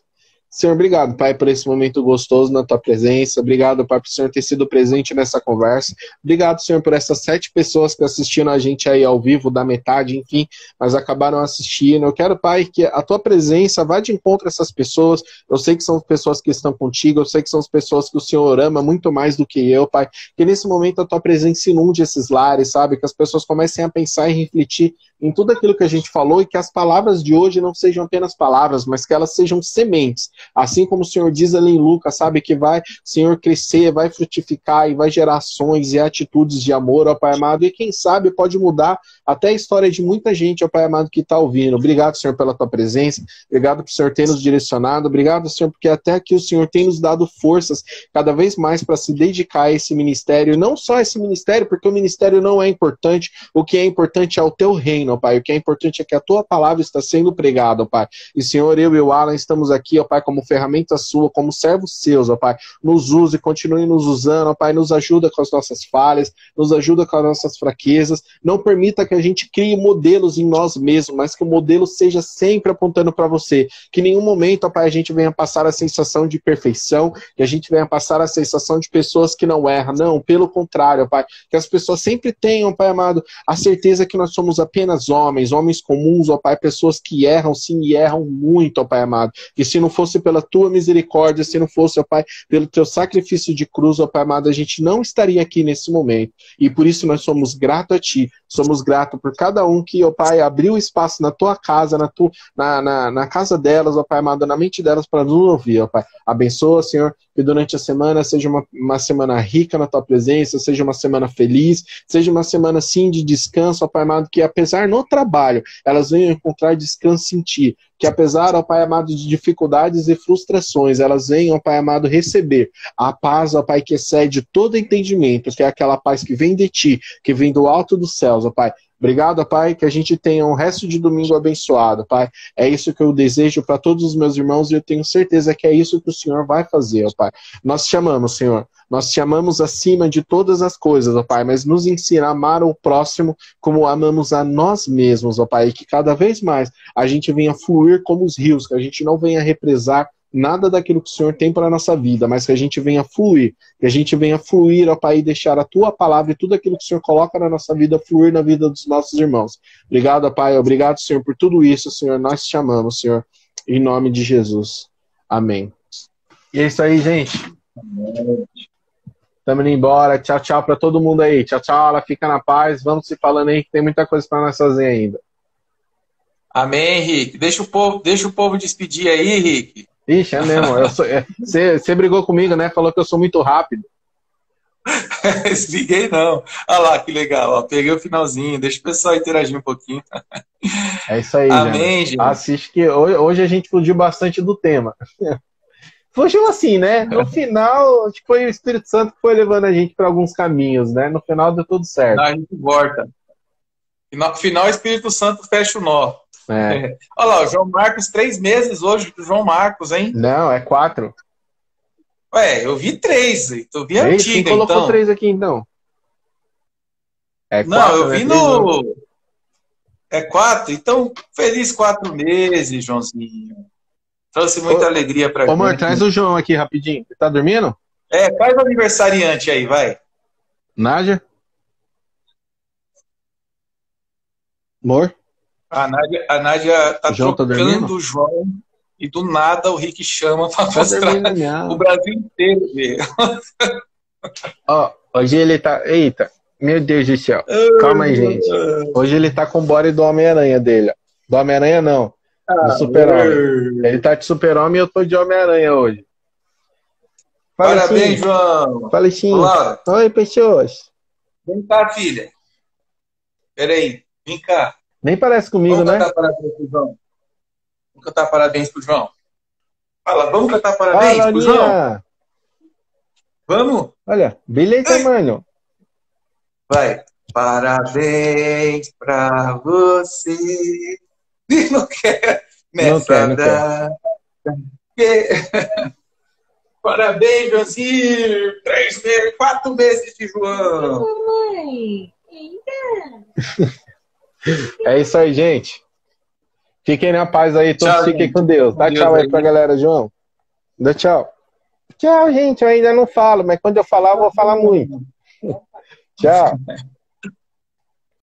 Senhor, obrigado, Pai, por esse momento gostoso na tua presença. Obrigado, Pai, por o Senhor ter sido presente nessa conversa. Obrigado, Senhor, por essas 7 pessoas que assistiram a gente aí ao vivo, da metade, enfim, mas acabaram assistindo. Eu quero, Pai, que a tua presença vá de encontro a essas pessoas. Eu sei que são pessoas que estão contigo, eu sei que são as pessoas que o Senhor ama muito mais do que eu, Pai. Que nesse momento a tua presença inunde esses lares, sabe? Que as pessoas comecem a pensar e refletir em tudo aquilo que a gente falou e que as palavras de hoje não sejam apenas palavras, mas que elas sejam sementes. Assim como o Senhor diz ali em Lucas, sabe, que vai, Senhor, crescer, vai frutificar e vai gerar ações e atitudes de amor, ó Pai amado, e quem sabe pode mudar até a história de muita gente, ó Pai amado, que está ouvindo. Obrigado, Senhor, pela tua presença, obrigado por o Senhor ter nos direcionado, obrigado, Senhor, porque até aqui o Senhor tem nos dado forças cada vez mais para se dedicar a esse ministério, não só esse ministério, porque o ministério não é importante, o que é importante é o teu reino, ó Pai, o que é importante é que a tua palavra está sendo pregada, ó Pai, e Senhor, eu e o Alan estamos aqui, ó Pai, como ferramenta sua, como servos seus, ó Pai, nos use, continue nos usando, ó Pai, nos ajuda com as nossas falhas, nos ajuda com as nossas fraquezas, não permita que a gente crie modelos em nós mesmos, mas que o modelo seja sempre apontando para você, que em nenhum momento, ó Pai, a gente venha passar a sensação de perfeição, que a gente venha passar a sensação de pessoas que não erram, não, pelo contrário, ó Pai, que as pessoas sempre tenham, Pai amado, a certeza que nós somos apenas homens comuns, ó Pai, pessoas que erram sim e erram muito, ó Pai amado, que se não fosse pela tua misericórdia, se não fosse, ó Pai, pelo teu sacrifício de cruz, ó Pai amado, a gente não estaria aqui nesse momento, e por isso nós somos gratos a Ti, somos gratos por cada um que, ó Pai, abriu espaço na Tua casa, na casa delas, ó Pai amado, na mente delas para nos ouvir, ó Pai, abençoa, Senhor, que durante a semana seja uma semana rica na Tua presença, seja uma semana feliz, seja uma semana sim de descanso, ó Pai amado, que apesar no trabalho, elas venham encontrar descanso em Ti, que apesar, ó Pai amado, de dificuldades e frustrações, elas venham, ó Pai amado, receber a paz, ó Pai, que excede todo entendimento, que é aquela paz que vem de Ti, que vem do alto dos céus, ó Pai. Obrigado, Pai, que a gente tenha um resto de domingo abençoado, Pai. É isso que eu desejo para todos os meus irmãos e eu tenho certeza que é isso que o Senhor vai fazer, ó Pai. Nós te amamos, Senhor. Nós te amamos acima de todas as coisas, ó Pai, mas nos ensina a amar o próximo como amamos a nós mesmos, ó Pai, e que cada vez mais a gente venha fluir como os rios, que a gente não venha represar nada daquilo que o Senhor tem para a nossa vida, mas que a gente venha fluir, ó Pai, e deixar a Tua palavra e tudo aquilo que o Senhor coloca na nossa vida fluir na vida dos nossos irmãos. Obrigado, ó Pai, obrigado, Senhor, por tudo isso, Senhor, nós te amamos, Senhor, em nome de Jesus. Amém. E é isso aí, gente. Estamos indo embora, tchau, tchau para todo mundo aí, tchau, tchau, ela fica na paz, vamos se falando aí que tem muita coisa para nós fazer ainda. Amém, Henrique. Deixa o povo despedir aí, Henrique. Ixi, é mesmo. Você brigou comigo, né? Falou que eu sou muito rápido. Desliguei não. Olha lá, que legal. Ó, peguei o finalzinho. Deixa o pessoal interagir um pouquinho. É isso aí, Amém, gente. Assiste que hoje a gente fugiu bastante do tema. Fugiu assim, né? No final, acho que foi o Espírito Santo que foi levando a gente para alguns caminhos, né? No final deu tudo certo. Não, a gente volta. E no final o Espírito Santo fecha o nó. Olha lá, o João Marcos, 3 meses hoje do João Marcos, hein? Não, é 4. Ué, eu vi 3. Eu vi a antiga, quem colocou 3 aqui, então? É 4, não, eu vi 3, no... Não. É 4? Então, feliz 4 meses, Joãozinho. Trouxe muita alegria pra gente. Ô, amor, traz o João aqui rapidinho. Você tá dormindo? Faz o aniversariante aí, vai. Nádia? Amor? A Nádia tá O João tá dormindo? trocando o João e do nada o Rick chama pra Tá mostrar dormindo o não. Brasil inteiro ver. Ó, hoje ele tá. Eita, meu Deus do céu. Calma aí, gente. Hoje ele tá com o body do Homem-Aranha dele. Ó. Do Homem-Aranha não. Do Super-Homem. Ele tá de Super-Homem e eu tô de Homem-Aranha hoje. Fala, Parabéns, sim. João. Fala, sim. Laura, Oi, pessoas. vem cá, filha. Peraí, vem cá. Nem parece comigo, Vamos né? cantar parabéns pro João. Vamos cantar parabéns pro João. Fala, vamos cantar Ó, parabéns pro João? Laurinha. Vamos? Olha, beleza, mano. Vai. Parabéns pra você. E não quer Não quer, nessa não quer. data. Parabéns, Joãozinho. 3 meses, 4 meses de João. Mamãe, eita. É isso aí, gente. Fiquem na paz aí, todos Tchau, fiquem gente. com Deus. Dá Com Deus tchau aí aí. pra galera, João. Dá tchau. Tchau, gente. Eu ainda não falo, mas quando eu falar, eu vou falar muito. Tchau.